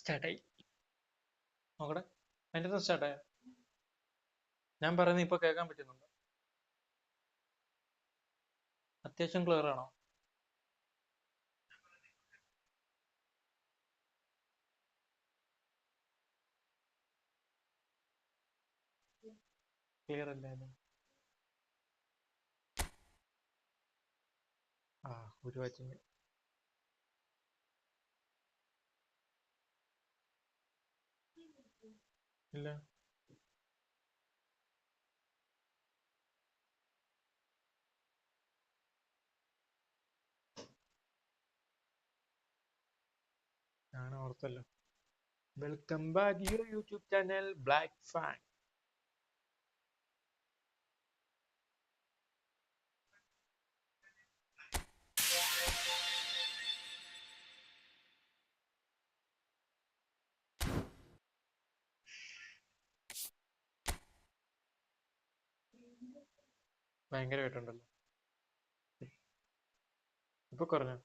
സ്റ്റാർട്ടായി നോക്കട്ടെ. എൻ്റെ സ്റ്റാർട്ടായ ഞാൻ പറയുന്നത് ഇപ്പൊ കേൾക്കാൻ പറ്റുന്നുണ്ടോ? അത്യാവശ്യം ക്ലിയർ ആണോ? ക്ലിയർ അല്ലേ? ആ ഒരു വാച്ചിങ് ഇല്ല. ഞാൻ ഓർത്തല്ലോ. Welcome back your YouTube channel Black Fang. ഭയങ്കരമായിട്ടുണ്ടല്ലോ. ഇപ്പൊ കുറഞ്ഞു.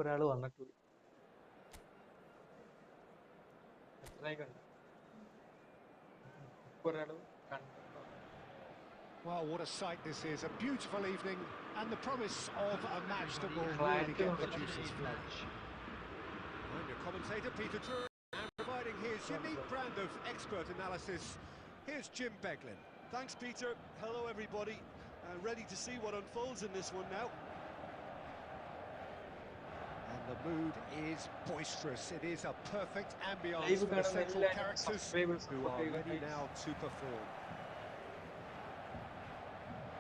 ഒരാള് വന്നിട്ടുണ്ട്. എത്രയായി കണ്ടു? ഒരാള് കണ്ടു. Well, what a sight this is. A beautiful evening and the promise of a match that will really get the juices flowing. I'm your commentator, Peter Drury, and providing his unique brand of expert analysis, here's Jim Beglin. Thanks, Peter. Hello, everybody. Ready to see what unfolds in this one now. And the mood is boisterous. It is a perfect ambience for the central characters who are ready now to perform.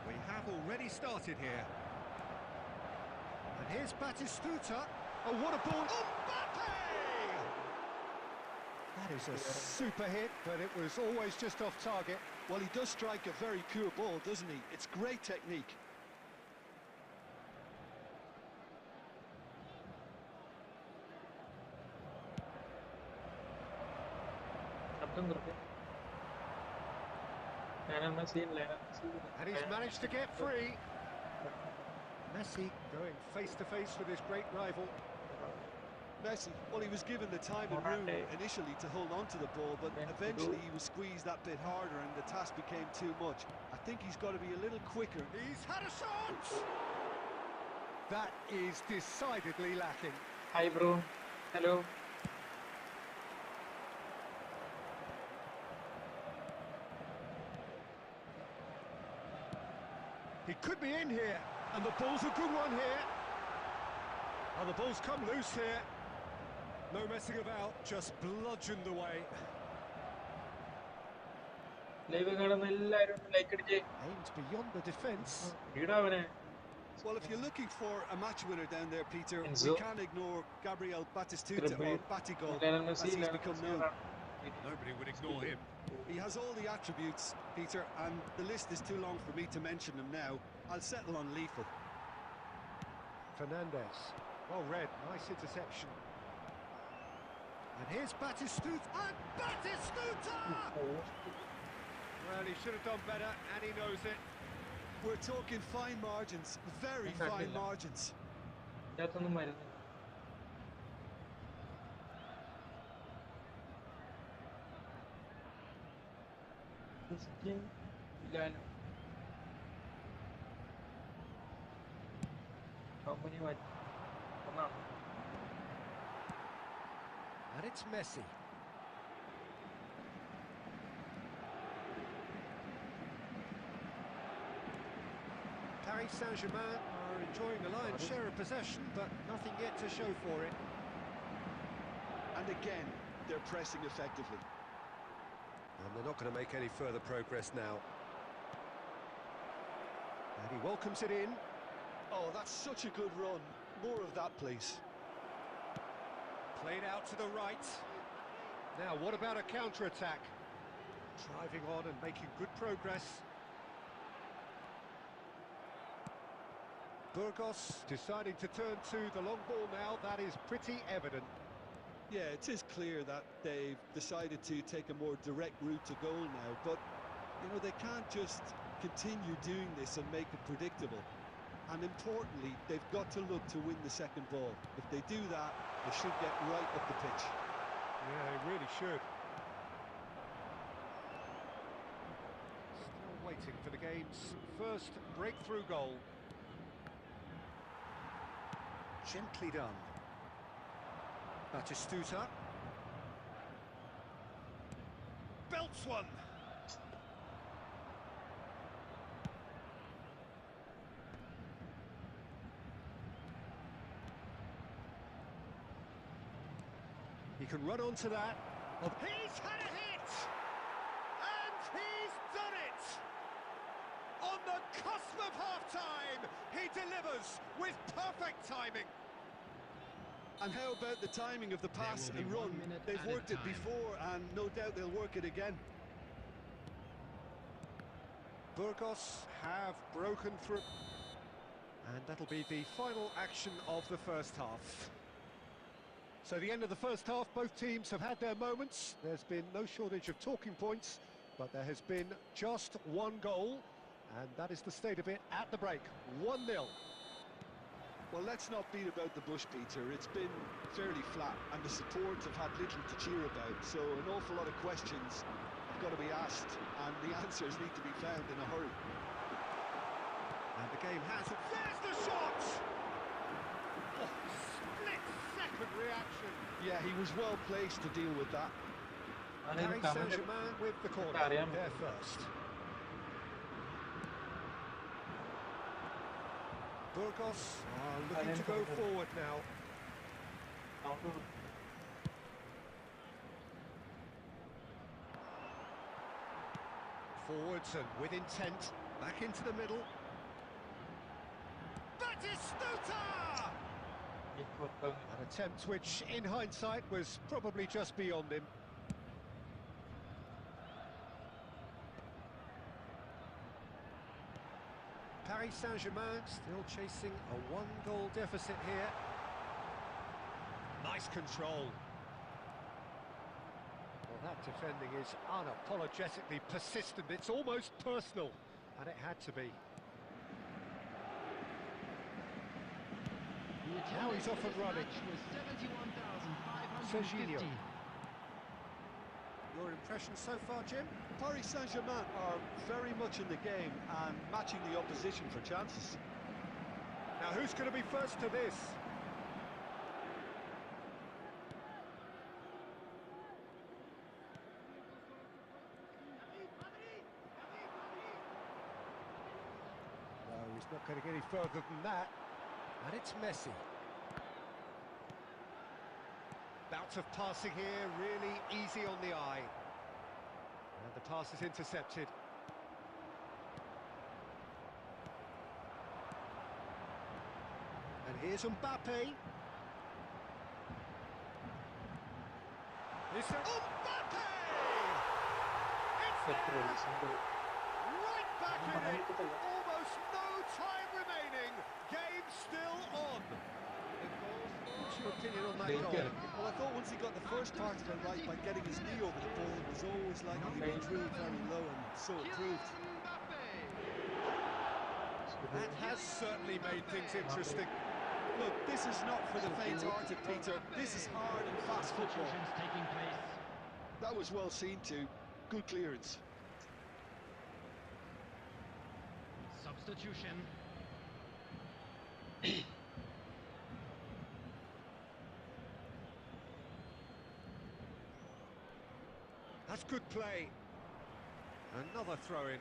We have already started here. And here's Batistuta. Oh, what a ball! Mbappe! That is a super hit, but it was always just off target. Well, he does strike a very pure ball, doesn't he? It's great technique. And he's managed to get free. Messi going face-to-face with his great rival. Messi, well, he was given the time and room initially to hold on to the ball, but eventually he was squeezed that bit harder and the task became too much. I think he's got to be a little quicker. He's had a shot! That is decidedly lacking. Hi bro. Hello. He could be in here, and the ball's a good one here. Oh, the ball's come loose here. No messing about, just bludgeoned away. Aimed beyond the defence. Well, if you're looking for a match winner down there, Peter, we can't ignore Gabriel Batistuta, or Batigol, as he's become known. Nobody would ignore him. He has all the attributes, Peter, and the list is too long for me to mention them now. I'll settle on lethal. Fernandez, well read, nice interception. And here's Batistuta, and Batistuta! Well, he should have done better, and he knows it. We're talking fine margins, very fine margins. And it's Messi. Paris Saint-Germain are enjoying the lion's share of possession, but nothing yet to show for it. And again, they're pressing effectively. And they're not going to make any further progress now. And he welcomes it in. Oh, that's such a good run. More of that, please. Played out to the right. Now, what about a counter-attack? Driving on and making good progress. Burgos deciding to turn to the long ball now. That is pretty evident. Yeah, it is clear that they've decided to take a more direct route to goal now, but, you know, they can't just continue doing this and make it predictable. And importantly, they've got to look to win the second ball. If they do that, they should get right up the pitch. Yeah, they really should. Still waiting for the game's first breakthrough goal. Gently done. Batistuta. Belts one. He can run onto that. He's had a hit! And he's done it! On the cusp of half-time, he delivers with perfect timing. And how about the timing of the pass and run? They've worked it before, and no doubt they'll work it again. Burgos have broken through. And that'll be the final action of the first half. So the end of the first half, both teams have had their moments. There's been no shortage of talking points, but there has been just one goal, and that is the state of it at the break, 1-0. Well, let's not beat about the bush, Peter. It's been fairly flat, and the supports have had little to cheer about, so an awful lot of questions have got to be asked, and the answers need to be found in a hurry. And the game has... There's the shot! Oh, split-second reaction. Yeah, he was well placed to deal with that. Paris Saint-Germain with the corner, there first. Burgos are looking to go forward now. Forwards and with intent, back into the middle. Batistuta! An attempt which, in hindsight, was probably just beyond him. Paris Saint-Germain still chasing a one-goal deficit here. Nice control. Well, that defending is unapologetically persistent. It's almost personal, and it had to be. Now he's off and running. Serginho. Your impression so far, Jim? Paris Saint-Germain are very much in the game and matching the opposition for chances. Now who's going to be first to this? No, he's not going to get any further than that. And it's Messi. Bouts of passing here, really easy on the eye. And the pass is intercepted. And here's Mbappe. It's Mbappe! It's there! Right back in it! Almost no time remaining. Game still on. What's your opinion on that goal? Well, I thought once he got the first part of it right by getting his knee over the ball, it was always likely to be drilled very low, and so it proved. That has certainly made things interesting. Look, this is not for the faint-hearted, Peter. This is hard and fast football. That was well seen too. Good clearance. Substitution. That's good play. Another throw-in.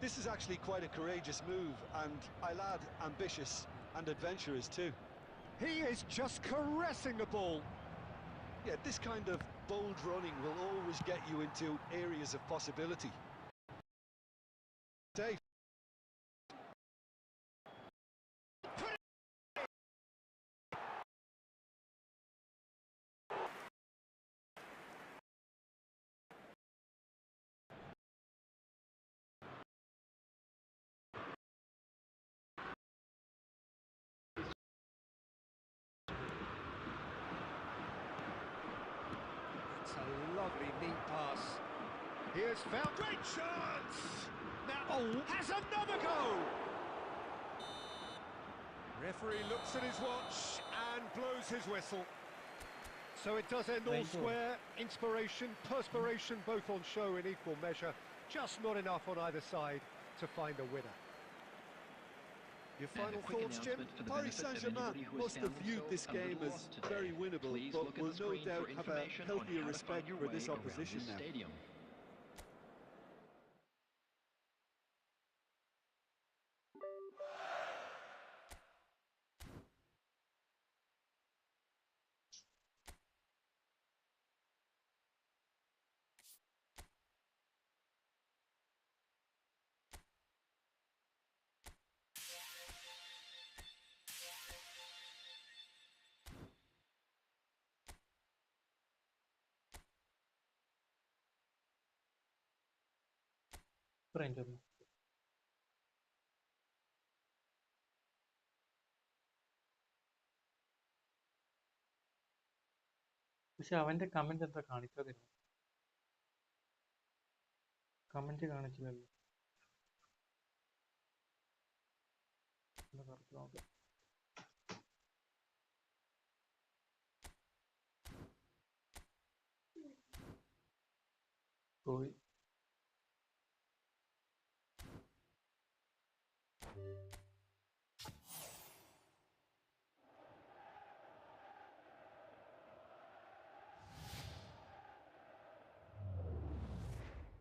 This is actually quite a courageous move, and I'll add ambitious and adventurous too. He is just caressing the ball. Yeah, this kind of bold running will always get you into areas of possibility. Safe. pass. Here's Fang. Great chance! Now, has another go! Referee looks at his watch and blows his whistle. So it does end all square. Inspiration, perspiration, both on show in equal measure. Just not enough on either side to find a winner. Your final thoughts, Jim? Paris Saint-Germain must have viewed this game as very winnable, but will no doubt have a healthier respect for this opposition now. Range. പക്ഷെ അവന്റെ comment എന്താ കാണിക്കാതിരുന്നു? Comment കാണിച്ചില്ലല്ലോ. പോയി.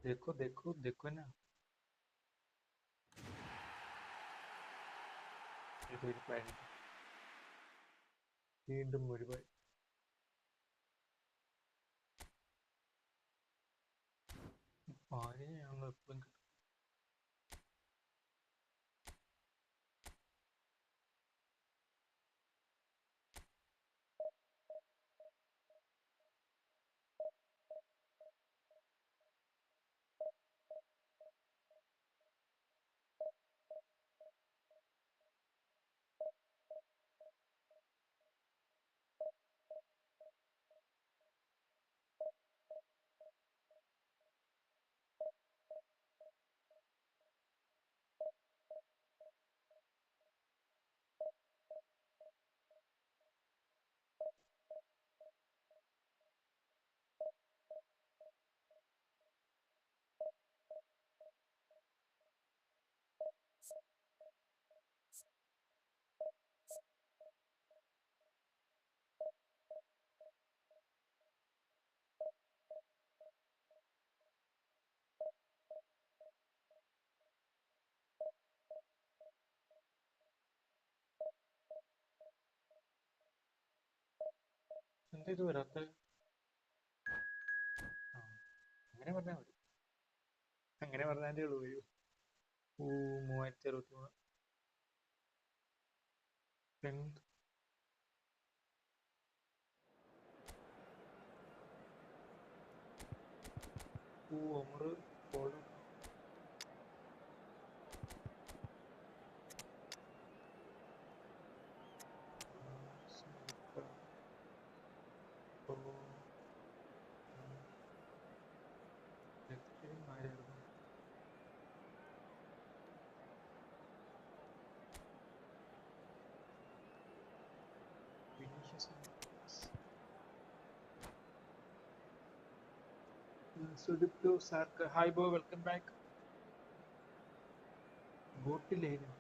देखो देखो देखो ना, വീണ്ടും ഒഴിവായി. ആരെയാണ് എപ്പോഴും കിട്ടും? എന്താ ഇത് വരാത്ത? അങ്ങനെ പറഞ്ഞാൽ മതി. അങ്ങനെ പറഞ്ഞാലേ ഉള്ളൂ. 3063 Omar ball. Sudipto Sarkar, hi bro, welcome back. ബോട്ടിലായിരുന്നു.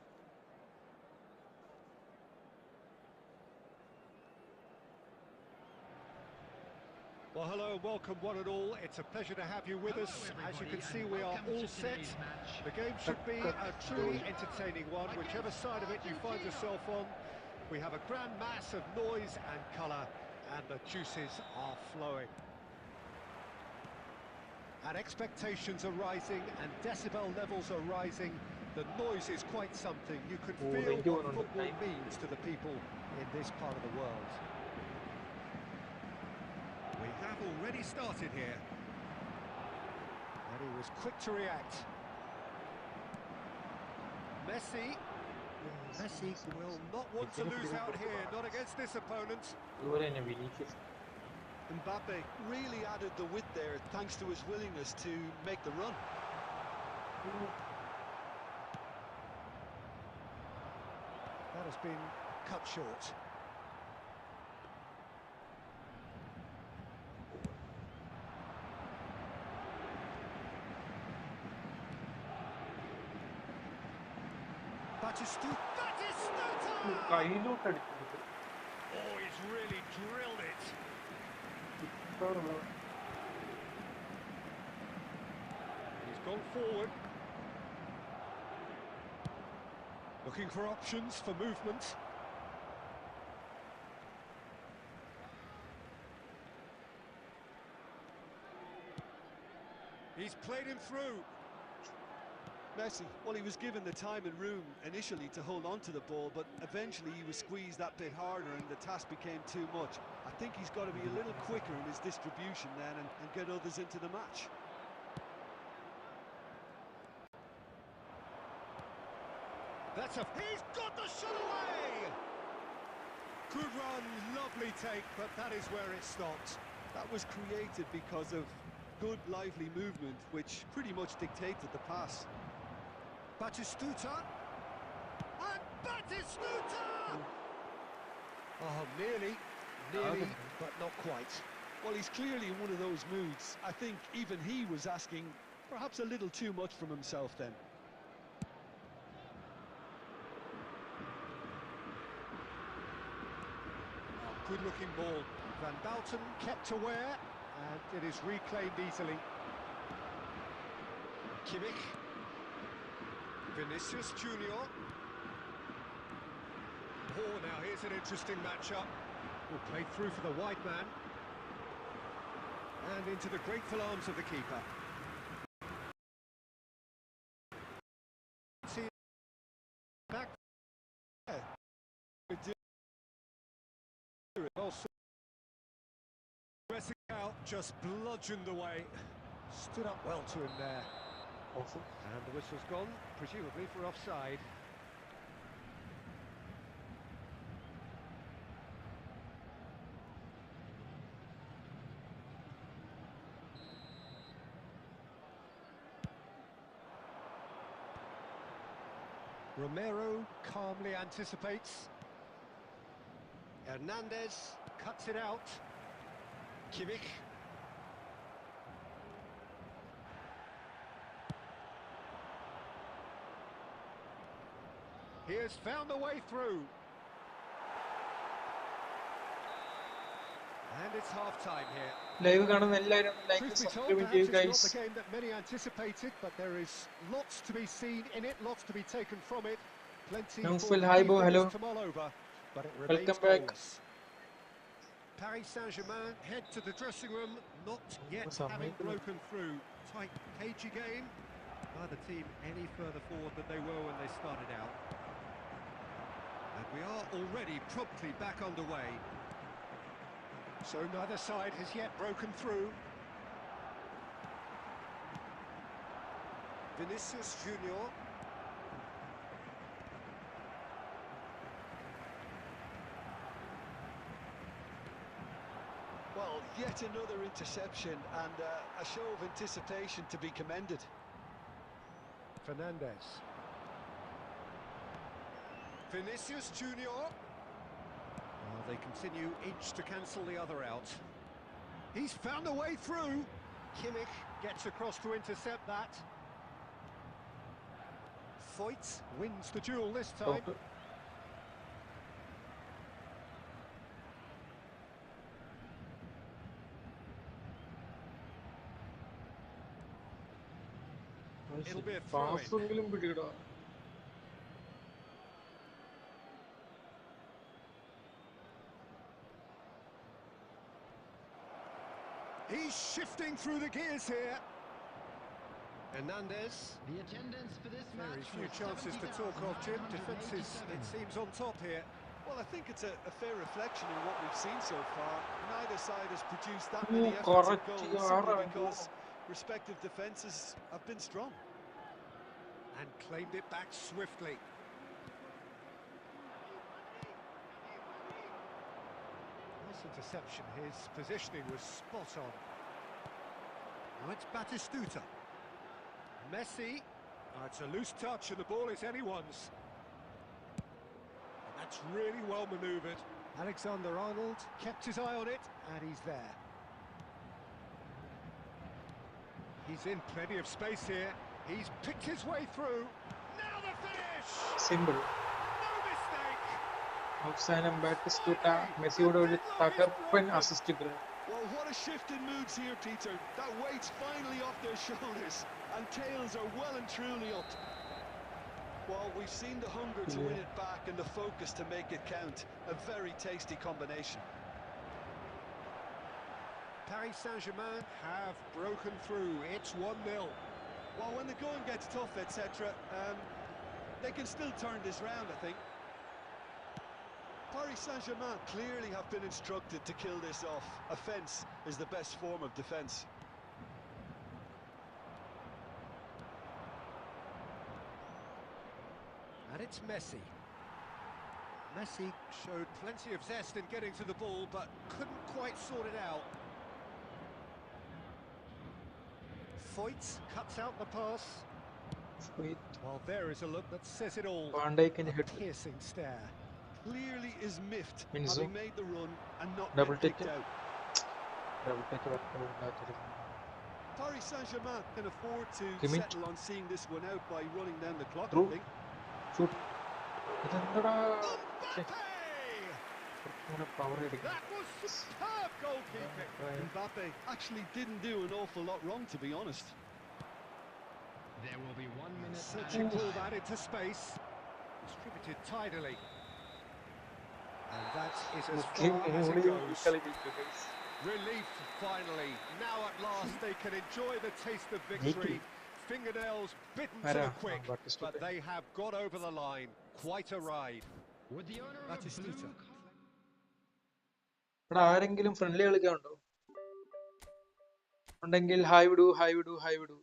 Well, hello and welcome one and all. It's a pleasure to have you with us. As you can see, we are all set. The game should be a truly entertaining one, whichever side of it you find yourself on. We have a grand mass of noise and colour, and the juices are flowing. And expectations are rising, and decibel levels are rising. The noise is quite something. You can feel what football means to the people in this part of the world. We have already started here. And he was quick to react. Messi will not want to lose out here, not against this opponent. Mbappe really added the width there thanks to his willingness to make the run. That has been cut short. Batistuta! കയ്യിലോട്ട് അടിച്ചത്. Oh, he's really drilled it. He's gone forward. Looking for options for movement. He's played him through. Messi, well, he was given the time and room initially to hold on to the ball, but eventually he was squeezed that bit harder and the task became too much. I think he's got to be a little quicker in his distribution then and get others into the match. He's got the shot away! Good run, lovely take, but that is where it stopped. That was created because of good, lively movement, which pretty much dictated the pass. Batistuta. And Batistuta! Oh, nearly, but not quite. Well, he's clearly in one of those moods. I think even he was asking perhaps a little too much from himself then. Good-looking ball. Van Bouten kept aware, and it is reclaimed easily. Kimmich. Vinicius Junior. Oh, now here's an interesting matchup. Will play through for the wide man. And into the grateful arms of the keeper. See back. Pressing out, just bludgeoned away. Stood up well to him there. Awesome. And the whistle's gone, presumably for offside. Romero calmly anticipates. Hernandez cuts it out. Kimmich. He has found a way through. And it's half-time here. Live കാണുന്ന എല്ലാവരും like Truth be told, subscribe perhaps ചെയ്യുക it's not guys. the game that many anticipated, but there is lots to be seen in it, lots to be taken from it. Plenty Naufal, for hi, key Bo, hello. figures to mull over, but it remains Welcome back. goalless. Paris Saint-Germain head to the dressing room, not yet having broken through. Tight, cagey game. Neither team any further forward than they were when they started out. And we are already promptly back underway. So neither side has yet broken through. Vinicius Junior. Well, yet another interception and a show of anticipation to be commended. Fernandez. Vinicius Junior. Oh, they continue each to cancel the other out. He's found a way through. Kimmich gets across to intercept that. Foyt wins the duel this time. It'll be a throw-in. പാസെങ്കിലും പിടിയിടാ. He's shifting through the gears here. Hernandez. The attendance for this match. Very few chances to talk of, Jim. Defence is, it seems, on top here. Well, I think it's a fair reflection in what we've seen so far. Neither side has produced that many efforts at goals simply because respective defences have been strong. And claimed it back swiftly. Nice interception. His positioning was spot on. Now it's Batistuta. Messi. It's a loose touch and the ball is anyone's. And that's really well manoeuvred. Alexander-Arnold kept his eye on it, and he's there. He's in plenty of space here. He's picked his way through. Now the finish! Simple. No mistake! അവസാനം Batistuta മെസ്സിയുടെ ഒരു തകർപ്പൻ അസിസ്റ്റുകൾ. Well, what a shift in moods here, Peter. That weight's finally off their shoulders, and tails are well and truly up. Well, we've seen the hunger to win it back and the focus to make it count. A very tasty combination. Paris Saint-Germain have broken through. It's 1-0. Well, when the going gets tough, etc., they can still turn this round, I think. Paris Saint-Germain clearly have been instructed to kill this off. Offence is the best form of defence. And it's Messi. Messi showed plenty of zest in getting to the ball, but couldn't quite sort it out. Foyt cuts out the pass. Well, there is a look that says it all. A piercing stare. Clearly is miffed, Minzo. having made the run and not Double been kicked take. out. Paris Saint-Germain can afford to Kimmich. settle on seeing this one out by running down the clock, Through. I think. Shoot. ഇതെന്താടാ? ഛെ, Mbappe! power editing. That was superb goalkeeping. Mbappe actually didn't do an awful lot wrong, to be honest. There will be 1 minute. Searching pull that into space. Distributed tidily. And that is as far as it goes. Relief finally. Now at last they can enjoy the taste of victory. Fingernails bitten to the quick, but they have got over the line. Quite a ride. With the owner of Batistuta. blue ഇവിടെ ആരെങ്കിലും friendly കളിക്കാനുണ്ടോ? ഉണ്ടെങ്കിൽ hi വിടൂ, hi വിടൂ, hi വിടൂ.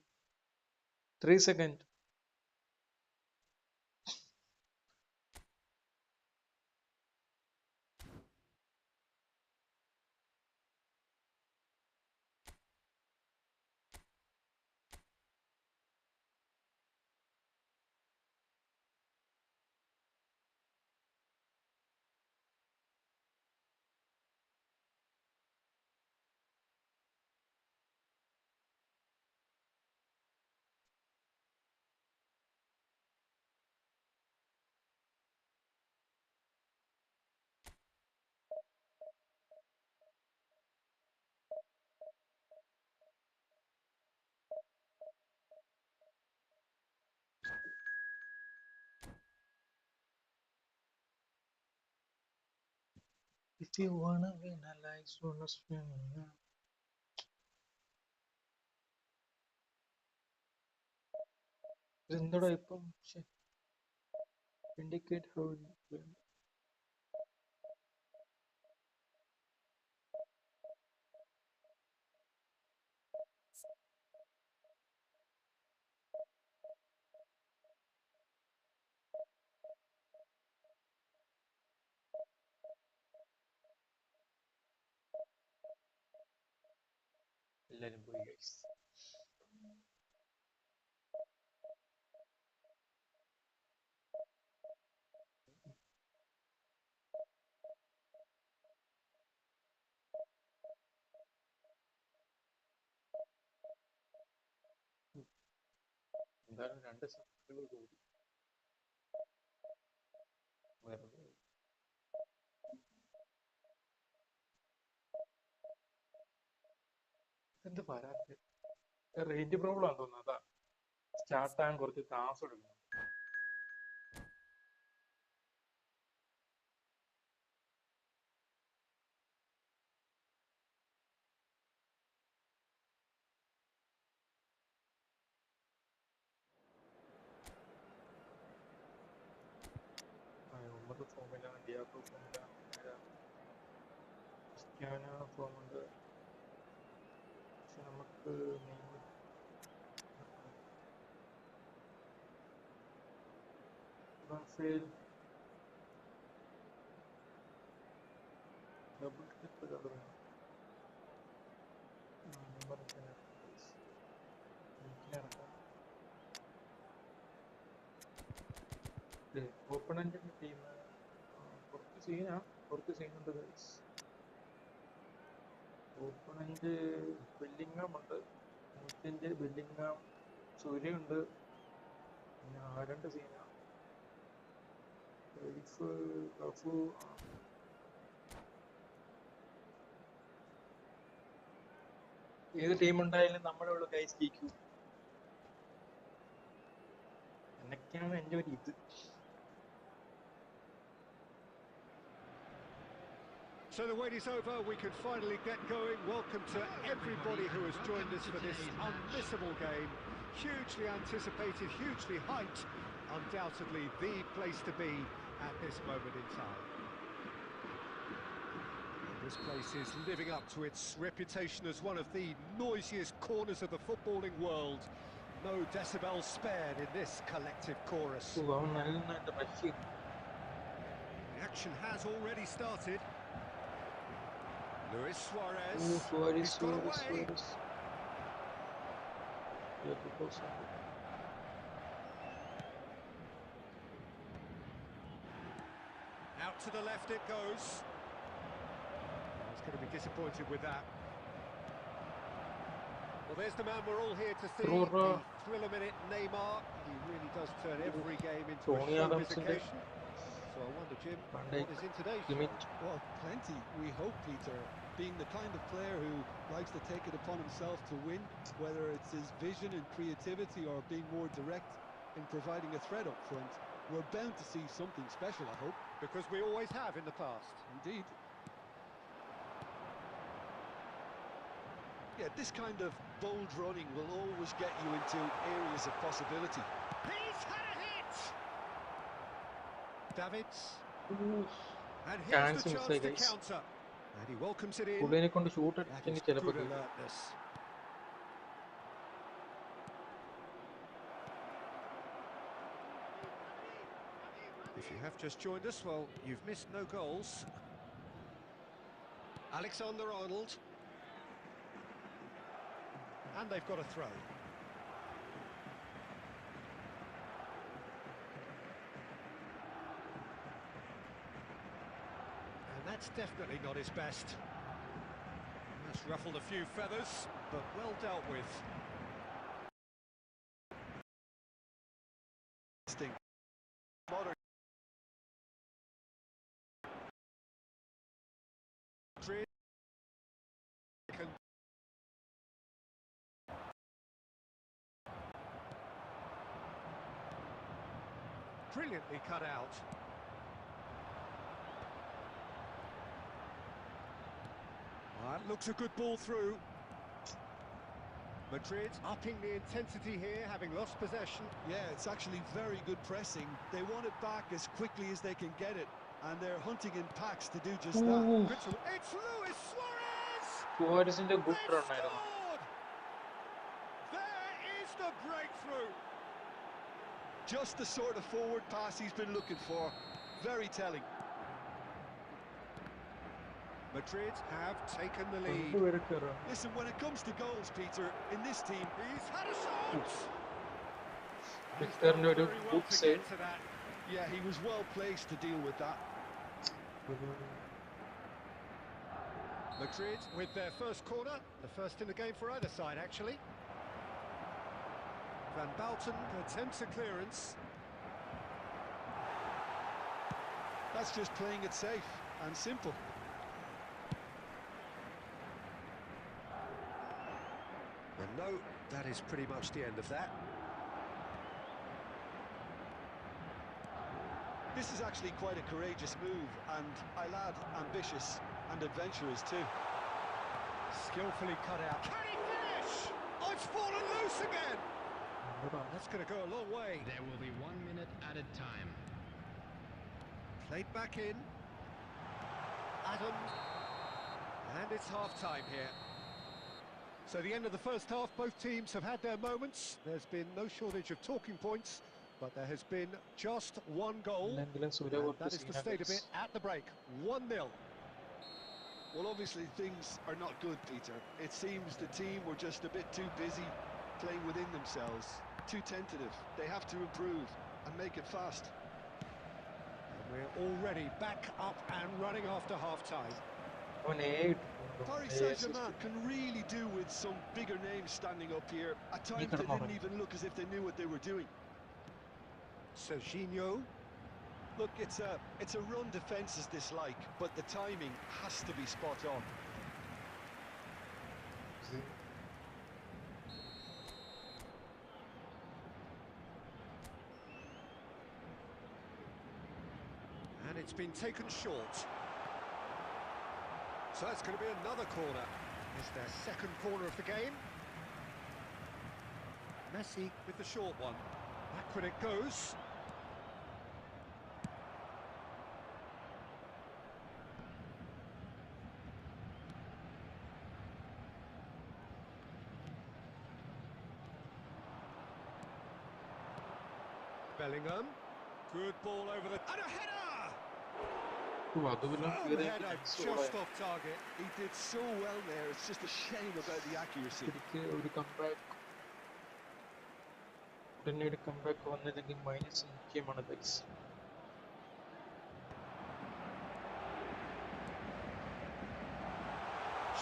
3 second. If you wanna win a life, wanna swim. ഇതെന്താടാ ഇപ്പം? Indicate how you win. എല്ലാരും പോയി guys. എന്തായാലും 2 സബ്സ്ക്രൈബർ കൂടി. വെറുതെ എന്ത് പരാതി? റേഞ്ച് പ്രോബ്ലം ആണെന്ന് തോന്നുന്നു. അതാ സ്റ്റാർട്ട് ആകാൻ കുറച്ച് താമസം എടുക്കുന്നു. ഉമ്മർ ഫോമില്ല, ഡിയാഗോ ഫോമില്ല, ക്രിസ്ത്യാനോ ഫോമുണ്ട്. പക്ഷെ നമുക്ക് ഡബിൾ ട്രിപ്പ് കളർ വേണം. നമ്പർ ഓപ്പണന്റിന്റെ ടീം കുറച്ച് സീനുണ്ട് ഗൈസ്. ഓപ്പണന്റ് ബെല്ലിംഗാം ഉണ്ട്, 105 ബെല്ലിംഗാം, സൂര്യയുണ്ട്, പിന്നെ ആരണ്ട് സീനാണ്. ഏത് ടീം ഉണ്ടായാലും നമ്മുടെ ഇവിടെ ഗൈസ് ജയിക്കൂ എന്നൊക്കെയാണ് എൻ്റെ ഒരു ഇത്. So the wait is over, we can finally get going. Welcome to everybody who has joined us for this unmissable game. Hugely anticipated, hugely hyped. Undoubtedly the place to be at this moment in time. This place is living up to its reputation as one of the noisiest corners of the footballing world. No decibels spared in this collective chorus. The action has already started. Luis Suarez. He's got away. Out to the left it goes. He's going to be disappointed with that. Well, there's the man we're all here to see. The thriller-minute Neymar. He really does turn every game into a showbiz occasion. So I wonder, Jim, what is in today's show? Well, plenty, we hope, Peter. Being the kind of player who likes to take it upon himself to win, whether it's his vision and creativity or being more direct in providing a threat up front, we're bound to see something special, I hope. Because we always have in the past. Indeed. Yeah, this kind of bold running will always get you into areas of possibility. He's had a hit! Davids. And Chance here's the chance to guys. counter. And he welcomes it in. പുള്ളിനെ കൊണ്ട് shoot That is അടിച്ചെങ്കിൽ ചിലപ്പോൾ good alertness. If you have just joined us, well, you've missed no goals. Alexander-Arnold. And they've got a throw. And that's definitely not his best. That's ruffled a few feathers, but well dealt with. Modern. Brilliantly cut out. That looks a good ball through. Madrid upping the intensity here, having lost possession. Yeah, it's actually very good pressing. They want it back as quickly as they can get it, and they're hunting in packs to do just that. It's Luis Suarez! സുവാരസിന്റെ good run ആയിരുന്നു. There is the breakthrough. Just the sort of forward pass he's been looking for. Very telling. Madrid have taken the lead. Listen, when it comes to goals, Peter, in this team... He's had a shot! വിക്ടറിന്റെ ഒരു good save. Yeah, he was well placed to deal with that. Madrid with their first corner, the first in the game for either side, actually. Van Balten attempts a clearance. That's just playing it safe and simple. And no, that is pretty much the end of that. This is actually quite a courageous move, and I'll add ambitious and adventurous too. Skillfully cut out. Can he finish? Oh, it's fallen loose again! That's going to go a long way. There will be 1 minute added time. Played back in. Adam. And it's half-time here. So the end of the first half, both teams have had their moments. There's been no shortage of talking points, but there has been just one goal. And that is the state of it at the break. 1-0. Well, obviously things are not good, Peter. It seems the team were just a bit too busy playing within themselves, too tentative. They have to improve and make it fast. And we're already back up and running after half-time. Paris Saint-Germain can really do with some bigger names standing up here. At times they didn't even look as if they knew what they were doing. Serginho. Look, it's a run defence is dislike, but the timing has to be spot on. And it's been taken short. So that's going to be another corner. It's their second corner of the game. Messi with the short one. Backward it goes. Bellingham. Good ball over the... And a header! Firm header, just off target. He did so well there, it's just a shame about the accuracy. comeback വന്നില്ലെങ്കിൽ minus മുഖ്യമാണ് guys.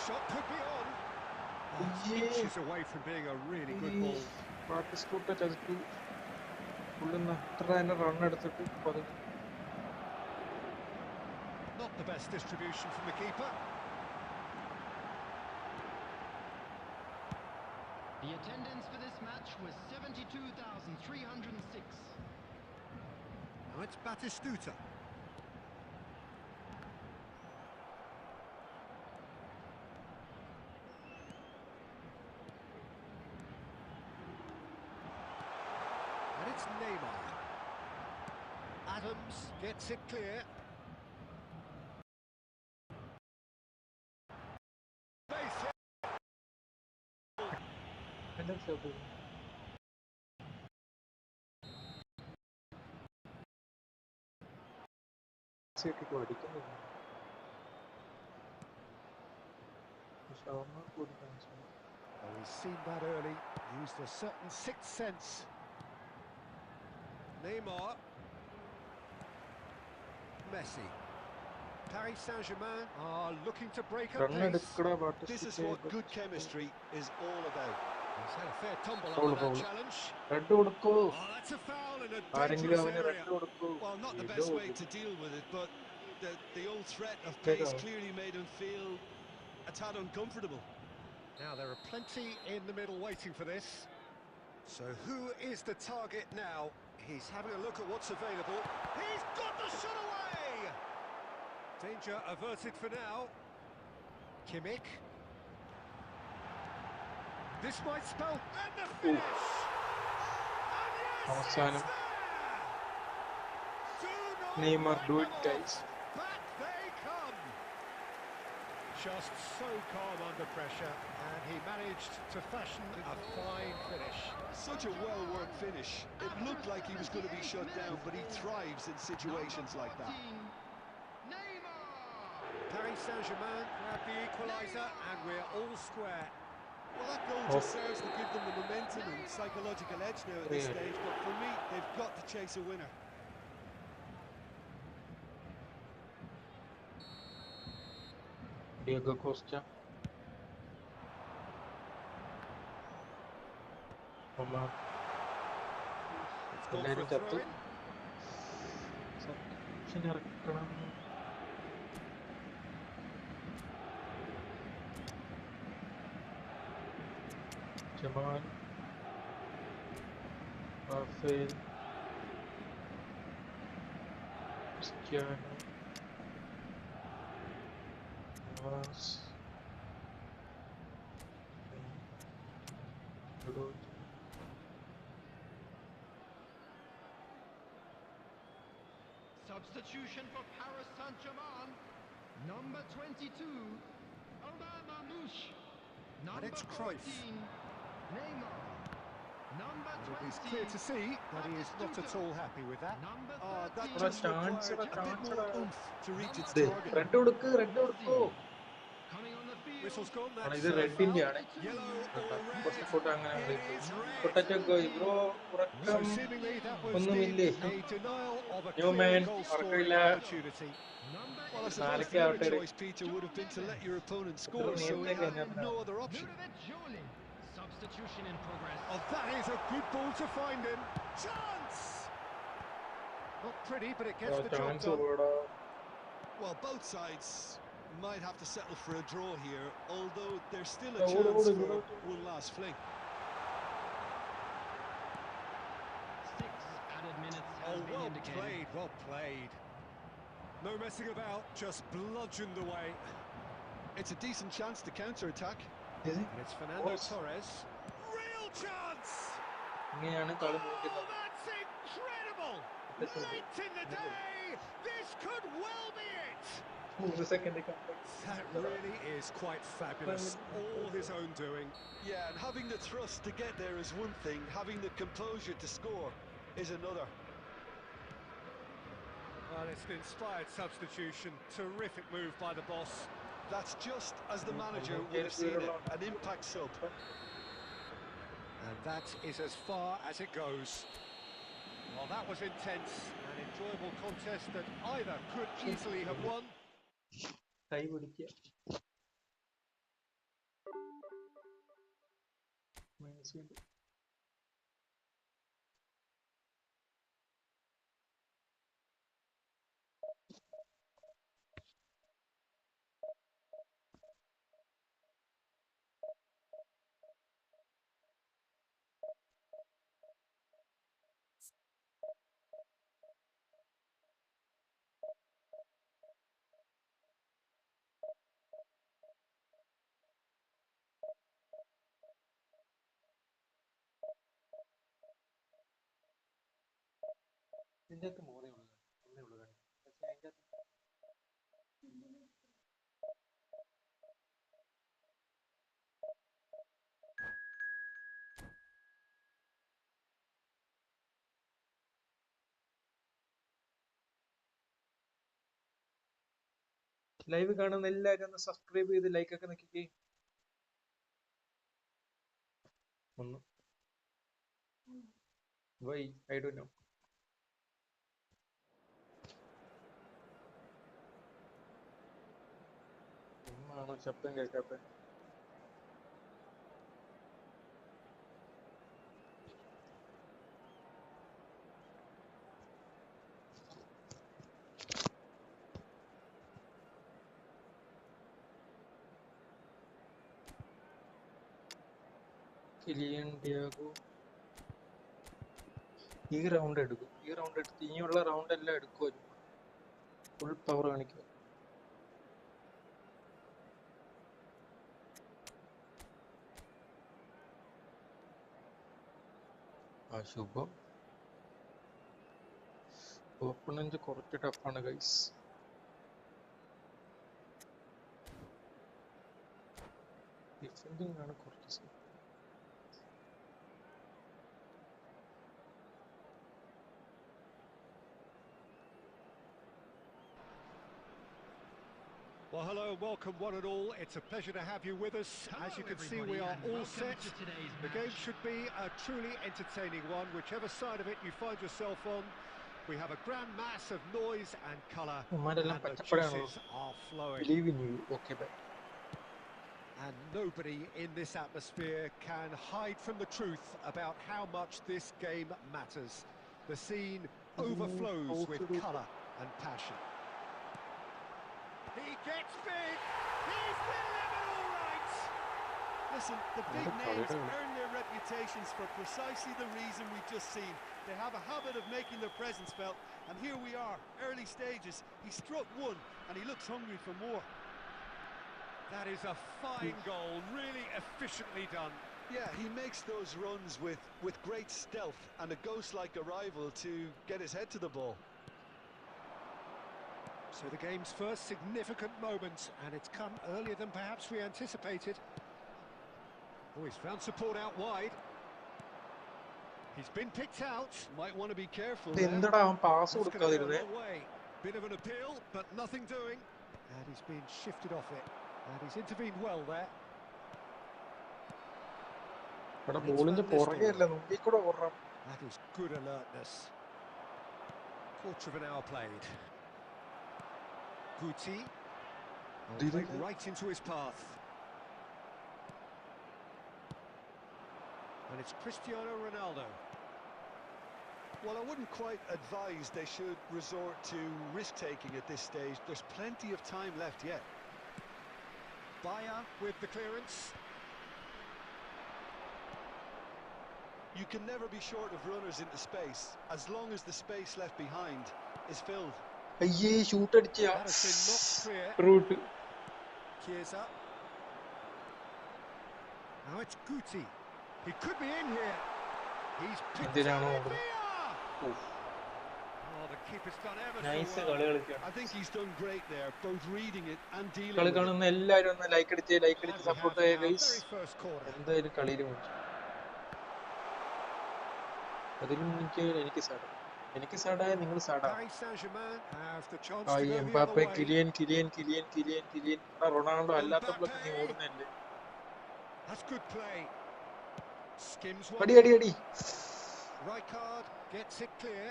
Shot could be on. Inches away from being a really good ball. Participate ചെയ്തിട്ട് പുള്ളിന്ന് അത്ര തന്നെ run എടുത്തിട്ട് പറഞ്ഞു. Not the best distribution from the keeper. The attendance for this match was 72,306. Now it's Batistuta. And it's Neymar. Adams gets it clear. Oh, he's seen that early, used a certain sixth sense. Neymar. Messi. Paris Saint-Germain are looking to break up pace. This is what good chemistry is all about. He's had a fair tumble under that challenge. Oh, that's a foul in a dangerous area. Well, not the best way to deal with it, but the old threat of pace clearly made him feel a tad uncomfortable. Now there are plenty in the middle waiting for this. So who is the target now? He's having a look at what's available. He's got the shot away! Danger averted for now. Kimmich. This might spell... And the finish! And yes, it's there! Neymar, do it, guys. Back they come! Just so calm under pressure, and he managed to fashion a fine finish. Such a well-worked finish. It looked like he was going to be shut down, but he thrives in situations like that. Paris Saint-Germain grab the equaliser, and we're all square. Well, that goal just serves to give them the momentum and psychological edge now at this stage, but for me, they've got to chase a winner. Diego Costa. Omar. It's gone for a throw-in. Jamal. Rafael. Cristiano. Navas. Substitution for Paris Saint-Germain. Number 22, Omar Mamouche. Number 14, Neymar. Number 20. It's clear to see that he is not at all happy with that. Number 13. That just required a bit more oomph to reach its target. Red Whistle's gone, This that's is red foul. Indian. Yellow or First red? photo It is red. photo bro. So seemingly that was deemed a denial of a New clear man, goal-scoring Markilla. opportunity. Well, I suppose the other choice, Peter, would have been to let your opponent score, so he had no other option. Substitution in progress. Oh, that is a good ball to find him. Chance! Not pretty, but it gets the job done. Well, both sides might have to settle for a draw here, although there's still a chance for one last fling. 6 added minutes has been Well indicated. played, well played. No messing about, just bludgeoned away. It's a decent chance to counter-attack. And it's Fernando Torres. Real chance! Oh, that's incredible! Late in the day, this could well be it! That really is quite fabulous. All his own doing. Yeah, and having the thrust to get there is one thing, having the composure to score is another. Well, it's an inspired substitution. Terrific move by the boss. That's just as the manager would have seen it, an impact sub. And that is as far as it goes. Well, that was intense, an enjoyable contest that either could easily have won. Live കാണുന്ന എല്ലാവരും ഒന്ന് subscribe ചെയ്ത് like ഒക്കെ നോക്കിക്കേ. Why? I don't know. ഒന്നാണോ ശബ്ദം കേൾക്കാത്ത? Kylian Diego ഈ റൗണ്ട് എടുക്കും. ഈ റൗണ്ട് എടുത്ത് ഇനിയുള്ള റൗണ്ട് എല്ലാം എടുക്കുമല്ലോ. ഫുൾ പവർ കാണിക്കുക. അശുഭം. ഓപ്പണന്റ് കുറച്ച് ടഫാണ് ഗൈസ്. ഡിഫെൻഡിങ് ആണ് കുറച്ച്. Well, hello and welcome one and all. It's a pleasure to have you with us. As you can see, we are all set. The game should be a truly entertaining one, whichever side of it you find yourself on. We have a grand mass of noise and colour, and the juices are flowing. Believe in you. Okay, bye. And nobody in this atmosphere can hide from the truth about how much this game matters. The scene overflows with colour and passion. He gets big. He's delivered all right. Listen, the big names earn their reputations for precisely the reason we've just seen. They have a habit of making their presence felt, and here we are, early stages. He struck one, and he looks hungry for more. That is a fine goal, really efficiently done. Yeah, he makes those runs with great stealth and a ghost-like arrival to get his head to the ball. So the game's first significant moment, and it's come earlier than perhaps we anticipated. Oh, he's found support out wide. He's been picked out. Might want to be careful. എന്താണ് അവൻ pass That's gonna go a കൊടുക്കാതിരുന്നേ? long way. Bit of an appeal, but nothing doing. And he's been shifted off it. And he's intervened well there. എടാ ബോളിന്റെ പുറകെ അല്ല മുമ്പിൽ കൂടെ ഓടാം. That is good alertness. Quarter of an hour played. Guti. Played right into his path. And it's Cristiano Ronaldo. Well, I wouldn't quite advise they should resort to risk-taking at this stage. There's plenty of time left yet. Bayer with the clearance. You can never be short of runners into space, as long as the space left behind is filled. അയ്യേ shoot അടിച്ചാ. That has been knocked clear. Route. Chiesa. Now it's Guti. He could be in here. He's picked it up. Oh, the keeper's done ever so well. I think he's done great there, both reading it and dealing കളി with it. കാണുന്ന എല്ലാവരും ഒന്ന് like അടിച്ച് support ചെയ്യുക guys. എന്തായാലും കളിയിൽ അതിലും എനിക്ക് സാഡാ. എനിക്ക് സാഡായ നിങ്ങൾ സാഡാ. Mbappe, Kylian. റൊണാൾഡോ അല്ലാത്തപ്പോഴൊക്കെ നീ ഓടുന്നല്ലേ. അടി. Right card gets it clear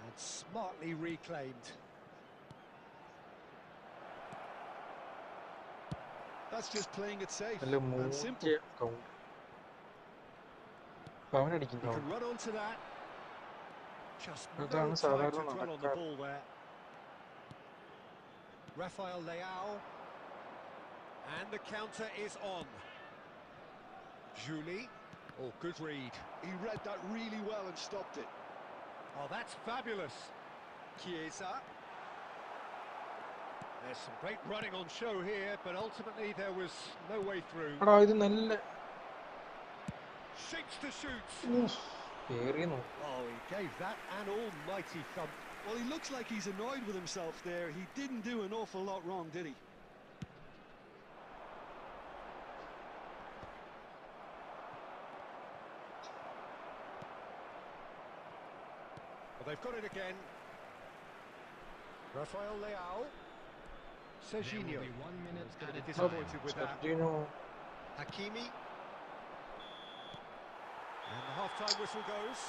and smartly reclaimed. That's just playing it safe and simple. You can run onto that. Just no time to dwell on the ball there. Rafael Leao. And the counter is on. Julie. Oh, good read. He read that really well and stopped it. Oh, that's fabulous. Chiesa. There's some great running on show here, but ultimately there was no way through. Shakes to shoot. Oh, he gave that an almighty thump. Well, he looks like he's annoyed with himself there. He didn't do an awful lot wrong, did he? Well, they've got it again. Rafael Leao. Serginho. 1 minute added disappointed with that. Hakimi. And the half-time whistle goes.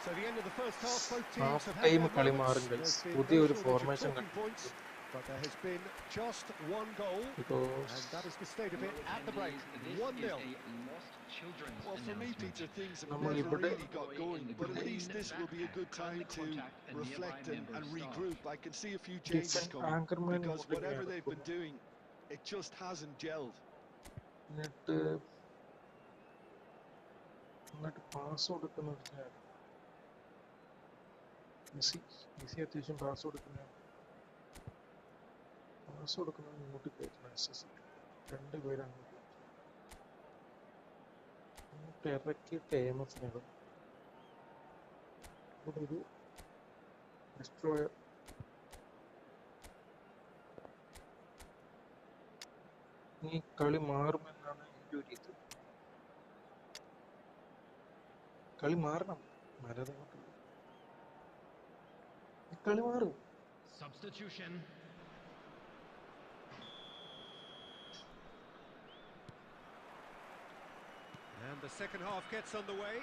So the end of the first half, both teams have had their moments. There's been no shortage of talking points, but there has been just one goal, and that is the state of it at the break. 1-0. Well, for me, Peter, things have never really got going, but at least this will be a good time to reflect and regroup. I can see a few changes coming, because whatever they've been doing, it just hasn't gelled. Pass കൊടുക്കുന്ന Messi അത്യാവശ്യം pass കൊടുക്കുന്നത് ഇങ്ങോട്ട് കയറ്റണം. രണ്ടുപേരും അങ്ങോട്ട് ഇറക്കിയിട്ട് എംഎഫിനകം ഇവിടെ ഒരു ഡിസ്ട്രോയർ. ഈ കളി മാറുമെന്നാണ് എൻ്റെ ഒരു ഇത്. കളി മാറണം. കളി മാറും. Substitution. And the second half gets underway.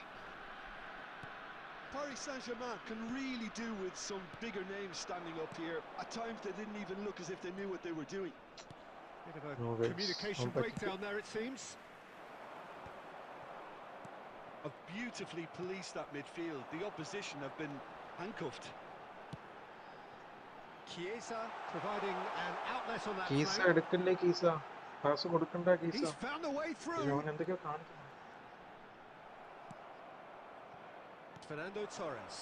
Paris Saint-Germain can really do with some bigger names standing up here. At times they didn't even look as if they knew what they were doing. Bit of a communication breakdown there, it seems. Have beautifully policed that midfield. The opposition have been handcuffed. Chiesa providing an outlet on that Chiesa flank. എടുക്കല്ലേ കീസ. Pass കൊടുക്കണ്ട കീസ. He's found a way through. അവൻ എന്തൊക്കെയോ കാണിക്കുന്നു. Fernando Torres.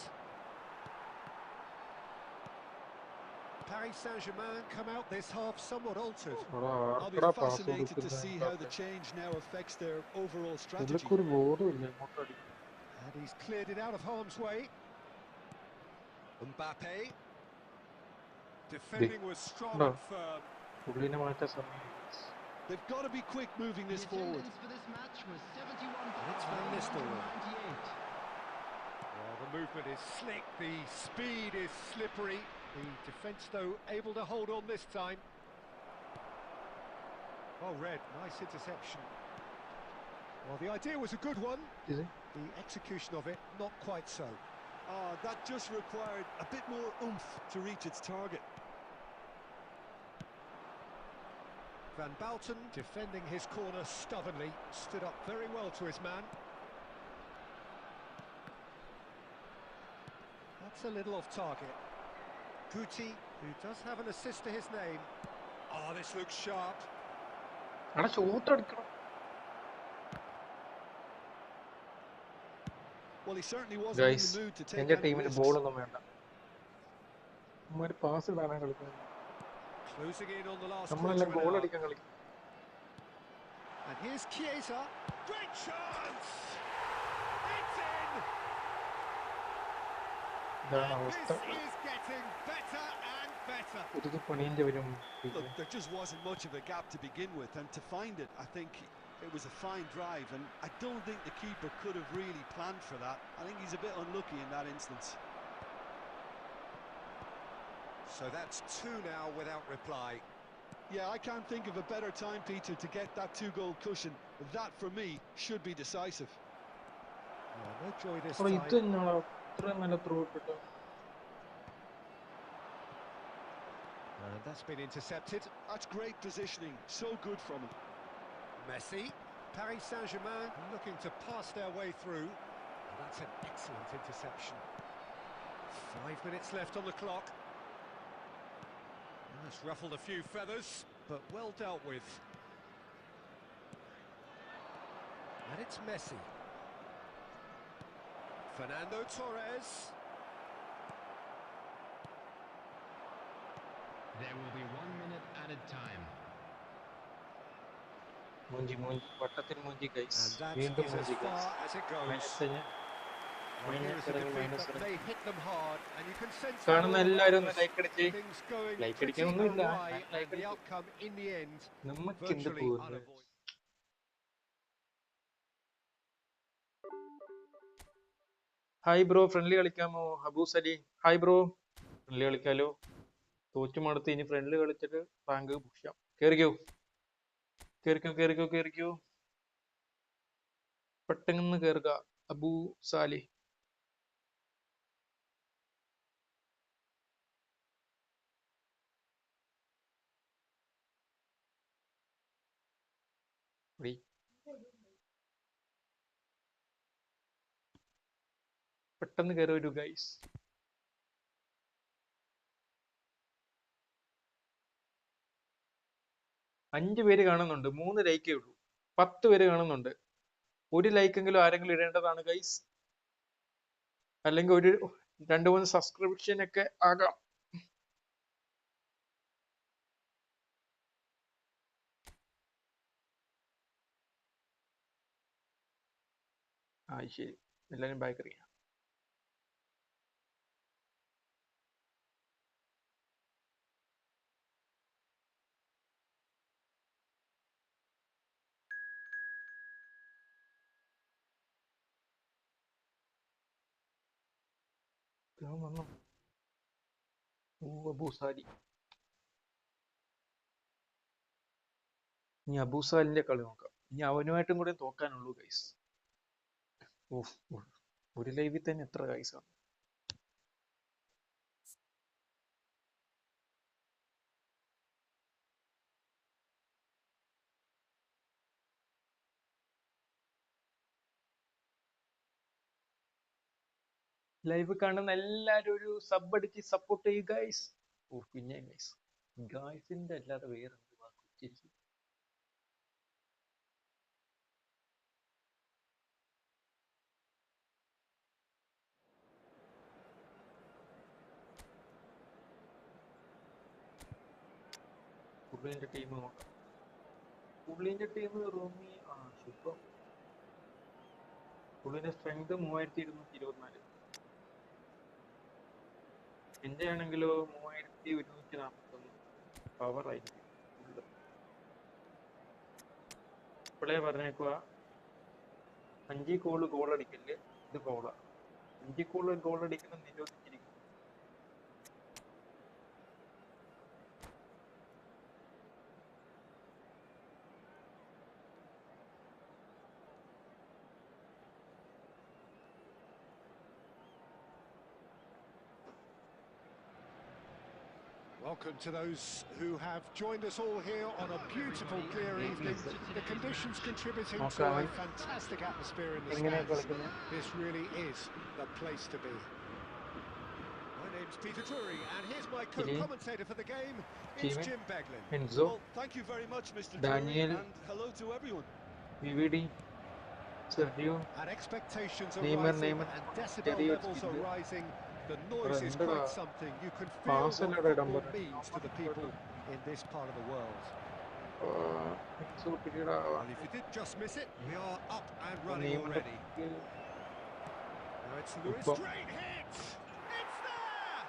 Paris Saint-Germain come out this half somewhat altered. I'll be fascinated to see how the change now affects their overall strategy. And he's cleared it out of harm's way. Mbappe. Defending was strong and firm. They've got to be quick moving this forward. For this match was 71. It's Van Nistelrooy. Well, the movement is slick, the speed is slippery. The defence, though, able to hold on this time. Well read, nice interception. Well, the idea was a good one. Is it? The execution of it, not quite so. That just required a bit more oomph to reach its target. Van Balten defending his corner stubbornly, stood up very well to his man. That's a little off target. Guti, who does have an assist to his name. Oh, this looks sharp. അവിടെ shoot അടിക്കണം. Well, he certainly wasn't Guys, in the mood to take എൻ്റെ any ടീമിന് risks. ബോളൊന്നും വേണ്ട. Pass ഇടാനാ കളിക്കുന്നത്. Closing in on the last നമ്മളെല്ലാം quarter goal of an അടിക്കാൻ hour. കളിക്കും. And here's Chiesa. Great chance! It's in! ഇതാണ് And അവസ്ഥ. this is getting better and better. പുതുക്കി പണിയേണ്ടി വരും. Look, there just wasn't much of a gap to begin with, and to find it, I think it was a fine drive, and I don't think the keeper could have really planned for that. I think he's a bit unlucky in that instance. So that's two now without reply. Yeah, I can't think of a better time, Peter, to get that two-goal cushion. That, for me, should be decisive. Well, no joy this അപ്പോൾ ഇത് time. തന്നെയാണോ ഇത്രയും നല്ല through ഇട്ടിട്ട്? And that's been intercepted. That's great positioning. So good from him. Messi. Paris Saint-Germain looking to pass their way through. And that's an excellent interception. 5 minutes left on the clock. Well, that's ruffled a few feathers, but well dealt with. And it's Messi. Fernando Torres. There will be 1 minute added time. മൂഞ്ചി വട്ടത്തിൽ മൂഞ്ചി guys. And that വീണ്ടും is as മൂഞ്ചി far guys. as it goes. Minus കഴിഞ്ഞ് Well, here is a defeat that may hit them hard, and you can sense it കാണുന്ന all എല്ലാവരും around ഒന്ന് us. Like അടിച്ച്. Things going like pretty അടിക്കാനൊന്നുമില്ല. awry, and like the അടിച്ച്. outcome in the end നമുക്ക് എന്ത് virtually പോകുന്നു? unavoidable. Hi bro, friendly കളിക്കാമോ? Abus Ali. Hi bro, friendly കളിക്കാലോ. തോറ്റു മടുത്ത് ഇനി ഫ്രണ്ട്ലി കളിച്ചിട്ട് റാങ്ക് പുഷ് ചെയ്യാം. കേറിക്കോ കേറിക്കോ കേറിക്കോ കേറിക്കോ, പെട്ടെന്ന് കേറുക അബൂ സാലി. പെട്ടെന്ന് കയറി വരൂ ഗൈസ്. അഞ്ച് പേര് കാണുന്നുണ്ട്, 3 ലൈക്കേ ഉള്ളൂ. 10 പേര് കാണുന്നുണ്ട്. 1 ലൈക്കെങ്കിലും ആരെങ്കിലും ഇടേണ്ടതാണ് ഗൈസ്. അല്ലെങ്കിൽ ഒരു 2-3 സബ്സ്ക്രിപ്ഷൻ ഒക്കെ ആകാം. ശരി, എല്ലാരും ബാക്ക് അറിയാം. വന്നു. അബൂസാലി. ഇനി അബൂസാലിന്റെ കളി നോക്കാം. ഇനി അവനുമായിട്ടും കൂടെ തോക്കാനുള്ളൂ ഗൈസ്. ഒരു ലൈവിൽ തന്നെ എത്ര ഗൈസ് ആണ്? ലൈവ് കാണുന്ന എല്ലാരും ഒരു സബ് അടിച്ച് സപ്പോർട്ട് ചെയ്യൂ ഗൈസ്. പിന്നെ ഗൈസ്, ഗൈസിന്റെ അല്ലാതെ വേറെ എന്ത് വാക്ക്? പുള്ളിന്റെ ടീം നോക്കാം. പുള്ളിന്റെ ടീം റൂമി സൂപ്പർ. പുള്ളിന്റെ സ്ട്രെങ്ത് 3224. എന്റെ ആണെങ്കിലോ 3141 പവർ ആയിരിക്കും. ഇപ്പോഴേ പറഞ്ഞേക്കുക, 5 ഗോൾ അടിക്കല് ഇത് ഫൗളാ. 5 ഗോൾ അടിക്കണം നിരോധിച്ചിരിക്കും. Welcome to those who have joined us all here on a beautiful, clear evening. The conditions contributing to a fantastic atmosphere in the stands. This really is the place to be. My name's Peter Drury, and here's my co-commentator for the game. It's Jim Beglin. Enzo, Well, thank you very much, Mr. Daniel, Drury, and hello to everyone. VVD, Sergio, And expectations are Neymar, rising, Neymar, and decibel Jerry levels are Hutchinson. rising. The noise is Rendera. quite something. You can feel Pass what allada football number. means to the people in this part of the world. Enzo, Well, if you did just miss it, we are up and running Neymar, already. Now it's Lewis. Football. Great hit! It's there!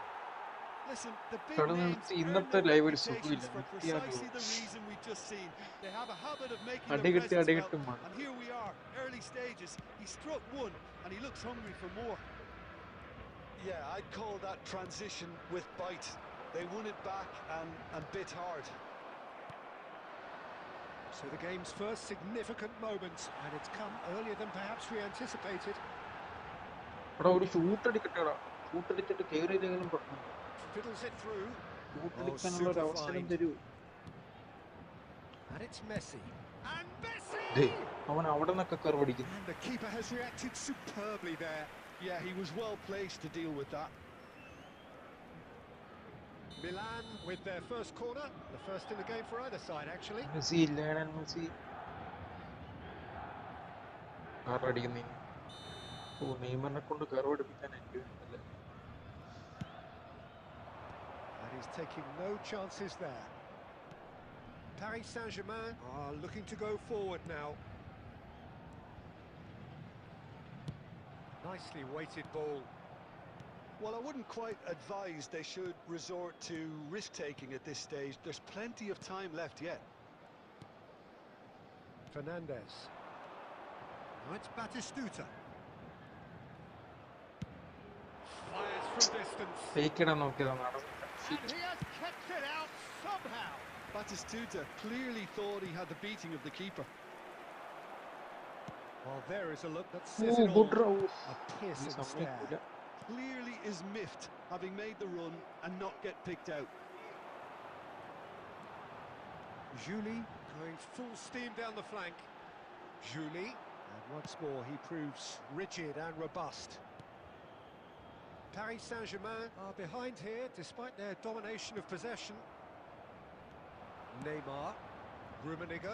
Listen, the big Kada names നമുക്ക് earn ഇന്നത്തെ their live ഒരു reputations സുഖമില്ല for precisely the reason we've just seen. They have a habit of making അടി their കിട്ടി presence അടി felt, കിട്ടും and here we are, early stages. He struck one, and he looks hungry for more. Yeah, I'd call that transition with bite. They won it back and bit hard. So the game's first significant moment, and it's come earlier than perhaps we anticipated. എടാ ഒരു shoot അടിക്കട്ടെടാ shoot അടിച്ചിട്ട് കേറിയില്ലെങ്കിലും പ്രശ്നം Fiddles it through. Shoot Oh, അടിക്കാനുള്ള ഒരു അവസരം super തരൂ And it's Messi. And Messi! അവൻ അവിടെ നിന്നൊക്കെ കർവ് അടിക്കുന്നു And the keeper has reacted superbly there. Yeah, he was well placed to deal with that. Milan with their first corner, the first in the game for either side, actually. Messi Lionel Messi curve അടിക്കുന്നു ഓ നെയ്മറിനെ കൊണ്ട് curve അടിപ്പിക്കാൻ എനിക്ക് അല്ലേ And he's taking no chances there. Paris Saint-Germain are looking to go forward now. Nicely weighted ball. Well, I wouldn't quite advise they should resort to risk-taking at this stage. There's plenty of time left yet. Fernandez. Now it's Batistuta. Fires from distance. Fake ഇടാൻ നോക്കിയതാണ് നടന്നില്ല And he has kept it out somehow. Batistuta clearly thought he had the beating of the keeper. Well, there is a look that says ഓ it all. ബുഡ്ര ഓ A piercing stare. സമ്മതിക്കൂല Clearly is miffed, having made the run and not get picked out. Julie going full steam down the flank. Julie, and once more he proves rigid and robust. Paris Saint-Germain are behind here despite their domination of possession. Neymar, Rummenigge.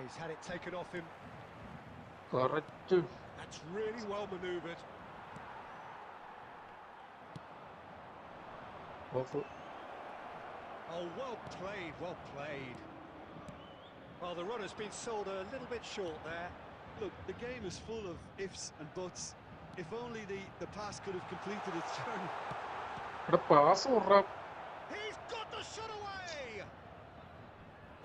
He's had it taken off him. Correct That's really well manoeuvred. Of Oh, well played, well played. Well, the run has been sold a little bit short there. Look, the game is full of ifs and buts. If only the pass could have completed its journey. എടാ pass ഓർറാ He's got the shot away!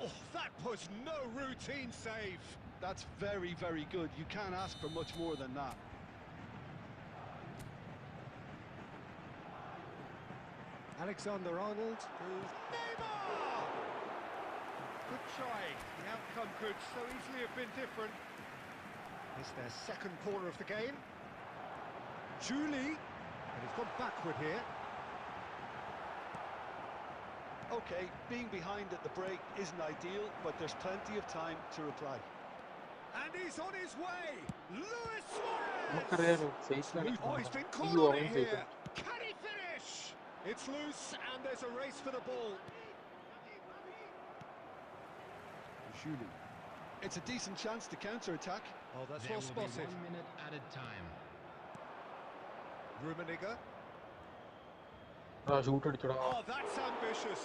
Oh, that was no routine save. That's very, very good. You can't ask for much more than that. Alexander-Arnold. Neymar! Good try. The outcome could so easily have been different. It's their second corner of the game. Julie. And he's gone backward here. Okay, being behind at the break isn't ideal, but there's plenty of time to reply. And he's on his way. Luis Suarez! നമുക്കറിയാലോ fake Oh, he's been ഈ caught on ഓവൻ it fake here. Can he finish? It's loose and there's a race for the ball. Julie. It's a decent chance to counter-attack. Oh, that's There well will be spotted. 1 minute added time. Rummenigge. ആ shoot അടിച്ചടാ Oh, that's ambitious.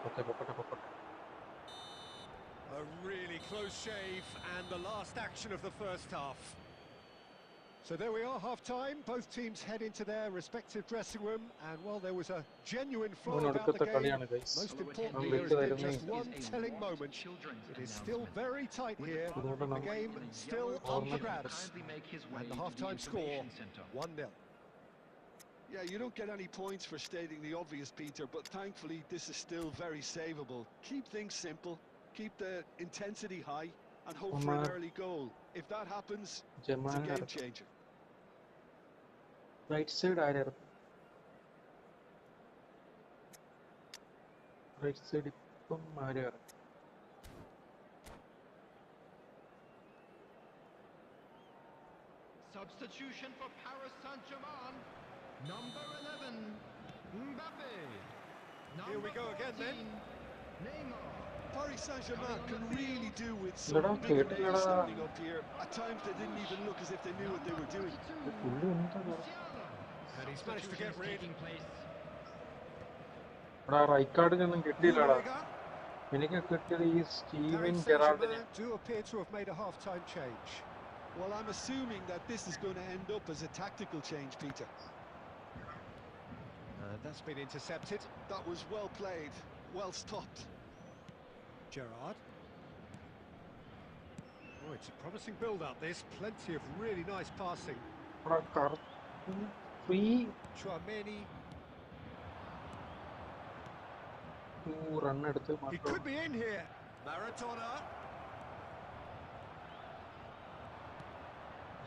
Okay പൊക്കട്ടെ പൊക്കട്ടെ A really close shave and the last action of the first half. So there we are, half-time. Both teams head into their respective dressing room, and while there was a genuine flow about the ഒടുക്കത്തെ game, കളിയാണ് guys most importantly there has been just one telling moment. It is still very tight here. The game still up for grabs. And the half-time score, 1-0. Yeah, you don't get any points for stating the obvious, Peter, but thankfully this is still very savable. Keep things simple, keep the intensity high, and hope for an early goal. If that happens, it's a ജമാൽ game changer. Right side ആരായിരുന്നു right side ഇപ്പം ആരും ഇറങ്ങി. Substitution for Paris Saint-Germain. Number 11, Mbappe. Here we go again then. Neymar. Paris Saint-Germain can really do with Lada, some big കേട്ടില്ലടാ. players standing up here. At times they didn't even look as if they knew what they were doing. പുള്ളി എന്താ Musiala. And he's managed to get Substitution is rid. taking place. എടാ right കാർഡിനൊന്നും കിട്ടിയില്ലടാ. Rudiger. എനിക്ക് കിട്ടിയത് ഈ Steven Paris ജെറാർഡിന്. Saint-Germain do appear to have made a half-time change. Well, I'm assuming that this is going to end up as a tactical change, Peter. That's been intercepted. That was well played, well stopped. Gerrard. Oh, it's a promising build-up. There's plenty of really nice passing. എടാ free Chouameni. Run എടുത്ത് He could be in here. Maradona.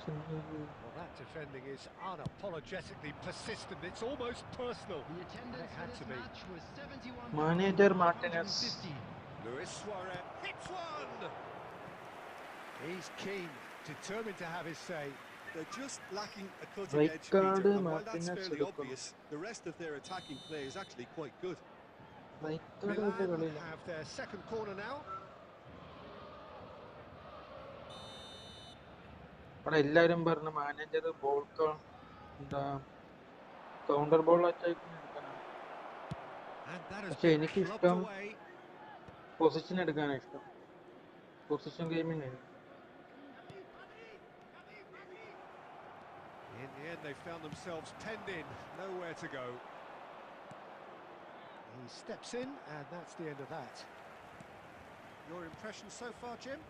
Well, that defending is unapologetically persistent. It's almost personal. The attendance It for had this to be. match was 71. Manager Martinez. Luis Suarez hits one. He's keen, determined to have his say. They're just lacking a cutting Right edge, card, Peter. And while that's Martinez fairly എടുക്കും. obvious, the rest of their attacking play is actually quite good. Right card വലിയ Milan കളിയില്ല. have their second corner now. അവിടെ എല്ലാരും പറഞ്ഞ manager ball എന്താ counter ball അറ്റാക്കിന് എടുക്കാനാണ്. And that has പക്ഷെ been എനിക്ക് clubbed ഇഷ്ടം away. പൊസിഷൻ എടുക്കാനാണ് ഇഷ്ടം. പൊസിഷൻ ഗെയിമിന് In the end, they found themselves penned in, nowhere to go. He steps in, and that's the end of that. Your impressions so far, Jim?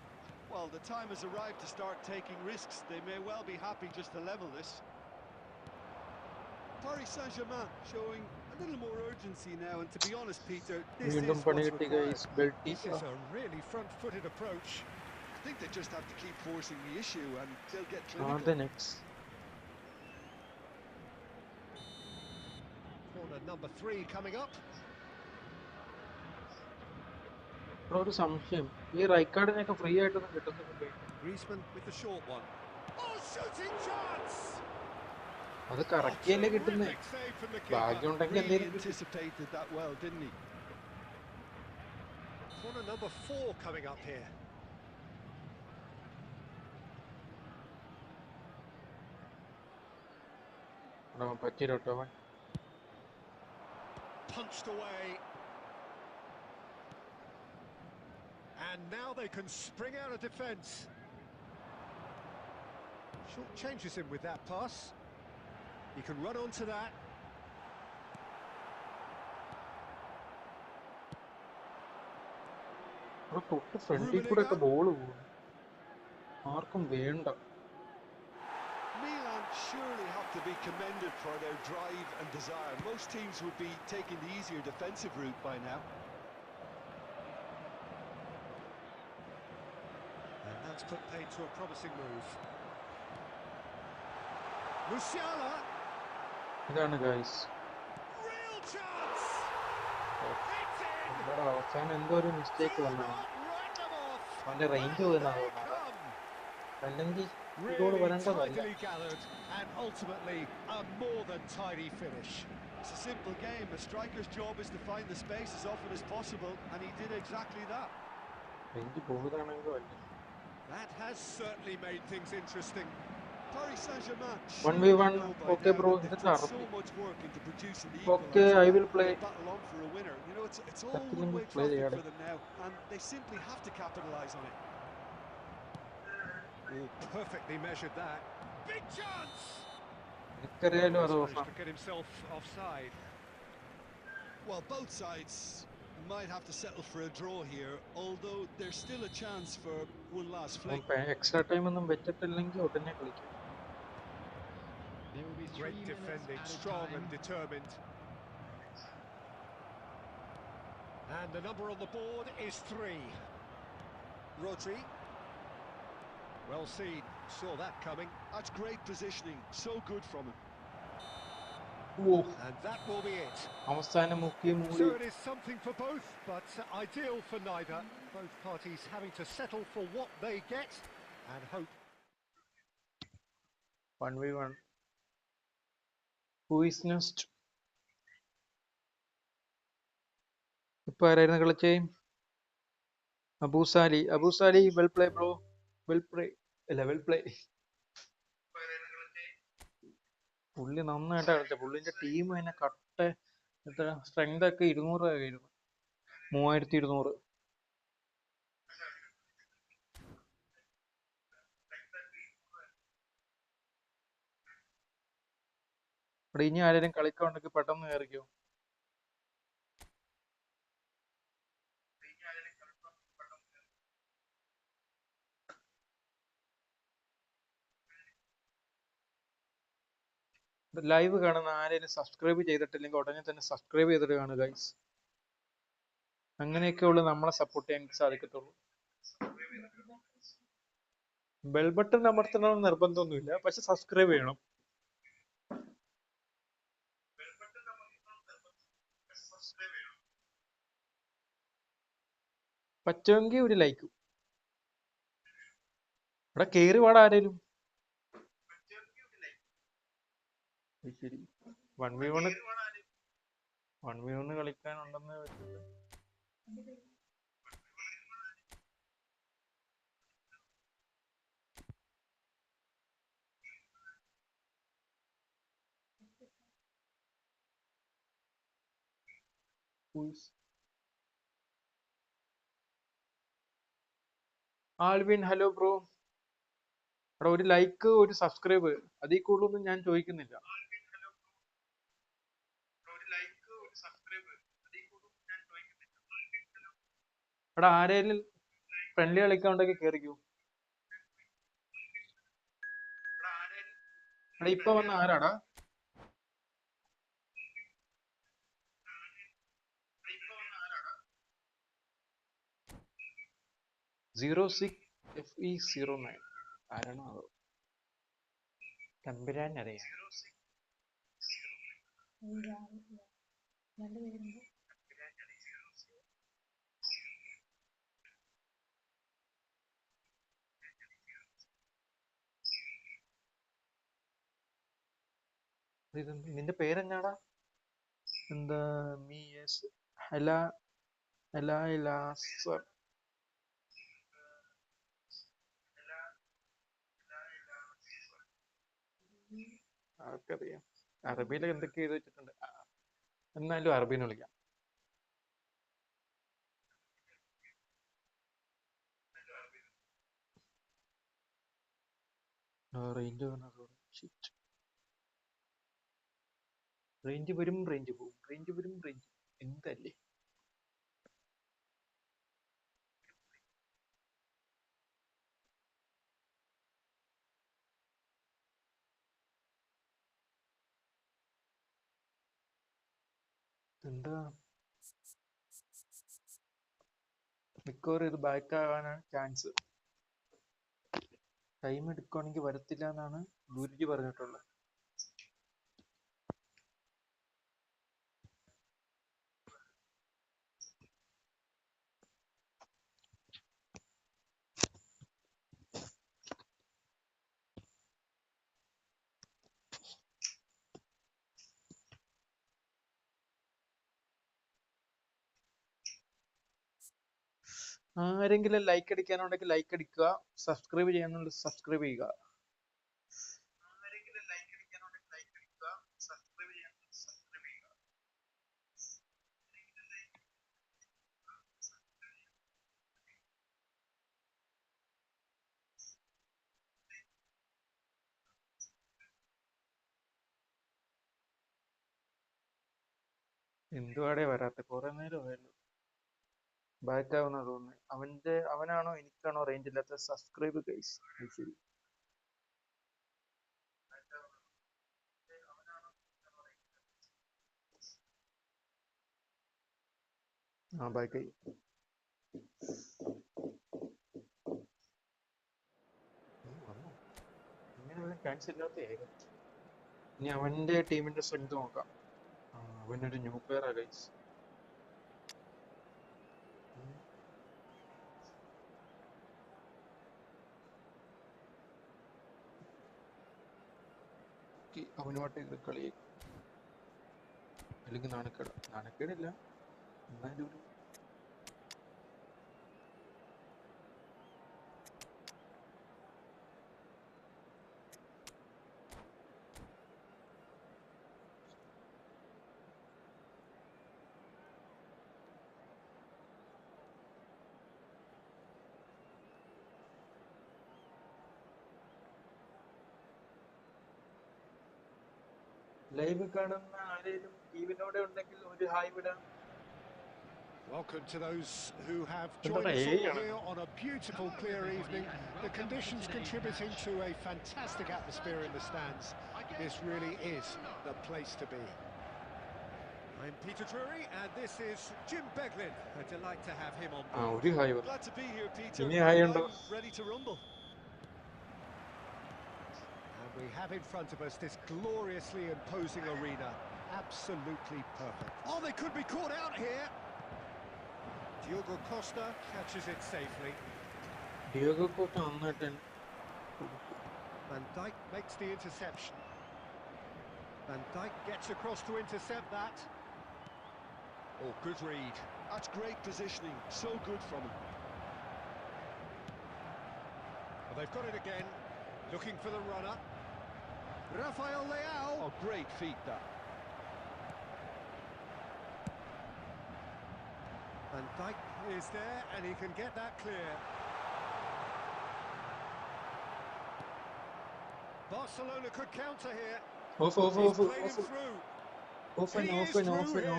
Well, the time has arrived to start taking risks. They may well be happy just to level this. Paris Saint-Germain showing a little more urgency now, and to be honest, Peter, this വീണ്ടും is പണി what's കിട്ടി required. Guys. ബെൽറ്റി This is a really front-footed approach. I think they just have to keep forcing the issue, and they'll get the clinical. next. Corner number 3 coming up. ഇവിടെ ഒരു സംശയം, ഈ right കാർഡിനൊക്കെ free ആയിട്ടൊന്നും കിട്ടുന്നില്ല. Griezmann with the short one. Oh, shooting chance! അത് കറക്റ്റിയല്ലേ കിട്ടുന്നേ. Terrific save from the keeper. ഭാഗ്യം ഉണ്ടെങ്കിൽ Really എന്തെങ്കിലും കിട്ടും. anticipated that well, didn't he? Corner number 4 coming up here. പറ്റിട്ടോ അവൻ. Punched away. And now they can spring out of defence. Short changes him with that pass. He can run onto that. അവിടെ തൊട്ട് ഫ്രണ്ടിൽ കൂടെ ഒക്കെ ball പോകും. ആർക്കും വേണ്ട. Milan surely have to be commended for their drive and desire. Most teams would be taking the easier defensive route by now. And that's put paid to a promising move. Musiala. ഇതാണ് guys. Real chance. It's in. ഇവിടെ അവസാനം എന്തോ ഒരു mistake വന്നതാണ്. Write them off. അവന്റെ range പോയെന്നാണ് തോന്നുന്നത്. അല്ലെങ്കിൽ ഇതോട് Really വരേണ്ടതല്ല. tidily gathered and ultimately a more than tidy finish. It's a simple game. A striker's job is to find the space as often as possible, and he did exactly that. Range പോയതാണെങ്കിലും അല്ല. That has certainly made things interesting. Paris Saint-Germain 1v1. Okay, bro. They This put is so much work into producing the Okay, equaliser. I will play. They battle on for a winner. You know, it's all Let me one-way play traffic the for them now, and they simply have to capitalise on it. Oh, perfectly measured that. Big chance. എനിക്കറിയാലോ അത് He's ഓഫാ. managed to get himself offside. Well, both sides might have to settle for a draw here, although there's still a chance for one last flick. Extra time ഒന്നും വെച്ചിട്ടില്ലെങ്കിൽ ഉടനെ കളിക്കും. There will be 3 Great minutes defending, added strong time. and determined. And the number on the board is 3. Rodri. Well seen, saw that coming. That's great positioning, so good from him. Oh And that will be it. അവസാനം മുക്കി മൂളി. So it is something for both, but ideal for neither. Both parties having to settle for what they get and hope. 1v1. Who is next? ഇപ്പൊ ആരായിരുന്നു കളിച്ചേ? Abusali well play bro. Well play അല്ല well play. പുള്ളി നന്നായിട്ടാ കളിച്ചത്. പുള്ളിന്റെ team തന്നെ കട്ട എത്ര സ്ട്രെങ്ത് ഒക്കെ 200 ആയിരുന്നു. 3200. ഇവിടെ ഇനി ആരെങ്കിലും കളിക്കാനുണ്ടെങ്കിൽ പെട്ടെന്ന് കയറിക്കോ. ലൈവ് കാണുന്ന ആരെങ്കിലും സബ്സ്ക്രൈബ് ചെയ്തിട്ടില്ലെങ്കിൽ ഉടനെ തന്നെ സബ്സ്ക്രൈബ് ചെയ്തിട്ട് കാണുക ഗൈസ്. അങ്ങനെയൊക്കെ ഉള്ളു നമ്മളെ സപ്പോർട്ട് ചെയ്യാൻ സാധിക്കത്തുള്ളൂ. ബെൽ ബട്ടൺ അമർത്തണമെന്ന് നിർബന്ധമൊന്നുമില്ല, പക്ഷെ സബ്സ്ക്രൈബ് ചെയ്യണം. പറ്റുമെങ്കിൽ ഒരു ലൈക്കും. ഇവിടെ കേറി പാടാ ആരേലും. ശരി 1v1 കളിക്കാനുണ്ടെന്ന് വെച്ചിട്ട് ആൽവിൻ ഹലോ ബ്രോ. അവിടെ ഒരു ലൈക്ക് ഒരു സബ്സ്ക്രൈബ് അതിൽ കൂടുതലൊന്നും ഞാൻ ചോദിക്കുന്നില്ല. അവിടെ ആരേലും ഫ്രണ്ട്ലി കളിക്കാനുണ്ടെങ്കിൽ കേറിക്കൂ. അവിടെ ഇപ്പൊ വന്ന ആരാടാ? 06FE09 ആരാണോ അതോ തമ്പുരാൻ അറിയാം. നിന്റെ പേരെന്നാടാ? എന്താ മീസ് എലാസർ. ആർക്കറിയാം. അറബിയിൽ എന്തൊക്കെ എഴുതി വെച്ചിട്ടുണ്ട്. എന്നാലും അറബീന്ന് വിളിക്കാം. റേഞ്ച് വരും റേഞ്ച് പോകും, റേഞ്ച് വരും റേഞ്ച് എന്തല്ലേ. എന്താ മിക്കവാറും ഇത് ബാക്ക് ആവാനാണ് ചാൻസ്. ടൈം എടുക്കുവാണെങ്കിൽ വരത്തില്ല എന്നാണ് ഗുരുജി പറഞ്ഞിട്ടുള്ളത്. ആരെങ്കിലും ലൈക്ക് അടിക്കാനുണ്ടെങ്കിൽ ലൈക്ക് അടിക്കുക, സബ്സ്ക്രൈബ് ചെയ്യാനുണ്ടെങ്കിൽ സബ്സ്ക്രൈബ് ചെയ്യുക. എന്തുവാടേ വരാത്ത? കുറെ നേരമായല്ലോ. ബാക്ക് ആവുന്ന തോന്നുന്നു. അവനാണോ എനിക്കാണോ റേഞ്ച് ഇല്ലാത്ത? Subscribe guys. ശരി. ആ ബാക്കായി. വന്നോ? ഇങ്ങനെ ചാൻസ് ഇല്ലാത്ത ഏക ഇനി അവന്റെ ടീമിന്റെ സ്ട്രെങ്ത് നോക്കാം. അവനൊരു ന്യൂ പ്ലെയർ ആ ഗൈസ്. അവനുമായിട്ട് കളി അല്ലെങ്കിൽ നാണക്കേടില്ല എന്നാലും ഒരു ലൈവ് കാണുന്ന ആരെങ്കിലും ടീമിനോടെ ഉണ്ടെങ്കിൽ ഒരു ഹായ് വിടാം. Welcome to those who have joined us all here on a beautiful, clear evening. The conditions contributing to a fantastic atmosphere in the stands. This really is the place to be. I'm Peter Drury, and this is Jim Beglin. A delight to have him on board. ഒരു hi പറ. Glad to be here, Peter. ഇനി hi ഉണ്ടോ? I'm ready to rumble. And we have in front of us this gloriously imposing arena. Absolutely perfect. Oh, they could be caught out here. Diogo Costa catches it safely. Diogo Costa നന്നായിട്ട് Van Dijk makes the interception. Van Dijk gets across to intercept that. Oh, good read. That's great positioning. So good from him. Well, they've got it again. Looking for the runner. Rafael Leao. Oh, great feat that. Van Dijk is there and he can get that clear. Barcelona could counter here. Of He's played him through. Of He is through here.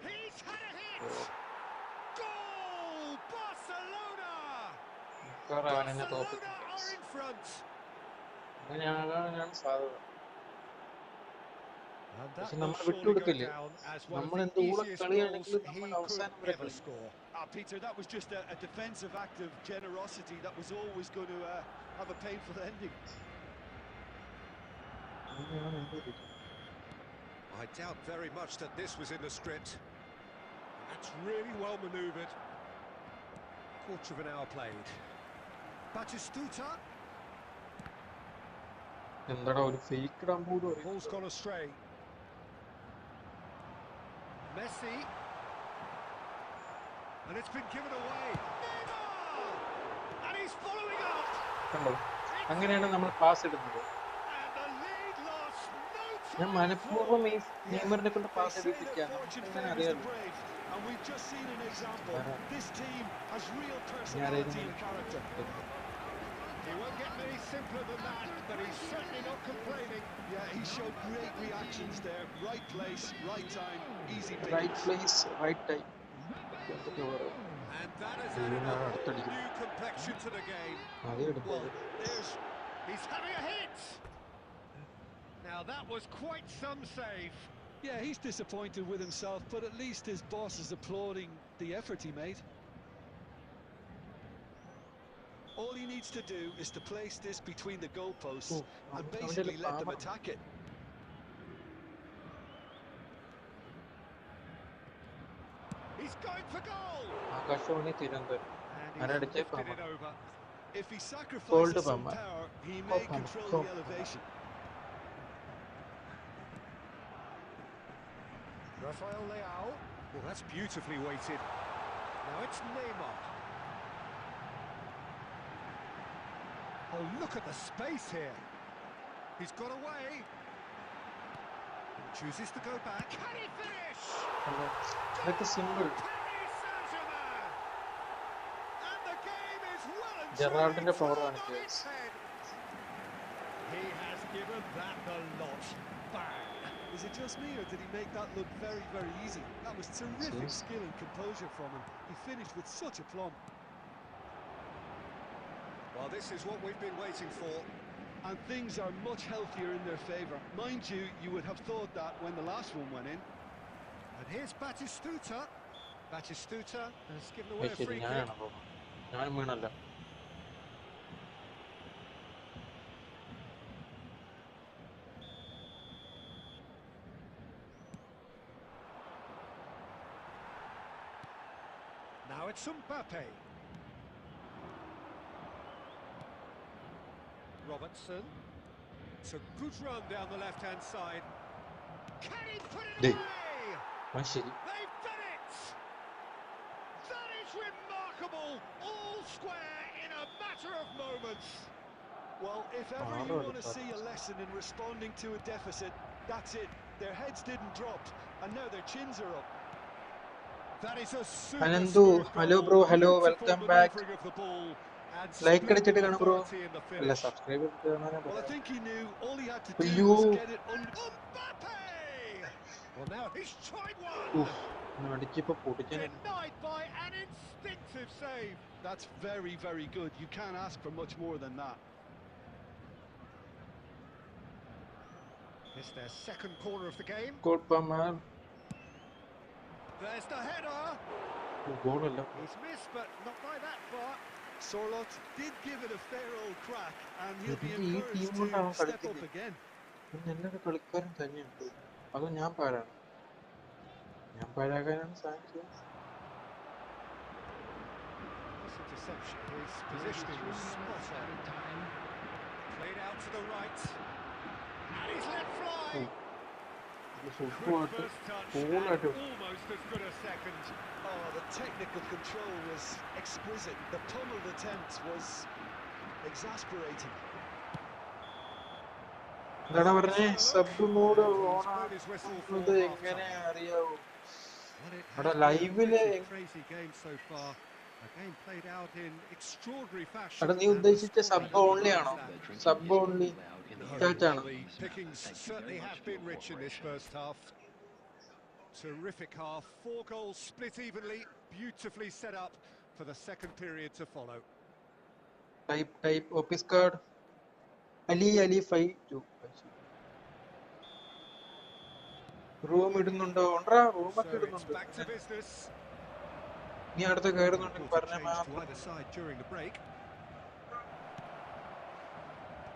He's had a hit. Goal! Barcelona! Barcelona are in front. അങ്ങനെയാകാനാണ് സാധ്യത. And that പക്ഷെ will നമ്മൾ surely go വിട്ടുകൊടുക്കില്ലേ? down as one of നമ്മൾ the എന്ത് കൂടെ easiest കളിയാണെങ്കിലും goals he നമ്മൾ അവസാനം വരെ could ever കളി. score. Peter, that was just a defensive act of generosity that was always going to have a painful ending. അങ്ങനെയാണ് എൻ്റെ ഒരു ഇത്. I doubt very much that this was in the script. That's really well manoeuvred. Quarter of an hour played. Batistuta. എന്താടാ ഒരു fake ഇടാൻ പോലും അറിയില്ല. Ball's gone astray. Messi. And it's been given away. Neymar! And he's following up. കണ്ടോ? അങ്ങനെയാണ് നമ്മൾ pass ഇടുന്നത്. And the lead lost no ഞാൻ time. മനഃപൂർവ്വം ഈ നെയ്മറിനെ കൊണ്ട് They pass say that എടുപ്പിക്കാൻ fortune അങ്ങനെ favours the അറിയാലോ. brave, and we've just seen an example. This team has real ഞാൻ personality and character. He won't get many simpler than that, but he's certainly not complaining. Yeah, he showed great reactions there. Right place, right time, easy right pick. Place right time. എന്തൊക്കെ പറയാം. And that has added a whole new complexion to the game. അതേ എടുത്തത്. He's having a hit! Now that was quite some save. Yeah, he's disappointed with himself, but at least his boss is applauding the effort he made. All he needs to do is to place this between the goalposts and basically let them attack it. He's going for goal! Akashvani Thiruvananthapuram. And ആരടിച്ചേ he's lifted it Pampa. over. If he Gold sacrifices some bomber. power, he may Gold bomber. control Gold the elevation. Rafael Leao. Well, that's beautifully weighted. Now it's Neymar. Oh, look at the space here. He's got away. Chooses to go back. Can he finish? ഇതൊക്കെ simple. Paris Saint-Germain. And the game is well and ജെറാൾഡിന്റെ truly power turned ആണ് on its head. He has given that the lot. Bang. Is it just me, or did he make that look very, very easy? That was terrific Yes. skill and composure from him. He finished with such aplomb. Well, this is what we've been waiting for. And things are much healthier in their favour. Mind you, you would have thought that when the last one went in. And here's Batistuta. Batistuta has given away a ശരി free ഞാനാണ് kick. തോന്നുന്നത്. ഞാനും വീണല്ല. it's Mbappe. Robertson. It's a good run down the left-hand side. Can he put it Dey. away? ശരി. They've done it! That is remarkable! All square in a matter of moments. Well, if ever you want to see a lesson in responding to a deficit, that's it. Their heads didn't drop, and now their chins are up. That is a super Anandu, smooth hello goal. bro, hello, Beautiful welcome back. maneuvering of the ball and Like splendid അടിച്ചിട്ട് കാണു bro. authority in the അല്ല finish. Subscribe ചെയ്തിട്ട് കാണാനാ Well, I പറയാ. think he knew all he had to do അയ്യോ. was get it under. Mbappe! Well, now he's tried one. ഉഫ്. അടിച്ചിപ്പോ പൊടിച്ചു. Denied by an instinctive save. That's very, very good. You can't ask for much more than that. It's their second corner of the game. കുഴപ്പമാർ. There's the header. ഗോളല്ല. He's missed, but not by that far. Sorlot did give it a fair old crack, and he'll be ഈ encouraged team to കൊണ്ടാണ് step up കളിക്കുന്നത്. again. നല്ലൊരു കളിക്കാരൻ തന്നെയുണ്ട്. അത് ഞാൻ പാരാണ്. ഞാൻ പാരാകാനാണ് സാധിച്ചത്. This interception, his positioning was spot on. Played out to the right. And he's let fly. Good first touch and almost as good a second. Oh, the technical control was exquisite. The pummeled attempt was exasperating. എന്താണ് പറഞ്ഞേ? Sub mode on ആക്കുന്നത് എങ്ങനെ അറിയാവൂ? അവിടെ ലൈവില് Crazy game so far. A game played out in extraordinary fashion. അവിടെ നീ ഉദ്ദേശിച്ച sub only ആണോ? Sub only ചാറ്റാണോ? The pickings certainly have been rich in this first half. Terrific half, 4 goals split evenly, beautifully set up for the second period to follow. Type office card Ali 52 room ഇടുന്നുണ്ടോ? ഉണ്ടോ? റൂമൊക്കെ So it's ഇടുന്നുണ്ട്. back to business. നീ അടുത്ത് കയറുന്നുണ്ടെങ്കിൽ പറഞ്ഞ Change to either side during the break.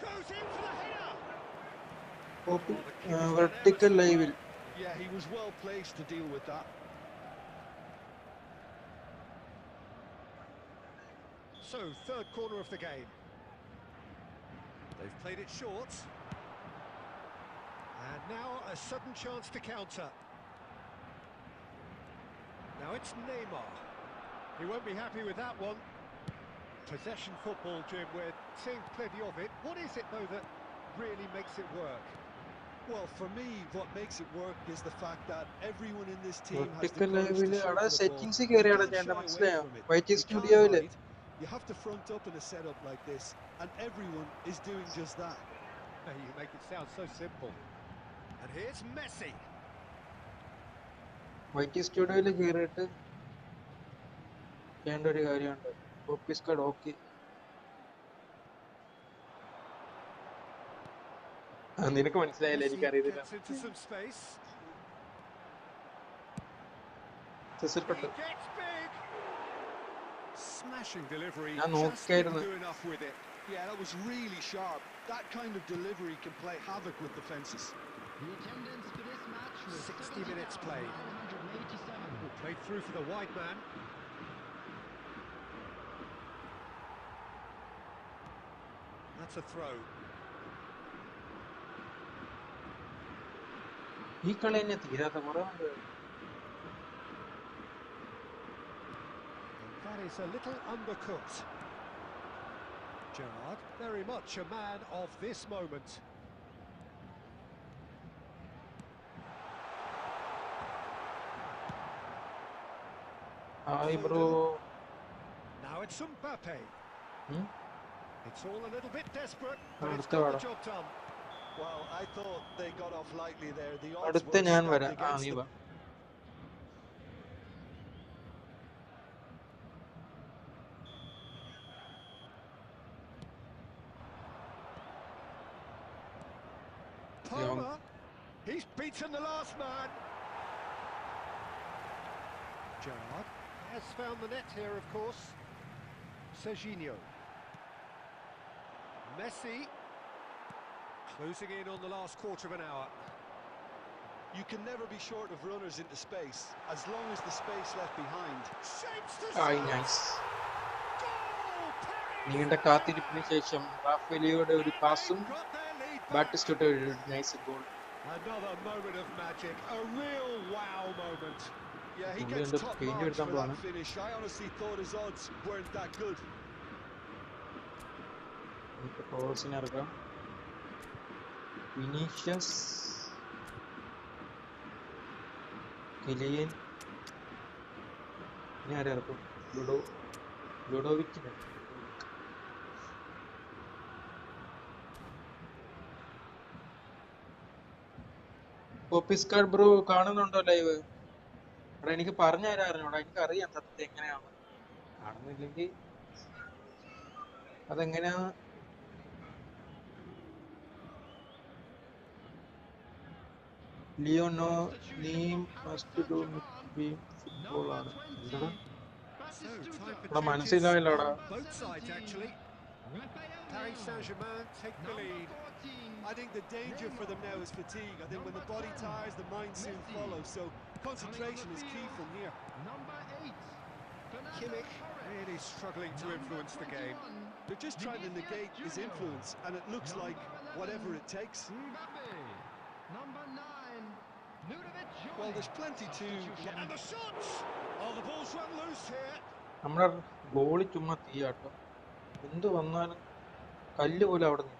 Goes in for the header. Vertical ലൈവിൽ. Yeah, he was well placed to deal with that. So, third corner of the game. They've played it short. And now a sudden chance to counter. Now it's Neymar. He won't be happy with that one. Possession football, Jim, we're seeing plenty of it. What is it, though, that really makes it work? Well, for me, what makes it work is the fact that everyone in this team has the vertical courage ലൈവിൽ to shoot അവിടെ for the ball. Settings You കയറിയാണ് can't ചെയ്യേണ്ടത്. shy away മനസ്സിലായോ? from it. വൈറ്റി You can't സ്റ്റുഡിയോയില് hide. You have to front up in a setup like this, and everyone is doing just that. You make it sound so simple. And here's Messi. വൈറ്റി സ്റ്റുഡിയോയില് കയറിയിട്ട് ചെയ്യേണ്ട ഒരു കാര്യമുണ്ട്. Office card okay. നിനക്ക് മനസ്സിലായില്ല, Messi എനിക്കറിയത്തില്ല. gets into some space. He സെസിൽപ്പെട്ടു. gets big. Smashing delivery. ഞാൻ Just നോക്കായിരുന്നു. didn't do enough with it. Yeah, that was really sharp. That kind of delivery can play havoc with defences. The attendance for this match was 60 minutes played. 70,987. Played through for the wide man. That's a throw. ഈ കളി തന്നെ തീരാത്ത കുറെ ഉണ്ട്. And that is a little undercooked. Gerrard, very much a man of this moment. Hi bro. Now it's Mbappe. Hmm? It's all a little bit desperate, but it's അടുത്ത got വേണം. the job done. Well, I thought they got off lightly there. The odds അടുത്ത were ഞാൻ stacked വരാം. against നീ them. വാ. Palmer, he's beaten the last man. Gerrard has found the net here, of course. Serginho. Messi closing in on the last quarter of an hour. You can never be short of runners into space, as long as the space left behind. Shapes the ആയി shot. Nice. Goal! Perry നീണ്ട കാത്തിരിപ്പിന് ശേഷം റാഫേലിയോയുടെ ഒരു പാസും got their lead back. ബാറ്റിസ്റ്റയുടെ ഒരു nice goal. Another moment of magic, a real wow moment. Yeah, he പുള്ളി gets എന്തോ top paint marks എടുക്കാൻ for പോവാണ്. that finish. I honestly thought his odds weren't that good. നമുക്ക് ടോസിന് ഇറക്കാം. Vinicius, Kylian, ഇനി ആരെ ഇറക്കും? ലുഡോവിക്കിനെ. പോപ്പിസ്കാർഡ് ബ്രോ കാണുന്നുണ്ടോ ലൈവ്? എടാ എനിക്ക് പറഞ്ഞു തരാറിഞ്ഞോടാ, എനിക്കറിയാം സത്യം എങ്ങനെയാണ്. കാണുന്നില്ലെങ്കിൽ അതെങ്ങനെയാ. ലിയോനോ നീ മസ്റ്റ് ഡു ബി ഫുട്ബോൾ ആണ്. എന്താടാ So, time for ഇവിടെ changes മനസ്സിലായില്ലടാ. on both sides, actually. Paris Saint-Germain take the lead. I think the danger for them now is fatigue. I think when the body tires, the mind soon follows. So concentration is key from here. Kimmich really struggling to influence the game. They're just trying to negate his influence, and it looks like whatever it takes. Well, there's plenty to... And the shots! Oh, the ball's run loose here. നമ്മുടെ goalie ചുമ്മാ തീയാട്ടോ. എന്ത് വന്നാലും കല്ല് പോലെ അവിടെ നിന്ന്.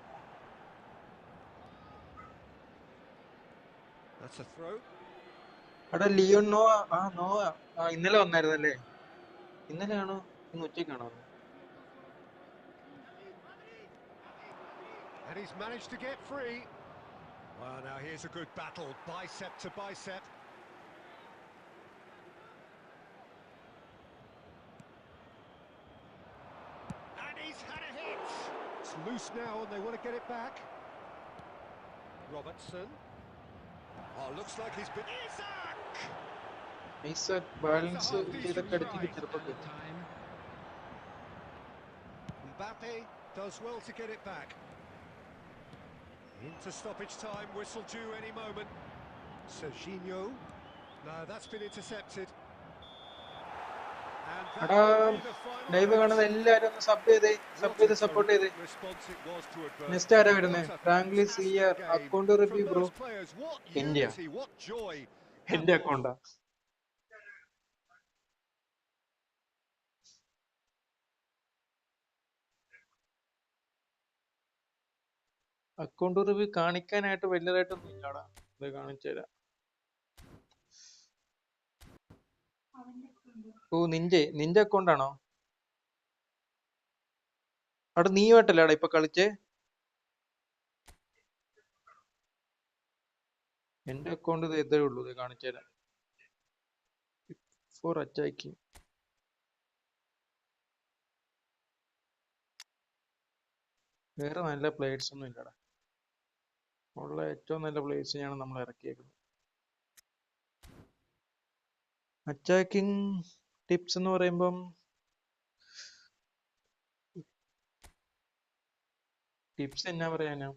That's a throw. അവിടെ Leon Nova. Nova ഇന്നലെ വന്നായിരുന്നല്ലേ? ഇന്നലെയാണോ ഇന്ന് ഉച്ചയ്ക്കാണോ? And he's managed to get free. Well, now here's a good battle, bicep to bicep. And he's had a hit. It's loose now and they want to get it back. Robertson. Oh, looks like he's been... Isaac balance ചെയ്തൊക്കെ അടിച്ചിട്ട് ചെറുപ്പം കിട്ടും. Mbappe does well to get it back. Into stoppage time, whistle due any moment. Serginho. No, that's been intercepted. And that എടാ will be the final live match. കാണുന്ന എല്ലാവരും ഒന്ന് sub ചെയ്ത് support ചെയ്ത്. Response it was to adversity. Next ആരാ വരുന്നത്? What a frankly fantastic സിയർ game account from review bro. those players. What India. unity, what joy. എന്റെ അക്കൗണ്ടാ. Account review കാണിക്കാനായിട്ട് വലിയതായിട്ടൊന്നും ഇല്ലാടാ. ഇത് കാണിച്ചു തരാം. ഓ നിന്റെ അക്കൗണ്ട് ആണോ? അവിടെ നീയുമായിട്ടല്ലേടാ ഇപ്പൊ കളിച്ചേ? എന്റെ അക്കൗണ്ട് ഇത് ഇതേ ഉള്ളൂ. ഇത് കാണിച്ചു തരാം. For attacking. വേറെ നല്ല പ്ലേയേഴ്സ് ഒന്നും ഇല്ലടാ. ഉള്ള ഏറ്റവും നല്ല പ്ലേയേഴ്സിനെയാണ് നമ്മൾ ഇറക്കിയേക്കുന്നത്. അറ്റാക്കിങ് ടിപ്സ് എന്ന് പറയുമ്പം ടിപ്സ് എന്നാ പറയാനാ?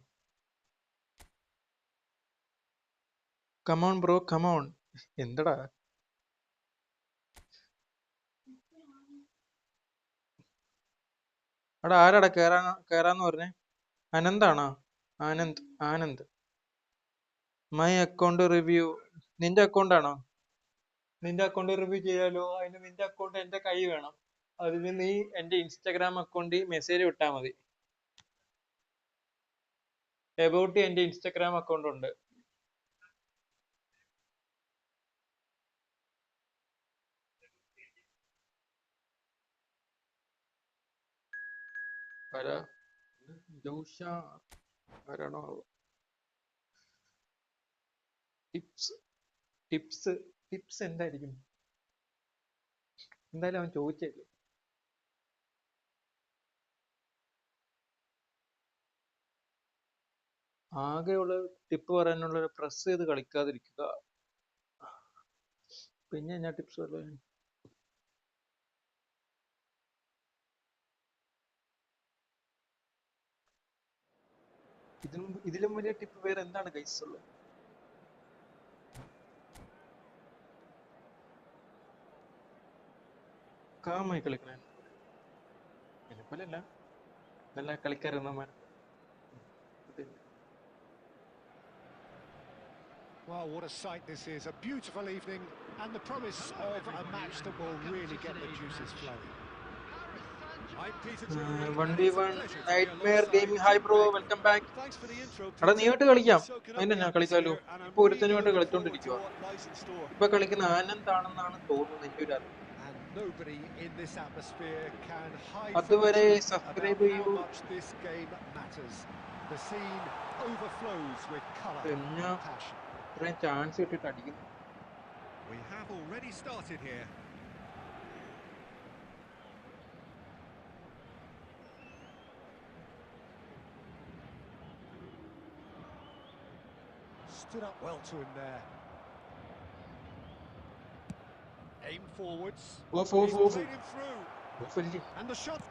Come on bro come on. എന്തടാ അവിടെ ആരാടാ കേറാന്ന് പറഞ്ഞേ? അനന്താണോ? ആനന്ദ്. My account review. നിന്റെ അക്കൗണ്ട് ആണോ? നിന്റെ അക്കൗണ്ട് റിവ്യൂ ചെയ്യാലോ. അതിന് നിന്റെ അക്കൗണ്ട് എന്റെ കൈ വേണം. അതിന് നീ എന്റെ ഇൻസ്റ്റാഗ്രാം അക്കൗണ്ടിൽ മെസ്സേജ് വിട്ടാ മതി. എബൌട്ട് എന്റെ ഇൻസ്റ്റാഗ്രാം അക്കൗണ്ട് ഉണ്ട്. ആരാണോ? ടിപ്സ് എന്തായിരിക്കും? എന്തായാലും അവൻ ചോദിച്ചേക്കും. ആകെയുള്ള ടിപ്പ് പറയാനുള്ള പ്രസ് ചെയ്ത് കളിക്കാതിരിക്കുക. പിന്നെ ഞാൻ ടിപ്സ് പറയാൻ ഇതിലും വലിയ ടിപ്പ് വേറെ എന്താണ് ഗൈസ് ഉള്ളത്? കാമായി കളിക്കണേ എന്നെപ്പോലല്ല നല്ല കളിക്കാരന്മാർ. Well, what a sight this is. A beautiful evening and the promise of a match that will really get the juices flowing. I'm Peter Drury, and it's a 1v1 pleasure to be nightmare alongside gaming. Hi Jim bro, Begley. welcome back. Thanks for the intro, എടാ Peter. നീയായിട്ട് കളിക്കാം, Soaking up അതിന് the ഞാൻ കളിക്കാലോ. atmosphere, and I'm ഇപ്പൊ ഒരുത്തന് really വേണ്ടി looking forward കളിച്ചോണ്ടിരിക്കുക. to what lies in store. ഇപ്പൊ കളിക്കുന്ന ആനന്ദാണെന്നാണ് തോന്നുന്നത് എന്റെ ഒരു അറിവ്. And nobody in this atmosphere can hide from the അതുവരെ truth സബ്സ്ക്രൈബ് about ചെയ്യൂ. how much this game matters. The scene overflows with colour പിന്നെ and passion. ഇത്രയും ചാൻസ് കിട്ടിട്ട് അടിക്കുന്നു. We have already started here. Stood up well to him there. Aim forwards. Off. He's played him through. ഓഫല്ലേ And the shot.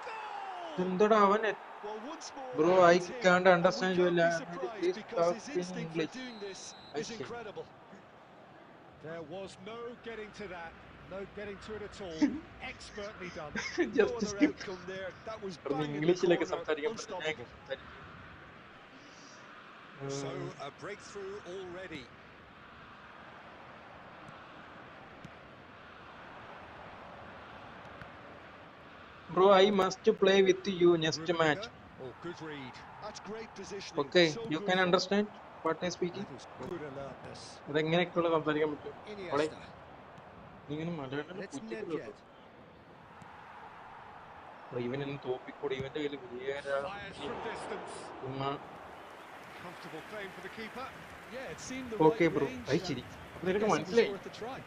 Goal! എന്താടാ അവൻ Well, once more, bro I it's him, കാണ്ട് and we understand you can't be language surprised please because his talk in instinct for English. doing this is Okay. incredible. There was no getting to that. No getting to it at all. Expertly done. No just other skip. outcome there. That was പറഞ്ഞു bang in the ഇംഗ്ലീഷിലൊക്കെ corner, സംസാരിക്കാൻ പറ്റും. unstoppable. So a breakthrough already. Bro I must play with you next match. Oh, good read. That's great positioning. Okay So you good can for- understand what I speaking. That was good alertness. അതെങ്ങനെയൊക്കെയുള്ള സംസാരിക്കാൻ പറ്റും. അവളെ Iniesta. ഇങ്ങനെ Malayalam And it's കുറ്റിക്കുള്ളൂ. Nedved. ഇവനൊന്നും തോപ്പിക്കൂടെ, ഇവന്റെ കയ്യിൽ Fires from distance. ചുമ്മാ. Comfortable claim for the keeper. Yeah, it seemed the okay right bro range, അത് and ശരി. I അപ്പൊ നിനക്ക് guess it was മനസ്സിലായി. worth a try.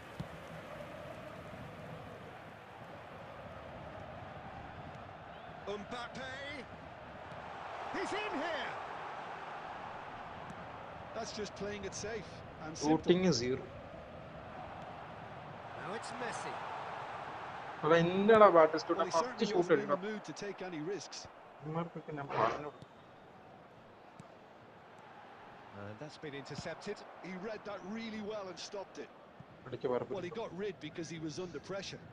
Mbappe. He's in here. That's just playing it safe and simple. Shooting zero. Now it's Messi. അതാ എന്താടാ ബാറ്റിസ്റ്റോട്ട Well, he first certainly shoot wasn't in the എടുക്കണം. mood to take any risks. ഇവന്മാർക്കൊക്കെ ഞാൻ പറഞ്ഞു. And that's been intercepted. He read that really well and stopped it. അടിച്ച് Well, he പറപ്പിച്ചു. got rid because he was under pressure.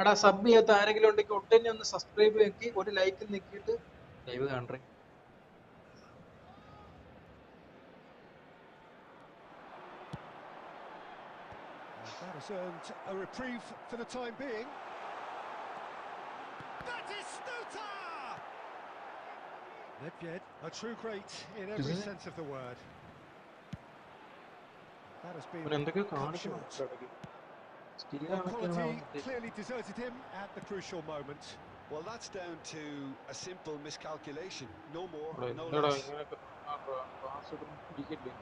എടാ sub ചെയ്യാത്ത ആരെങ്കിലും ഉണ്ടെങ്കിൽ ഒട്ടനെ ഒന്ന് സബ്സ്ക്രൈബ് ആക്കി ഒരു ലൈക്ക് നിക്കിയിട്ട് ലൈവ് കാണറേ. That has earned a reprieve for the time being. That is Stuta! Nedved, a true great in every Isn't it? sense of the word. That has അവൻ been എന്തൊക്കെയോ cut കാണിക്കണം. short. Well, quality clearly deserted him at the crucial moment. Well, that's down to a simple miscalculation. No more, no എന്താടാ less. ഇങ്ങനെയൊക്കെ pass ഇടുന്നു പിടിക്കില്ലേ.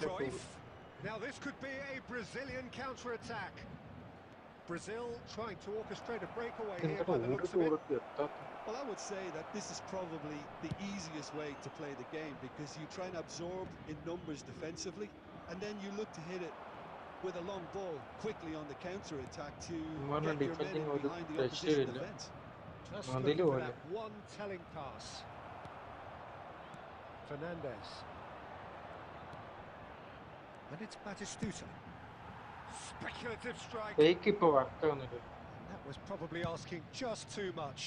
Cruyff. Now this could be a Brazilian counter-attack. Brazil trying to orchestrate a breakaway here എന്താ by the looks ഓടിട്ട് of it. ഓടിട്ട് എത്താത്ത. Well, I would say that this is probably the easiest way to play the game because you try and absorb in numbers defensively, and then you look to hit it with a long ball quickly on the counter attack to ഇവന്മാരുടെ get your men defending in ഒരു behind the opposition രക്ഷയില്ല. defence. Just Mandela looking for പോലെ. that one telling pass. Fernandez. And it's Batistuta. Speculative strike. Fake ഇപ്പൊ work ആവുന്നില്ല. That was probably asking just too much.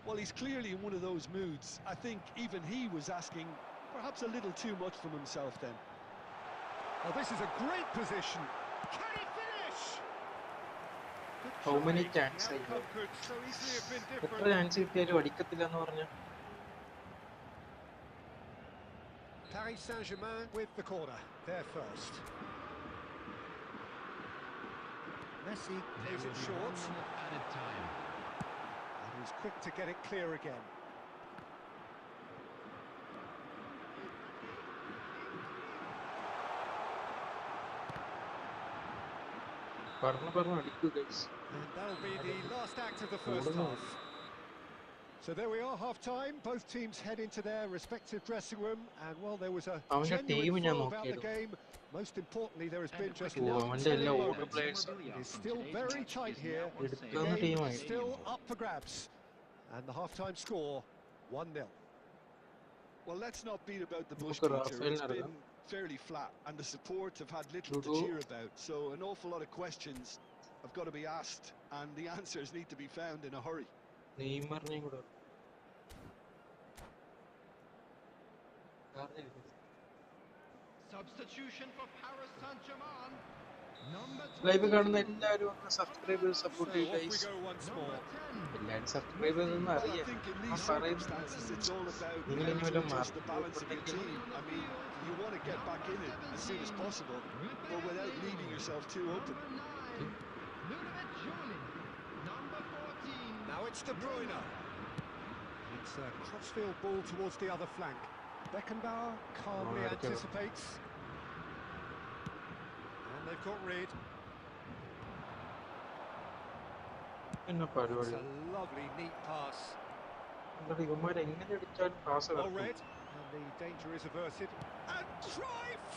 Well, he's clearly in one of those moods. I think even he was asking perhaps a little too much from himself then. Oh, this is a great position. Can he finish? Good How many try. chances The are outcome could so easily have been എത്ര different. Chance കിട്ടിയാലും അടിക്കത്തില്ല എന്ന് പറഞ്ഞ. Paris Saint-Germain with the corner. There first. Messi plays it short. 1 minute added time. And he's quick to get it clear again. പറഞ്ഞു അടിക്കുക guys. And that'll be the last act of the first half. So there we are, half-time. Both teams head into their respective dressing room, and while there was a അവന്റെ genuine team ഞാൻ flow about the നോക്കിയായിരുന്നു. game, most importantly there has been just oh one അവന്റെ എല്ലാ telling old moment. Players It's still very tight here. എടുക്കുന്ന The game ടീമായി. still up for grabs, and the half-time score 1-0. Well, let's not beat about the bush, നമുക്ക് Peter. It's റാഫേലിനറിയാം. been fairly flat, and the support have had little to Ludo. cheer about. So an awful lot of questions have got to be asked, and the answers need to be found in a hurry. നെയ്മറിനെയും കൂടെ Substitution for Paris Saint-Germain. Number live 22. കാണുന്ന എല്ലാവരും ഒന്ന് subscribe ചെയ്ത് support So ചെയ്യും off we guys. go once Number more. 10. എല്ലാവരും subscribe ചെയ്തെന്ന് Well, I അറിയാം. think in ആ these പറയുന്നത് circumstances, it's all about നിങ്ങൾ how ഇനി to വല്ല adjust the balance of your മറന്നു team. I mean, you want to get back in it as soon as possible, but without leaving yourself too open. Number 9. Ludovic Jolie. Number 14. Now it's De Bruyne. It's a crossfield ball towards the other flank. Beckenbauer calmly Oh, okay. anticipates. And they've got rid. എന്നാ It's പരിപാടി? a lovely, neat pass. എന്നിട്ട് ഇവന്മാർ എങ്ങനെ അടിച്ചാലും pass Well കിടക്കും. read. And the danger is averted. And Cruyff!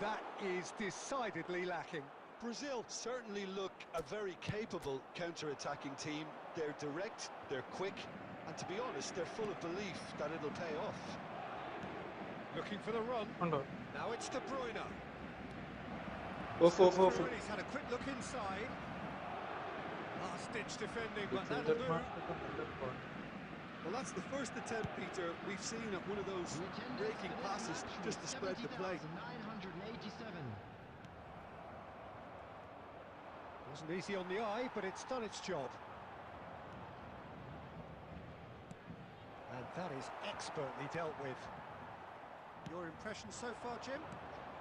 That is decidedly lacking. Brazil certainly look a very capable counter-attacking team. They're direct, they're quick, and to be honest, they're full of belief that it'll pay off. Looking for the run. ഉണ്ടോ? Now it's De Bruyne. Of of of. And he's had a quick look inside. Last-ditch defending, but that'll do. Well, that's the first attempt, Peter, we've seen at one of those The attendance breaking for this passes match just to was spread the play. 70,987. Wasn't easy on the eye, but it's done its job. And that is expertly dealt with. Your impression so far, Jim?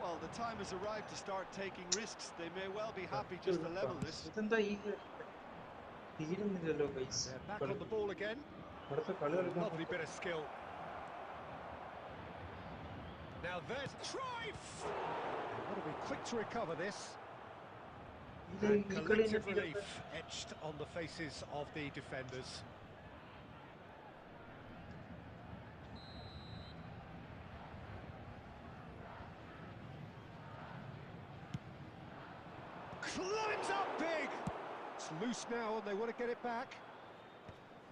Well, the time has arrived to start taking risks. They may well be happy just to level this. ഇതെന്താ ഈ തീരുന്നില്ലല്ലോ guys. They're back on the ball again. അടുത്ത കളി കളിക്കാൻ Lovely bit of skill. Now there's Cruyff! They've got to be quick to recover this. ഇത് And ഈ കളി collective തന്നെ relief etched on the faces of the defenders. Climbs up big! It's loose now and they want to get it back.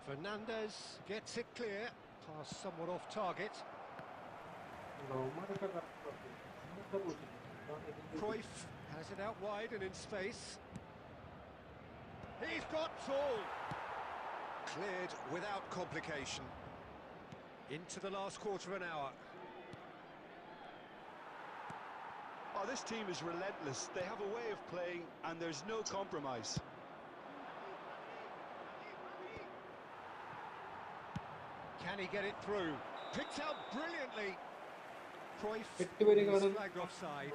Fernandez gets it clear. Pass somewhat off target. ഇവന്മാരൊക്കെ correct ആക്കും. ഇന്നത്തെ പോയിട്ടില്ല. Cruyff has it out wide and in space. He's got tall. Cleared without complication. Into the last quarter of an hour. Oh, this team is relentless. They have a way of playing, and there's no compromise. Can he get it through? Picked out brilliantly. Cruyff എട്ടുപേര് is കാണും. flagged offside.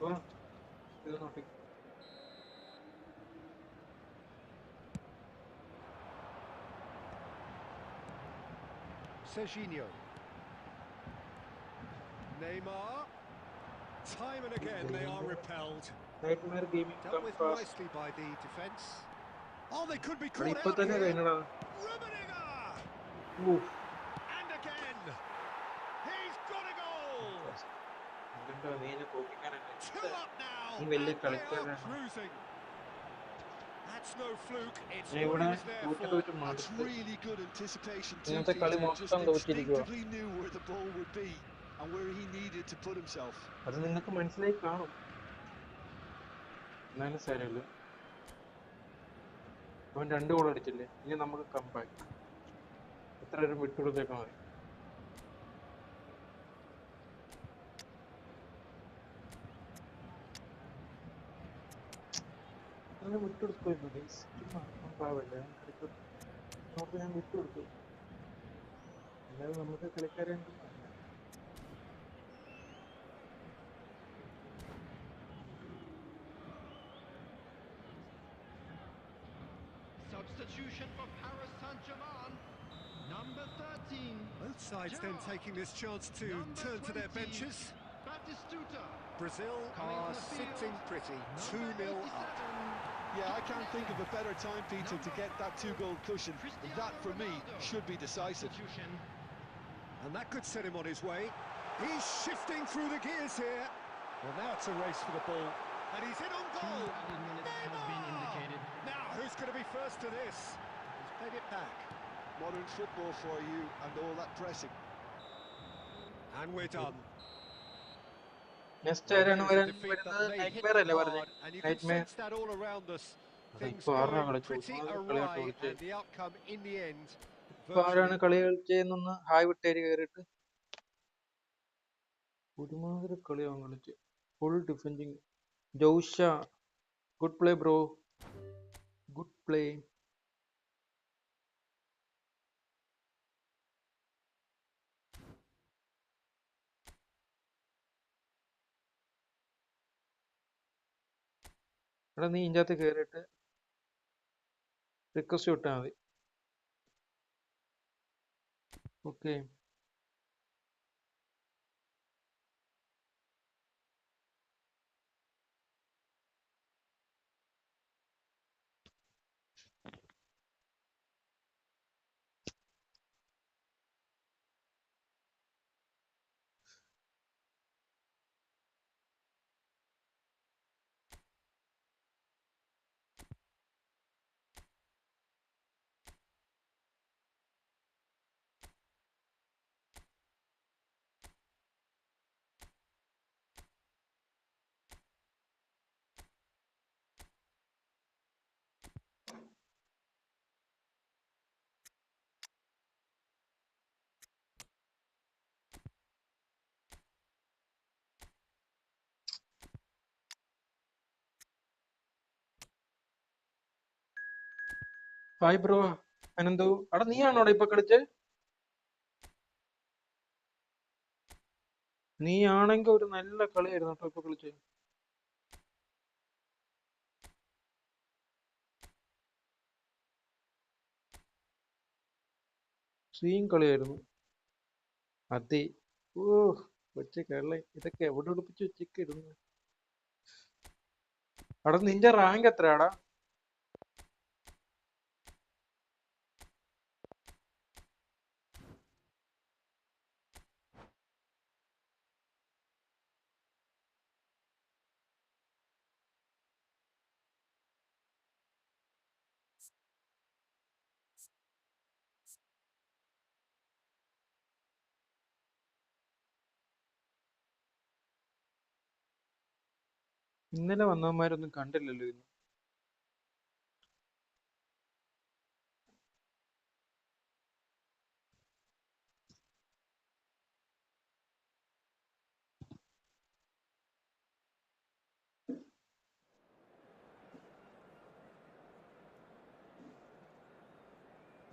വാ. ഇത് നോക്കി. Serginho. Neymar. Time and again they are repelled. Nightmare gaming Dealt come with fast. nicely by the defence. Oh, they could be എടാ, caught ഇപ്പൊ out തന്നെ here. കഴിഞ്ഞടാ. Rummenigge! ഊഫ്. And again! He's got a goal! ഇതെന്താ നീ എന്നെ തോപ്പിക്കാനല്ലേ? Two up now! നീ വലിയ And they are കളിക്കാരനാണ്. cruising. That's no fluke. It's ഞാൻ what ഇവിടെ he was there തോറ്റ് for. തോറ്റ് That's മടുത്തു. really good anticipation too, ഇന്നത്തെ കളി Peter. Just മൊത്തം തോറ്റിരിക്കുക. instinctively knew where the ball would be and where he needed to put himself. അത് നിങ്ങൾക്ക് മനസ്സിലായി കാണും. എന്നാലും സാരമില്ല. അവൻ 2 ഗോൾ അടിച്ചില്ലേ? ഇനി നമുക്ക് കംബാക്ക്. എത്ര നേരം വിട്ടുകൊടുത്തേക്കാൻ മതി. അങ്ങനെ വിട്ടുകൊടുക്കുമായിരുന്നു ഗൈസ്. ചുമ്മാ പാവല്ലേ നോക്ക് ഞാൻ വിട്ടുകൊടുത്തു. അല്ലാതെ നമുക്ക് കളിക്കാരെ Substitution for Paris Saint-Germain. Number 13. Both sides then taking this chance to Number turn to their 20. benches. Batistuta. Brazil Coming are on the field. sitting pretty. Number 2-0 up. 87. Yeah, I can't think of a better time, Peter, to get that 2-goal cushion. That, for me, should be decisive. Substitution. And that could set him on his way. He's shifting through the gears here. Well, now it's a race for the ball. And he's in on 2 goal. added minutes has been indicated. Now, who's going to be first to this? He's played it back. Modern football for you and all that pressing. And we're done. Next Well, ആരാണ് here's a defeat that വരുന്നത്? may night hit Meyer them അല്ലേ പറഞ്ഞേ? hard, and you can night Meyer. sense that all around us. എടാ Things ഇപ്പൊ ആരാ going കളിച്ചു? pretty ഒരുമാതിരി കളിയാട്ടോ awry, കളിച്ചേ. and the outcome in the end, ഇപ്പൊ ആരാണ് virtually. കളി കളിച്ചതെന്നൊന്ന് ഹായ് വിട്ടേര് കയറിയിട്ട്. ഒരുമാതിരി കളിയാവും കളിച്ച്. Full defending. Josha, good play bro, good play. എടാ നീ ഇതിൻ്റെ അകത്ത് കയറിയിട്ട് റിക്വസ്റ്റ് വിട്ടാൽ മതി. ഓക്കെ. Hi bro Ananthu. എടാ നീയാണോടാ ഇപ്പൊ കളിച്ചേ? നീ ആണെങ്കിൽ ഒരു നല്ല കളിയായിരുന്നു കേട്ടോ ഇപ്പൊ കളിച്ചേ. സീൻ കളിയായിരുന്നു. അതെ. ഓ കൊച്ചു കേരള ഇതൊക്കെ എവിടെ ഒളിപ്പിച്ച് വെച്ചൊക്കെ ഇടുന്നു. എടാ നിന്റെ റാങ്ക് എത്രയാടാ? ഇന്നലെ വന്നവന്മാരൊന്നും കണ്ടില്ലല്ലോ ഇന്ന്.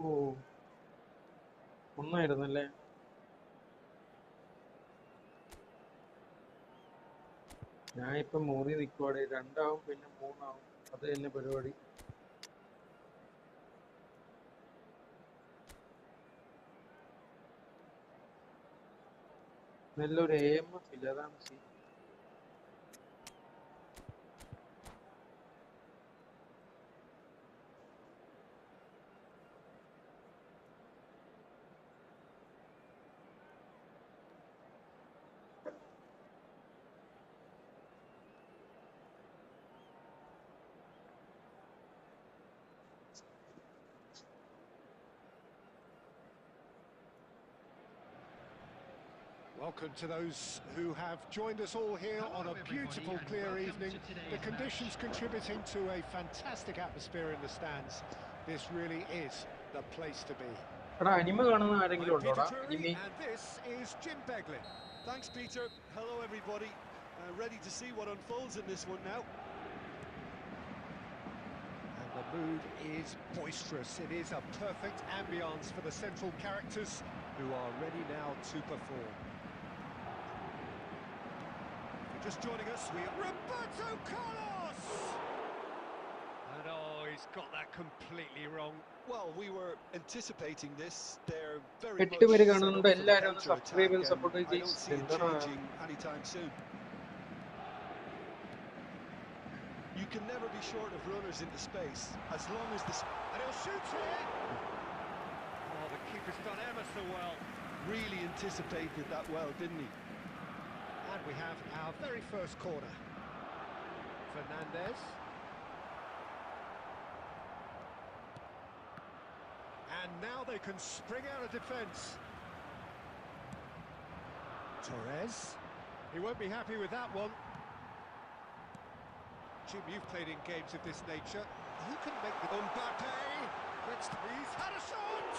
ഓ ഒന്നായിരുന്നല്ലേ? ഞാൻ ഇപ്പൊ മൂന്നിൽ നിൽക്കുവാടെ. രണ്ടാവും പിന്നെ മൂന്നാവും. അത് തന്നെ പരിപാടി. നല്ലൊരു AMF ഇല്ല, അതാണ് scene. Welcome to those who have joined us all here on a beautiful, clear evening. The conditions contributing to a fantastic atmosphere in the stands. This really is the place to be. എടാ അനിമ കാണുന്ന ആരെങ്കിലും I'm Peter ഉണ്ടോടാ? Drury, anime. and this is Jim Beglin. Thanks, Peter. Hello, everybody. Ready to see what unfolds in this one now. And the mood is boisterous. It is a perfect ambience for the central characters who are ready now to perform. Just joining us, we have Roberto Carlos! And oh, he's got that completely wrong. Well, we were anticipating this. They're very 8 much പേര് set കാണുന്നുണ്ട്. up for the എല്ലാവരും ഒന്ന് counter subscribe attack, ചെയ്ത് and support I ചെയ്ത്. don't see it എന്താടാ? changing anytime soon. You can never be short of runners into space as long as the And he'll shoot here! Oh, the keeper's done ever so well. really anticipated that well, didn't he? And we have our very first corner. Fernandez. And now they can spring out of defence. Torres. He won't be happy with that one. Jim, you've played in games of this nature. Who can make the... Mbappe! He's had a shot!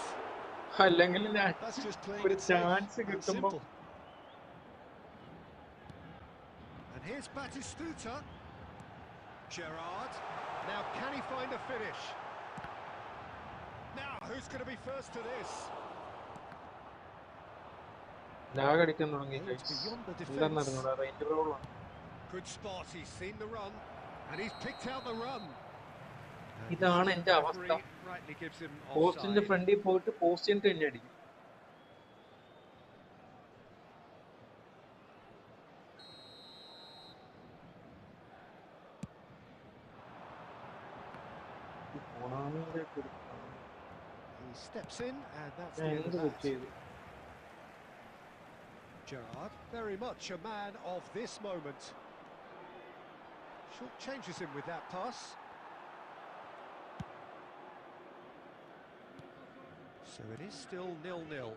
അല്ലെങ്കിൽ That's just playing ഒരു it safe chance and കിട്ടുമ്പോ simple. And here's Batistuta. Gerrard. Now, can he find a finish? Now, who's going to be first to this? Lag അടിക്കാൻ തുടങ്ങി It's beyond the എന്താണെന്ന് defence. അറിഞ്ഞൂടാ range problem. Good spot, he's seen the run. And he's picked out the run. ഇതാണ് എന്റെ അവസ്ഥ. Rightly gives him പോസ്റ്റിന്റെ offside. ഫ്രണ്ടിൽ പോയിട്ട് പോസ്റ്റിന് തന്നെ അടിക്കും. He steps in, and that's the end of that. Gerrard, very much a man of this moment. Short changes him with that pass. So it is still 0-0.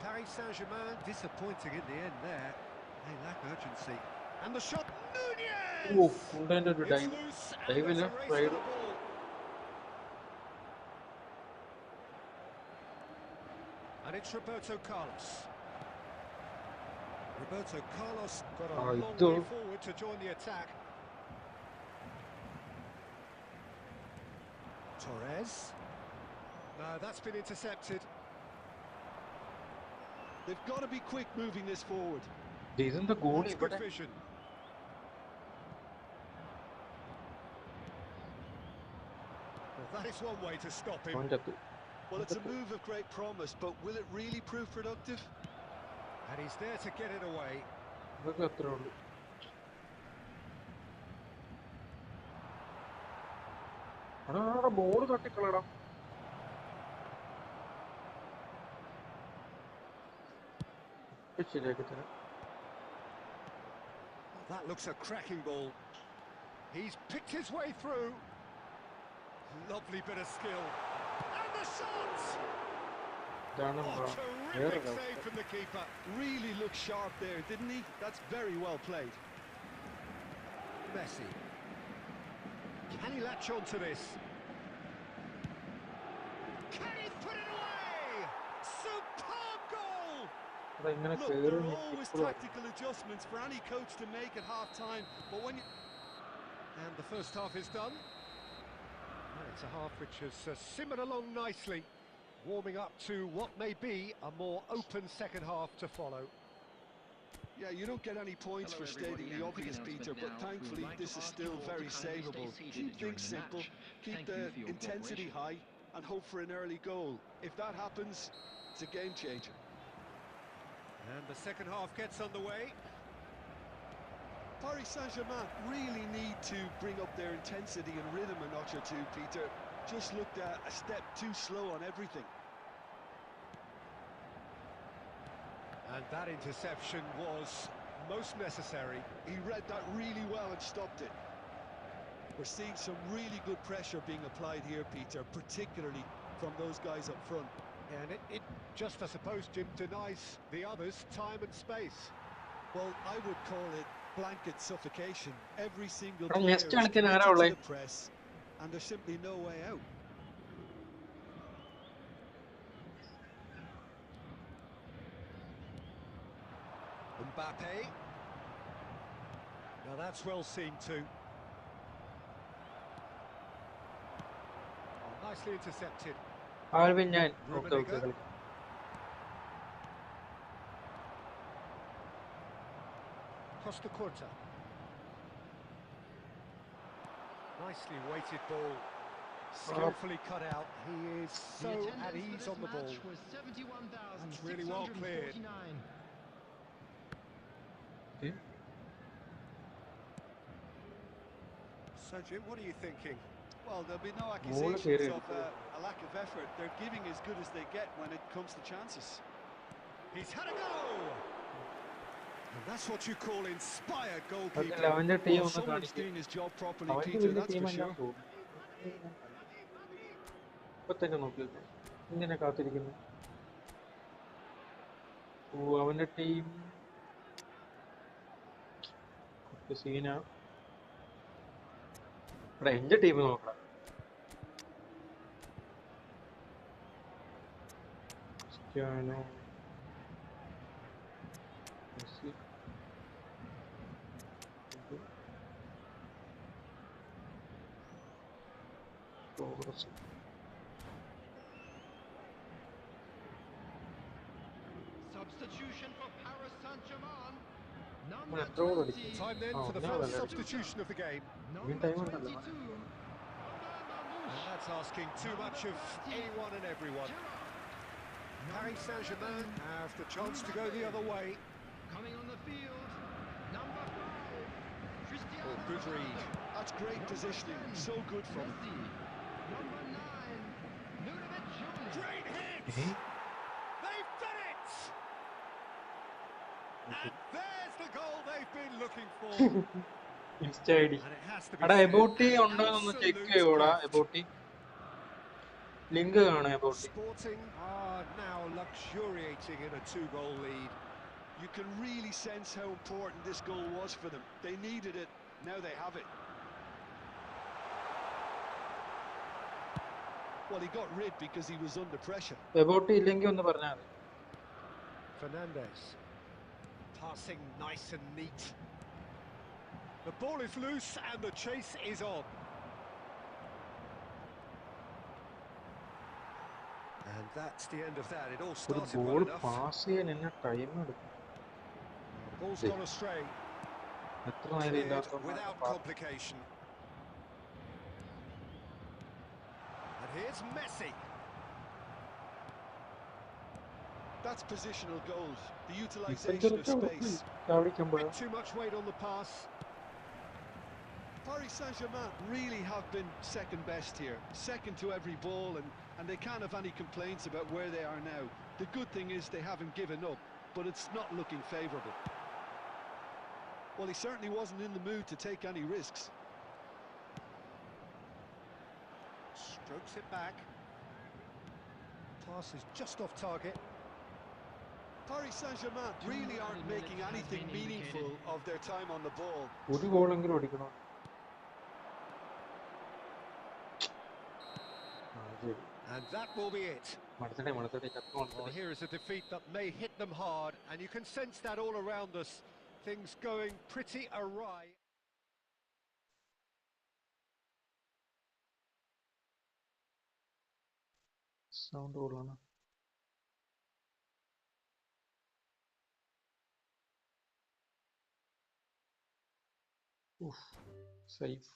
Paris Saint-Germain disappointing in the end there. They lack urgency. And the shot, Nunez! Oh, under the It's dive. loose, and Dive there's in a it, race right. for the ball. And it's Roberto Carlos. Roberto Carlos got a long way forward to join the attack. Torres. No, that's been intercepted. They've got to be quick moving this forward. Isn't the goal That's good vision. Well, that is one way to stop him. Well, it's a move of great promise, but will it really prove productive? And he's there to get it away. Ball തട്ടിക്കളടാ. ശരിയാക്കി തരാം. That looks a cracking ball. He's picked his way through. Lovely bit of skill. And the shot! Oh, terrific save from the keeper. Really looked sharp there, didn't he? That's very well played. Messi. Can he latch on to this? Can he put it away? Superb goal! Look, there are always tactical adjustments for any coach to make at half-time, but when you... And the first half is done. Well, it's a half which has simmered along nicely, warming up to what may be a more open second half to follow. Yeah, you don't get any points for stating the obvious, Peter, but thankfully this is still very savable. Keep things simple, keep the intensity high, and hope for an early goal. If that happens, it's a game changer. And the second half gets underway. Paris Saint-Germain really need to bring up their intensity and rhythm a notch or two, Peter. Just looked a step too slow on everything. And that interception was most necessary. He read that really well and stopped it. We're seeing some really good pressure being applied here, Peter, particularly from those guys up front. And it just, I suppose, Jim, denies the others time and space. Well, I would call it blanket suffocation. Every single From player is yesterday, committed I to like- the press, and there's simply no way out. Mbappe. Now that's well seen too. Oh, nicely intercepted. Alvin ഞാൻ okay Rummenigge. Okay കളിക്കാം. Costa Curta. Nicely weighted ball. Skillfully cut out. He is so at ease on the ball. That's really well cleared. Okay. So Jim, what are you thinking? Well, there'll be no Goal accusations period. of a lack of effort. They're giving as good as they get when it comes to chances. He's had a go! And that's what you call inspired അത് goalkeeping. ലെവന്റെ team Well, ഒന്ന് someone's കാണിക്കും. doing his job properly, അവന്റെ Peter, വലിയ that's team for അല്ല sure. തോന്നുന്നു. ഇപ്പൊ തന്നെ നോക്കിയത് ഇങ്ങനെ കാത്തിരിക്കുന്നു. ഓ അവന്റെ ടീം സീന ഇവിടെ എന്റെ ടീം നോക്കണം. Cristiano, Messi, Torres. Substitution for Paris Saint-Germain. അവൻ Number എത്ര ഗോൾ അടിച്ചു? 20. Time then for the ഒന്നേ first നല്ല അടിച്ചു. substitution of the game. Number time ഉണ്ടല്ലോ. 22. And that's asking too much of anyone and everyone. Paris Saint-Germain have the chance to go the other way. Coming on the field. Number 5. Cristiano Oh, good read. That's great positioning. So good from him. Messi. Number 9. Ludovic Julian. Great hit! They've done it! And there's the goal they've been looking for. Insta I D And it has to be എടാ said, എബോട്ടി an ഉണ്ടോ എന്നൊന്ന് check absolute ചെയ്യോടാ. gift. എബോട്ടി link കാണാം. എബോട്ടി Sporting are now luxuriating in a 2-goal lead. You can really sense how important this goal was for them. They needed it. Now they have it. Well, he got rid because he was under pressure. എബോട്ടി ഇല്ലെങ്കിൽ ഒന്ന് പറഞ്ഞാൽ മതി. Fernandes passing nice and neat. The ball is loose and the chase is on. And that's the end of that. It all ഒരു started ball well enough. Pass ചെയ്യാൻ എന്നെ time എടുക്കും. Ball's Yeah. gone astray. എത്ര നേരം Cleared ഇല്ലാത്ത without complication. And here's Messi. That's positional goals. The defence utilisation of space. കളിക്കുമ്പോഴോ Bit too much weight on the pass. Paris Saint-Germain really have been second best here. Second to every ball, and they can't have any complaints about where they are now. The good thing is they haven't given up, but it's not looking favourable. Well, he certainly wasn't in the mood to take any risks. Strokes it back. Pass is just off target. Paris Saint-Germain really aren't making anything meaningful of their time on the ball. ഒരു ഗോളെങ്കിലും അടിക്കണം. And that will be it. മടുത്തട്ടെ ചത്തു Well, മടുത്തട്ടെ. here is a defeat that may hit them hard, and you can sense that all around us. Things going pretty awry. Sound കൂടുതലാണ്. Safe.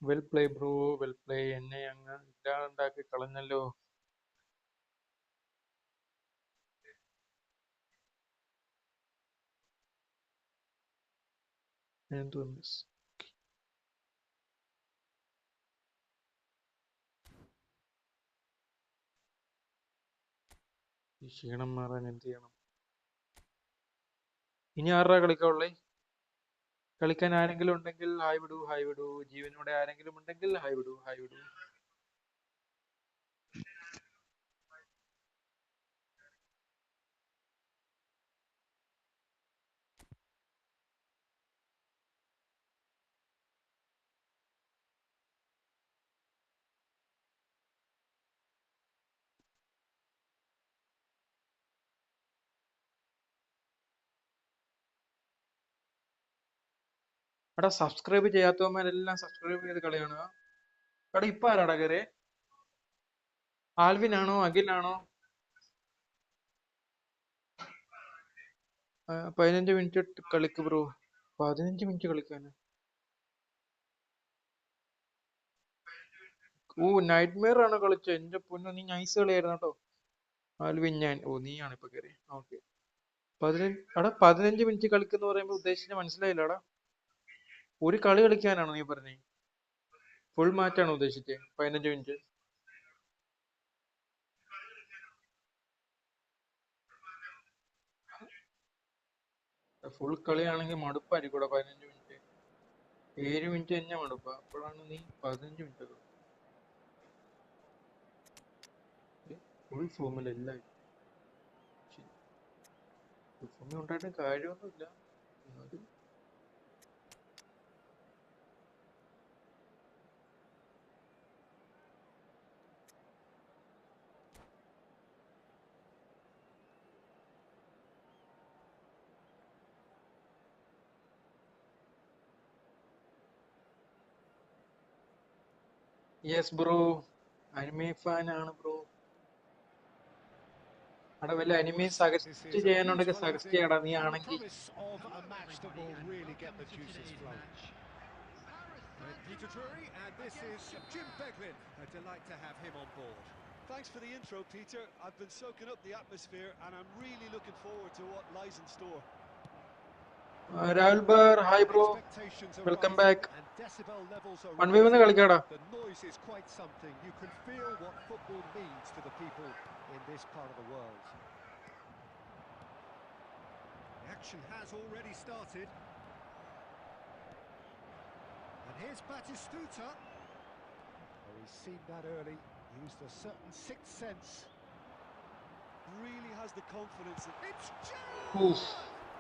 Well play bro, well play. എന്നെ അങ്ങ് ഇല്ലാണ്ടാക്കി കളഞ്ഞല്ലോ. എന്തോ miss. ഈ ക്ഷീണം മാറാൻ എന്ത് ചെയ്യണം? ഇനി ആരാ കളിക്കാനുള്ളേ? കളിക്കാൻ ആരെങ്കിലും ഉണ്ടെങ്കിൽ ഹായ് വിടൂ, ഹായ് വിടൂ. ജീവനോടെ ആരെങ്കിലും ഉണ്ടെങ്കിൽ ഹായ് വിടൂ, ഹായ് വിടൂ. എടാ സബ്സ്ക്രൈബ് ചെയ്യാത്തവന്മാരെല്ലാം സബ്സ്ക്രൈബ് ചെയ്ത് കളി കാണുക. എടാ ഇപ്പൊ ആരാടാ കയറിയെ? ആൽവിൻ ആണോ അഖിലാണോ? 15 മിനിറ്റ് കളിക്ക് ബ്രോ. 15 മിനിറ്റ് കളിക്കാന്? ഓ നൈറ്റ് മെയർ ആണോ കളിച്ചത്? എന്റെ പൊന്നോ, നീ നൈസ് കളിയായിരുന്നു കേട്ടോ. ആൽവിൻ ഞാൻ. ഓ നീയാണ് ഇപ്പൊ കയറി. ഓക്കെ. 15 മിനിറ്റ് കളിക്കുന്ന പറയുമ്പോ ഉദ്ദേശിച്ച മനസ്സിലായില്ലടാ. ഒരു കളി കളിക്കാനാണോ നീ പറഞ്ഞേ? ഫുൾ മാച്ചാണോ ഉദ്ദേശിച്ചത്? 15 മിനിറ്റ്. ഫുൾ കളിയാണെങ്കിൽ മടുപ്പായിരിക്കൂടെ 15 മിനിറ്റ്. 7 മിനിറ്റ് തന്നെ മടുപ്പാ. അപ്പോഴാണ് നീ 15 മിനിറ്റ്. ഫുൾ ഫോമിലല്ല. ഫുൾ ഫോമിൽ ഉണ്ടായിട്ട് കാര്യമൊന്നുമില്ല. എന്നാലും യെസ് ബ്രോ, അനിമേ ഫാൻ ആണ് ബ്രോ. അവിടെ വല്ല Well, what anime a sight this suggest is. A ചെയ്യാനുണ്ടെങ്കിൽ beautiful suggest evening ചെയ്യടാ നീ and the ആണെങ്കിൽ. promise of a match that will really get the juices flowing. And Peter Drury, and this is Jim Beglin. A delight to have him on board. Thanks for the intro, Peter. I've been soaking up the atmosphere and I'm really looking forward to what lies in store. Rahul bar, hi bro, Expectations are welcome rising back. and decibel levels are 1v1 rising. കളിക്കാടാ. The noise is quite something. You can feel what football means to the people in this part of the world. The action has already started. And here's Batistuta. Oh, he's seen that early, used a certain sixth sense. Really has the confidence. It's ഊഫ്,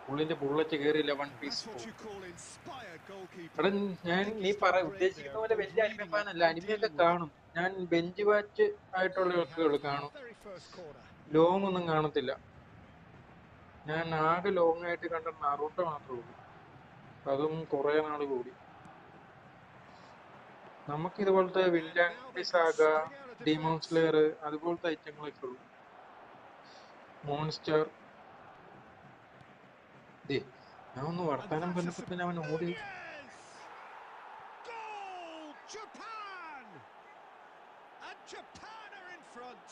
പുള്ളിന്റെ bullet കേറിയില്ല. 1 That's piece. what you call inspired എടാ goalkeeping. ഞാൻ നീ ഉദ്ദേശിക്കുന്ന പോലെ വലിയ അനിമ fan അല്ല. അനിമയൊക്കെ കാണും. ഞാൻ ബെഞ്ച് വാച്ച് ആയിട്ടുള്ള വർക്കുകൾ കാണും, Very first corner. ലോങ് ഒന്നും കാണത്തില്ല. ഞാൻ ആകെ ലോങ് ആയിട്ട് കണ്ട നറൂട്ടോ മാത്രമേ ഉള്ളൂ, അതും കുറെ നാൾ കൂടി. നമുക്ക് ഇതുപോലത്തെ വില്ലാൻഡ് സാഗ, ഡീമോൺ സ്ലെയർ അതുപോലത്തെ ഐറ്റങ്ങളൊക്കെ ഉള്ളൂ. മോൺസ്റ്റർ. ഞാൻ ഒന്ന് വർത്താനം പറഞ്ഞപ്പോ തന്നെ അവൻ ഓടി. Goal! Japan! And Japan are in front.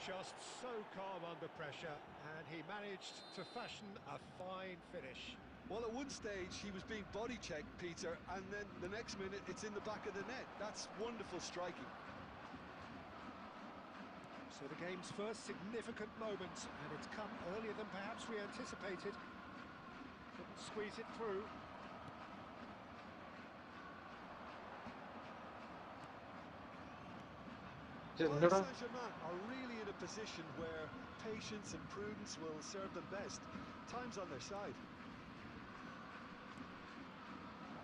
Just so calm under pressure, and he managed to fashion a fine finish. Well, at one stage he was being body checked, Peter, and then the next minute it's in the back of the net. That's wonderful striking. So the game's first significant moment, and it's come earlier than perhaps we anticipated. Couldn't squeeze it through. Paris Saint-Germain are really in a position where patience and prudence will serve them best. Time's on their side.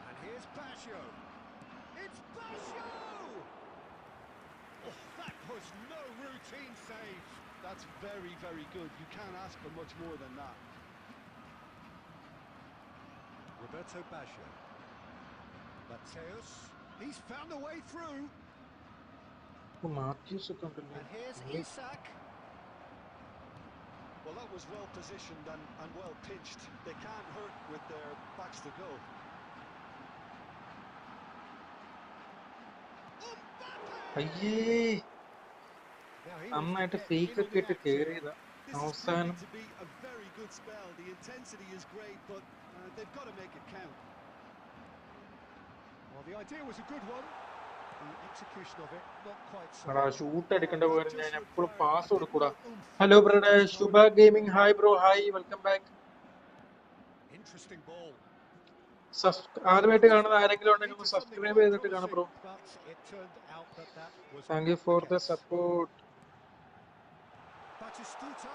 And here's Basho. It's Basho! Oh, that was no routine save. That's very, very good. You can't ask for much more than that. Roberto Basho. Mateus. He's found a way through. Mathews ഒക്കെ ഉണ്ടല്ലോ. And here's Isak. Well, that was well positioned and well pitched. They can't hurt with their backs to goal. അയ്യേ, നന്നായിട്ട് fake ഒക്കെ ഇട്ട് കേറിയതാ This is അവസാനം. proving to be a very good spell. The intensity is great, but they've got to make it count. Well, the idea was a good one. The execution of it not quite so. എടാ shoot അടിക്കേണ്ട പകരം ഞാൻ എപ്പോഴും pass കൊടുക്കൂടാ. Hello brother, Shubha gaming, hi bro, hi, welcome back. Interesting ball. ആദ്യമായിട്ട് കാണുന്ന ആരെങ്കിലും ഉണ്ടെങ്കിൽ ഒന്ന് സബ്സ്ക്രൈബ് ചെയ്തിട്ട് കാണാം bro. But it turned out that was thank you not for the the case. Support. Batistuta.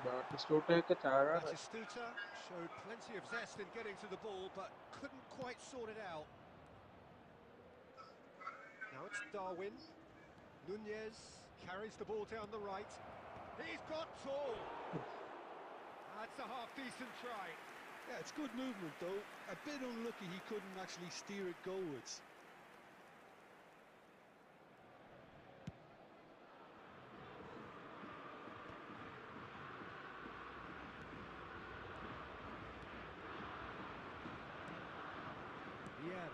ബാറ്റിസ്റ്റൂട്ടയൊക്കെ ചാകാതെ. Batistuta showed plenty of zest in getting to the ball, but couldn't quite sort it out. Now it's Darwin. Nunez carries the ball down the right. He's got tall. That's a half-decent try. Yeah, it's good movement though. A bit unlucky he couldn't actually steer it goalwards. Yeah.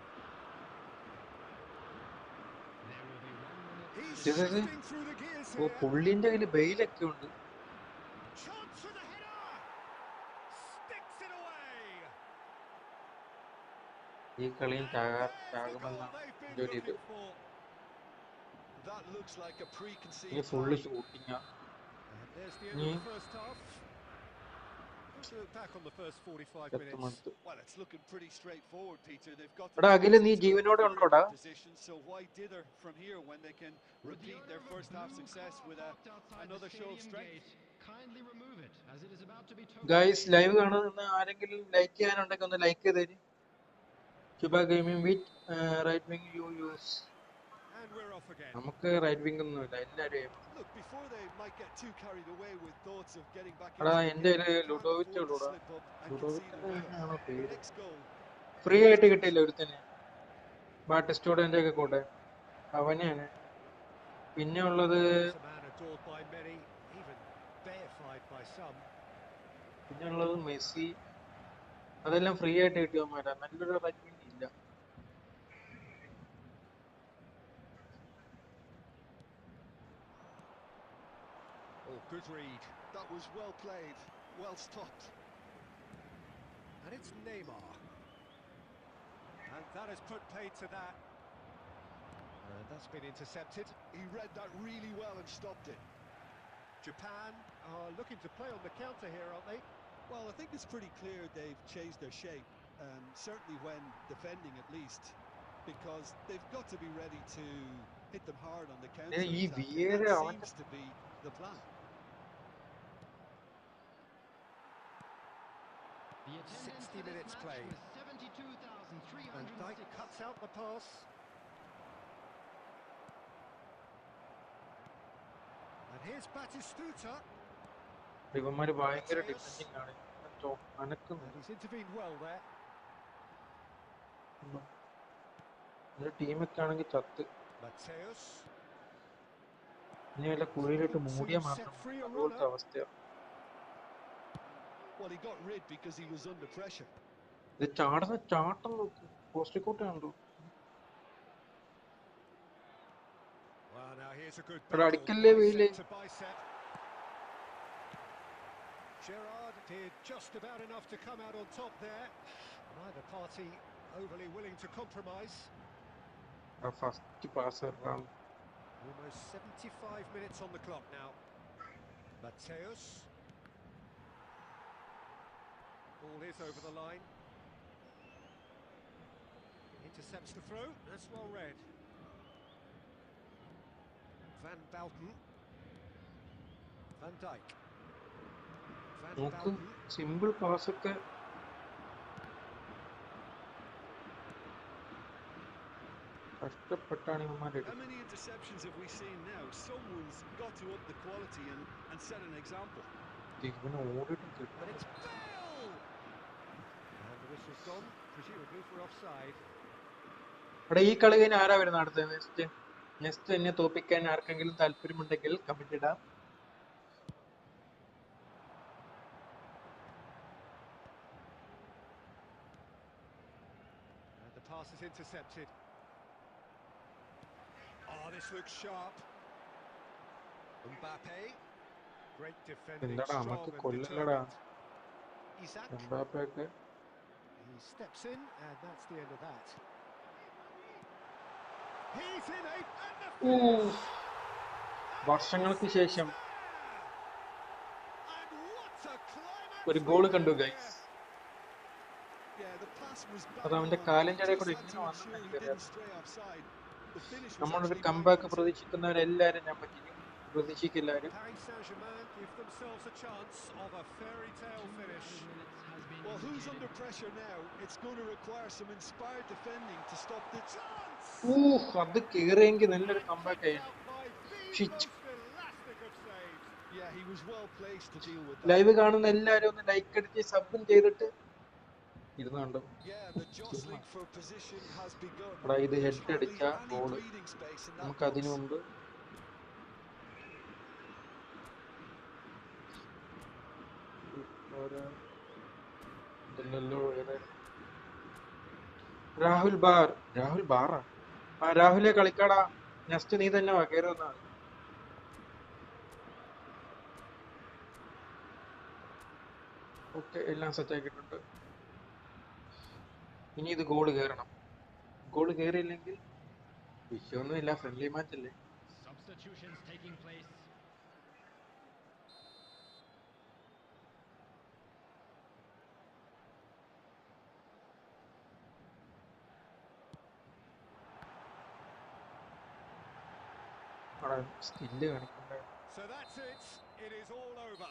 There will be 1 minute. He's This is it. shifting through the gears oh, here. പുള്ളിന്റെ കയ്യില് ബെയിലൊക്കെ ഉണ്ട്. Chance for the header. Sticks it away. ഈ കളിയും There's the ചാകുമെന്നാണ് goal they've been എൻ്റെ ഒരു ഇത്. looking for. That looks like a ഈ preconceived full high. ഷൂട്ടിങ്ങാ. And there's the end of the first half. Let's look back on the first 45 minutes. എത്തുമെടുത്ത്. Well, it's looking pretty straightforward, Peter. They've got എടാ അഖില്, നീ ജീവനോടെ the ഉണ്ടോടാ? position, so why dither from here when they can repeat their first half success with another show of strength? Kindly remove it as it is about to be guys, live കാണുന്ന ആരെങ്കിലും like ചെയ്യാനുണ്ടെങ്കിൽ ഒന്ന് like ചെയ്തേര്. Shubha gaming with right wing you use. And we're off again. നമുക്ക് right wing ഒന്നുമില്ല, എല്ലാരും. Look, before they might get too carried away with thoughts of getting back എടാ into the എന്റെ game, they can't ലുഡോവിച്ച് afford to ഉള്ളൂടാ. slip up and concede ലുഡോവിച്ച് a winner. ആണോ The പേര്? next goal. Free ആയിട്ട് കിട്ടിയില്ല ഒരുത്തന്നെ. ബാറ്റിസ്റ്റോടെ ഒക്കെ കൂടെ അവനെയാണ്. പിന്നെ ഉള്ളത് He's a man adored by many, even deified by some. Messi. അതെല്ലാം ഫ്രീ ആയിട്ട് കിട്ടിയവന്മാരാ. നല്ലൊരു അറേഞ്ച്മെന്റ് ഇല്ല. Oh, good read. That was well played, well stopped. And it's Neymar. And that has put paid to that. And that's been intercepted. He read that really well and stopped it. Japan are looking to play on the counter here, aren't they? Well, I think it's pretty clear they've changed their shape, certainly when defending at least, because they've got to be ready to hit them hard on the counter ഈ attack, and Vieira that അവന്റെ seems to be the plan. The attendance 60 for this minutes match played. was Van 72,306. Dijk cuts out the pass. And here's Batistuta. ഇവന്മാര് ഭയങ്കര Mateus. Defending ആണ്. അനക്കുന്നു. And he's intervened well there. ടീമൊക്കെ ആണെങ്കിൽ ചത്ത്. Mateus. ഇനി വല്ല കുഴിയിലിട്ട് മൂടിയാൽ To മാത്രം set free a അതുപോലത്തെ runner. അവസ്ഥയാണ്. Well, he got rid because he was under pressure. ഇത് ചാട്ടം നോക്ക്. പോസ്റ്റിക്കോട്ട് കണ്ടു. Well, now here's a good But battle, അടിക്കല്ലേ വെയില്. bicep to bicep. Gerrard did just about enough to come out on top there. Neither party overly willing to compromise. First pass എറാം. Almost 75 minutes on the clock now. Mateus. Ball is over the line. Intercepts the throw. That's well read. Van Bouten. Van Dijk. Van നോക്ക് Bouten. Simple pass ഒക്കെ കഷ്ടപ്പെട്ടാണ് ഇവന്മാര് How many interceptions have we seen now? Someone's got to up the quality and set an example. ഇവന് ഓടിയിട്ടും But കിട്ടും. it's Bale! And the whistle's gone, presumably for offside. അവിടെ ഈ കളി കഴിഞ്ഞ് ആരാ വരുന്നത് അടുത്ത നെക്സ്റ്റ് എന്നെ തോപ്പിക്കാൻ ആർക്കെങ്കിലും താല്പര്യമുണ്ടെങ്കിൽ കമന്റ് ഇടാം. And the pass is intercepted. Oh, this looks sharp. Mbappe. Great defending, എന്താടാ strong നമുക്ക് and കൊല്ലല്ലടാ determined. Isak. എംബാപ്പയൊക്കെ. He steps in, and that's the end of that. He's in a... And the finish! വർഷങ്ങൾക്ക് ശേഷം And what a climax! ഒരു goal കണ്ടു guys. Yeah, the pass was അത് bang അവന്റെ on. കാലിന്റെ Just ഇടയിൽ കൂടെ had ഇങ്ങനെ to വന്നെന്ന് ensure he എനിക്കറിയാം. didn't stray offside. The finish was നമ്മളൊരു actually bang comeback on too. പ്രതീക്ഷിക്കുന്നവരെല്ലാരും ഞാൻ പറ്റിക്കും. പ്രതീക്ഷിക്കില്ലാരും. Paris Saint-Germain give themselves a chance of a fairy tale finish. Well, who's under pressure now? It's going to require some inspired defending to stop the chance. അത് കേറിയെങ്കിൽ നല്ലൊരു comeback ആയിരുന്നു. Out by the Shit. most elastic of saves. Yeah, he was well placed to deal with that. Live കാണുന്ന എല്ലാരും ഒന്ന് like അടിച്ച് സബും ചെയ്തിട്ട് ഇരുന്ന് കണ്ടു. Yeah, the jostling for position has begun. എടാ ഇത് There's ഹെഡ് hardly അടിച്ച any goal. breathing space in that നമുക്ക് അതിനു box. മുമ്പ് രാഹുൽ ബാറാ. ആ രാഹുലെ കളിക്കാടാ. നെക്സ്റ്റ് നീ തന്നെ വാ കേറുന്ന. ഓക്കെ എല്ലാം സെറ്റ് ആക്കിയിട്ടുണ്ട്. ഇനി ഇത് ഗോള് കേറണം. ഗോള് കേറിയില്ലെങ്കിൽ വിഷയമൊന്നുമില്ല, ഫ്രണ്ട്ലി മാച്ച് അല്ലേ. Substitutions taking place. അവിടെ skill കാണിക്കണ്ടേ. So that's it. It is all over.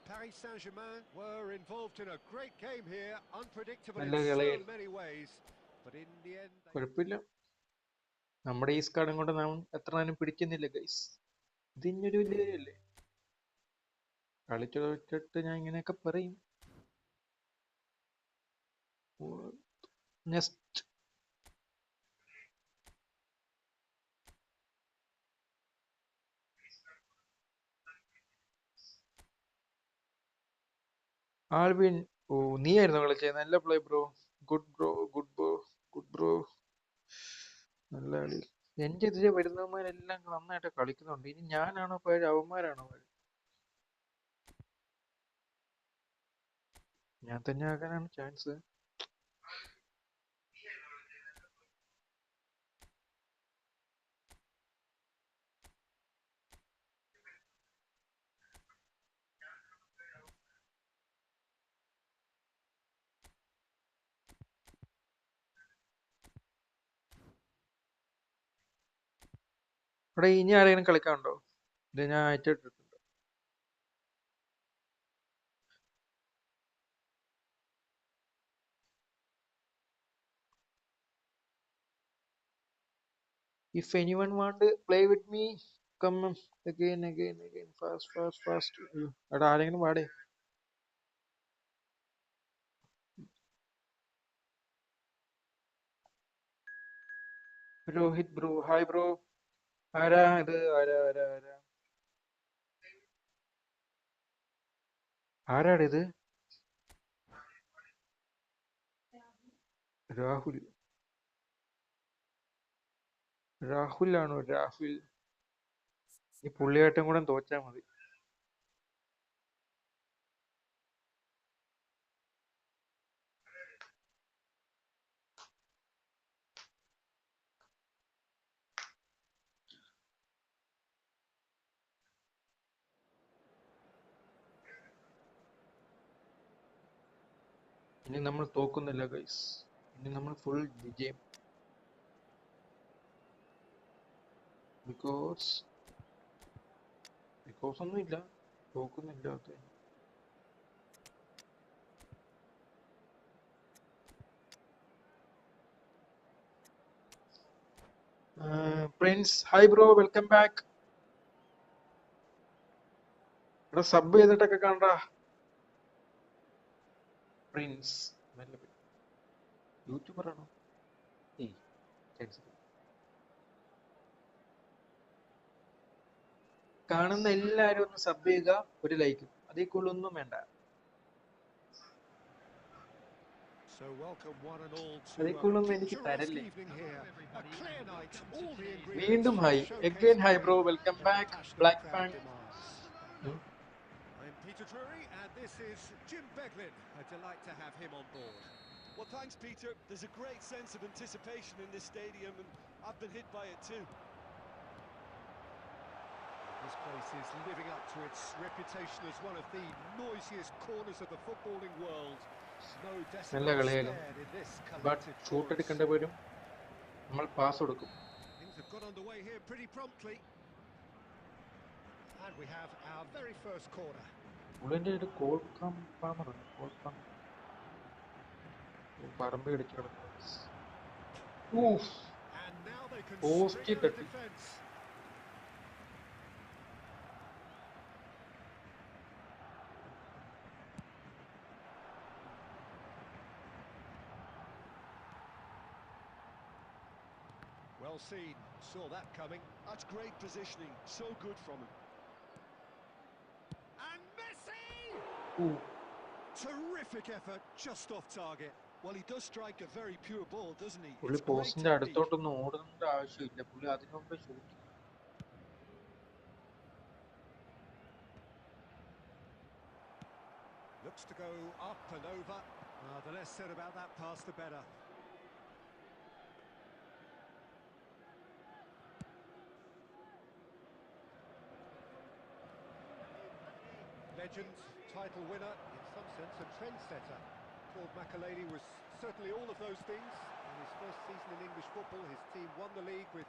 Paris Saint-Germain were involved in a great game here, unpredictable in നല്ല so കളിയായിരുന്നു. many ways, but in the end they... കുഴപ്പമില്ല. നമ്മുടെ ഈ സ്കാഡും കൊണ്ട് നാം എത്ര നേരം പിടിക്കുന്നില്ല ഗൈസ്. ഇതിനൊരു വലിയ കാര്യമല്ലേ. കളിച്ചു തോറ്റിട്ട് ഞാൻ ഇങ്ങനെയൊക്കെ പറയും. നെക്സ്റ്റ് ആൽവിൻ, ഓ നീയായിരുന്നു കളിച്ചത്. നല്ല play bro. Good bro, good bro, good bro. നല്ല കളി. എന്റെ എതിരെ വരുന്നവന്മാരെല്ലാം നന്നായിട്ട് കളിക്കുന്നുണ്ട്. ഇനി ഞാനാണോ പേര്, അവന്മാരാണോ പേര്? ഞാൻ തന്നെ ആകാനാണ് ചാൻസ്. ഇവിടെ ഇനി ആരെങ്കിലും കളിക്കാനുണ്ടോ? ഇത് ഞാൻ അയച്ചിട്ടുണ്ട്. If anyone want to play with me, come again, fast, fast, fast. എടാ ആരെങ്കിലും പാടേ. Rohit bro, hi bro. ആരാ ഇത്? ആരാ ആരാ ആരാ ആരാണ് ഇത്? രാഹുൽ. രാഹുൽ ആണോ? രാഹുൽ. ഈ പുള്ളിയായിട്ടും കൂടെ തോറ്റാ മതി. ഇനി നമ്മൾ തോക്കുന്നില്ല ഗൈസ്. ഇനി നമ്മൾ ഫുൾ വിജയം. ബിക്കോസ് ഒന്നുമില്ല, തോക്കുന്നില്ല. Prince, hi bro, welcome back. ഇവിടെ സബ് ചെയ്തിട്ടൊക്കെ കാണാ. പ്രിൻസ് യൂട്യൂബർ ആണോ? ഏയ് chance ഇല്ല. കാണുന്ന എല്ലാരും ഒന്ന് സബ് ചെയ്യുക, ഒരു ലൈക്കും. അതേ കൂടുതലൊന്നും വേണ്ട. So welcome one and all to അതേ a കൂടുതലൊന്നും എനിക്ക് picturesque തരല്ലേ. evening here. A clear night, all the ingredients വീണ്ടും to hi, showcase again hi bro, play welcome that the back. passionate black crowd Fang. demands. I'm Peter Drury, and this is Jim Beglin. A delight to have him on board. Well, thanks, Peter. There's a great sense of anticipation in this stadium, and I've been hit by it too. This place is living up to its reputation as one of the noisiest corners of the footballing world. No നല്ല decibels കളിയായാലും spared in this but collective shoot chorus. എടുക്കേണ്ട വരും. നമ്മൾ pass കൊടുക്കും. Things have got underway here pretty promptly. And we have our very first corner. പുള്ളിന്റെ ഒരു കോൾക്കാം പാമറാണ്. കോൾക്കാം പറമ്പ് ഇടിച്ചു കിടക്കുന്നു. And now they can string post out a തട്ടി. defence. Well seen, saw that coming. That's great positioning. So good from him. And Messi! Ooh. Terrific effort, just off target. Well, he does strike a very pure ball, doesn't he? പുള്ളി It's great പോസ്റ്റിന്റെ technique. അടുത്തോട്ടൊന്നും ഓടേണ്ട ആവശ്യമില്ല. പുള്ളി അതിനു മുമ്പേ shoot. Looks to go up and over. The less said about that pass, the better. Legend, title winner, in some sense a trendsetter. Claude Makelele was certainly all of those things. In his first season in English football, his team won the league with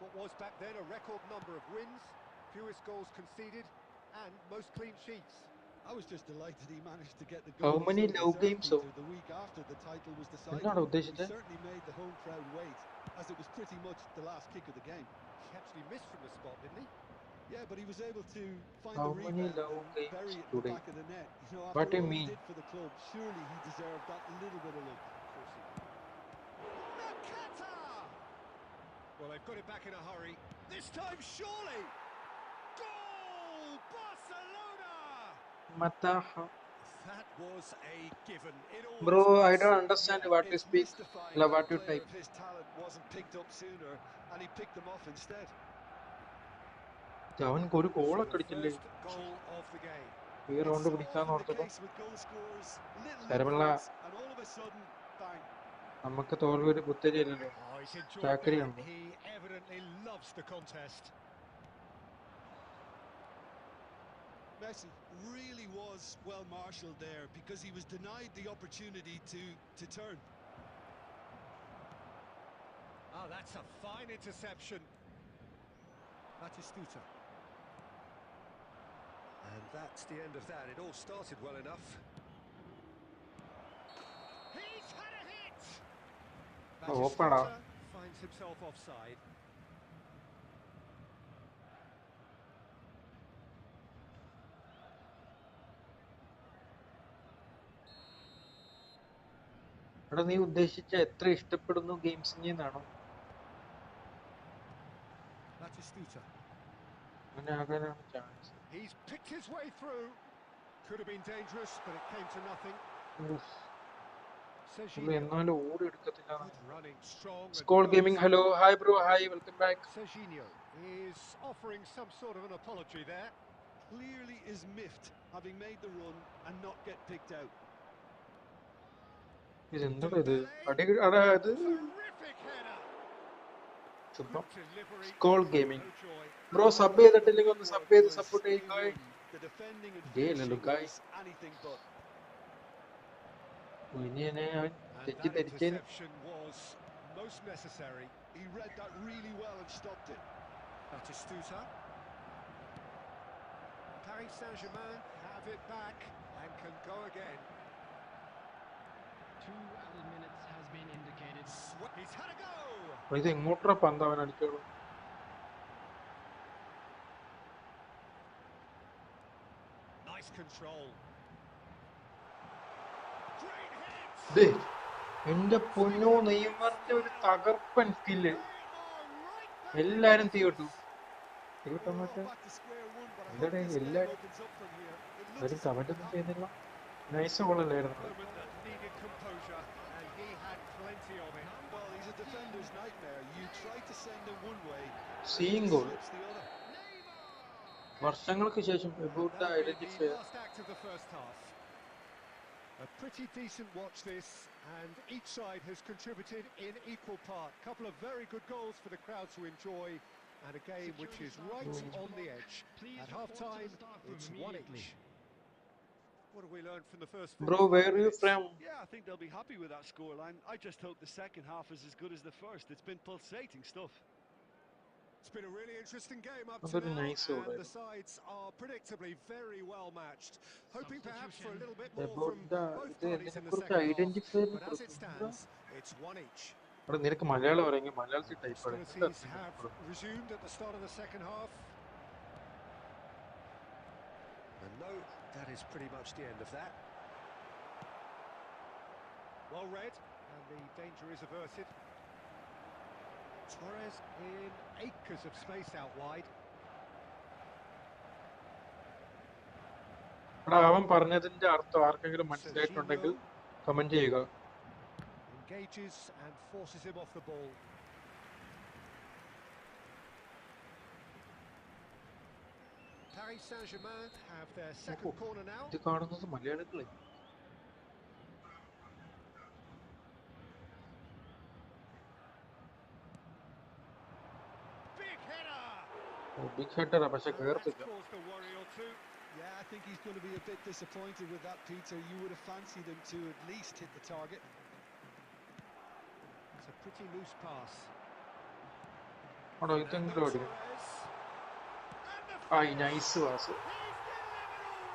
what was back then a record number of wins, fewest goals conceded, and most clean sheets. I was just delighted he managed to get the How goal he many so love deserved, games Peter, the week after the title was decided. എന്നാണ് He ഉദ്ദേശിച്ചത്? certainly made the home crowd wait, as it was pretty much the last kick of the game. He actually missed from the spot, didn't he? Yeah, but he was able to find How the many rebound love and games bury it in the today? back of the net. You know, What after do you all he mean? did for the club, surely he deserved that little bit of luck. Of course he did. Nakata! Well, they've got it back in a hurry. This time, surely! Goal! Barcelona! Mataha. That was a given. It Bro, always I was. don't understand Yeah, what you it's speak. mystifying Like that what a you player type. of his talent wasn't picked up sooner and he picked them off instead. അവനക്ക് ഒരു So കോളൊക്കെ the അടിച്ചില്ലേ? first goal of the game. ഈ It's round so പിടിക്കാന്ന് often the ഓർത്തപ്പോ case with goal scorers, little കരവള്ള influence, and all of a sudden, bang. നമുക്ക് തോൽവി ഒരു കുത്തരിയല്ലല്ലോ. Oh, he's enjoyed that. ചാക്കരിയാണല്ലോ. He evidently loves the contest. Messi really was well marshalled there because he was denied the opportunity to turn. Oh, that's a fine interception. Batistuta. And that's the end of that. It all started well enough. He's had a hit! ഓപ്പണാ. Batistuta finds himself offside. എടാ നീ ഉദ്ദേശിച്ച എത്ര ഇഷ്ടപ്പെടുന്നു ഗെയിംസിംഗ് എന്നാണോ? Batistuta. അങ്ങനെ ആകാനാണ് chance. He's picked his way through. Could have been dangerous, but it came to nothing. പുള്ളി എന്നാലും ഓടി എടുക്കത്തില്ല. Good running, strong. സ്കോൾ gaming hello, hi bro, hi, welcome back. Serginho is offering some sort of an apology there. Clearly is miffed having made the run and not get picked out. ഇതെന്താ ഇത്? അടാ ഇത് Terrific header. ചുമ്മാ. Good delivery. സ്കോൾ gaming No joy. Bro, sub ചെയ്തിട്ടില്ലെങ്കിൽ ഒന്ന് sub ചെയ്ത് support ചെയ്യുക. The defending and ഇതേയല്ലല്ലോ finishing guys. was anything but. ഇനി എന്നെ അവൻ And that തെറ്റിദ്ധരിച്ചേന്. interception was most necessary. He read that really well and stopped it. Batistuta. Paris Saint-Germain have it back and can go again. 2 added minutes has been indicated. He's had a go. ഇത് എങ്ങോട്ടാ പന്ത് അവൻ അടിച്ചോളൂ? Nice control. Great hit. ദേ, എന്റെ പൊന്നോ, നെയ്മറിന്റെ ഒരു തകർപ്പൻ skill. They are right back. എല്ലാരും തീവിട്ടു. തീവിട്ടെന്ന് Well, വെച്ചാൽ back to square one, but I hope എന്താടേ this game എല്ലാരും opens up from here. It ഒരു looks as കമന്റ് ഒന്നും ചെയ്യുന്നില്ല. Nice ഗോളല്ലായിരുന്നു. Moment that needed composure, and he had plenty of it. well, he's a defender's nightmare. You try to send him one way, seeing he goal. slips the other. വർഷങ്ങൾക്ക് ശേഷം about the That'll be the identifier. last act of the first half. A pretty decent watch this, and each side has contributed in equal part. Couple of very good goals for the crowd to enjoy, and a game which is right on the edge. At half-time, it's 1-1. What have we learned from the first 45 Bro, where are you minutes? from? Yeah, I think they'll be happy with that scoreline. I just hope the second half is as good as the first. It's been pulsating stuff. It's been a really interesting game up to Very now, nice and over the sides are predictably very well matched. Hoping perhaps for a little bit more About from the both ഇത് parties in the ഇതിനെക്കുറിച്ച് second half. Identifier But as it stands, it's 1-1. അവിടെ നിനക്ക് മലയാളം അറിയെങ്കിൽ മലയാളത്തിൽ type Hostilities have resumed at the start of the second half. And no, that is pretty much the end of that. Well read, and the danger is averted. Torres in acres of space out wide. അവൻ പറഞ്ഞതിന്റെ അർത്ഥം ആർക്കെങ്കിലും മനസ്സിലായിട്ടുണ്ടെങ്കിൽ comment ചെയ്യുക. Engages and forces him off the ball. Paris Saint-Germain have their second corner now. ഇത് കാണുന്നത് മലയാളികളെ. Big header! Big ഹെഡറാ, പക്ഷെ And that's കേർത്തില്ല. caused a worry or two. Yeah, I think he's going to be a bit disappointed with that, Peter. You would have fancied him to at least hit the target. It's a pretty loose pass. ആണോ ഇതെങ്കിലും അടിക്കും. Torres. ആയി, nice pass,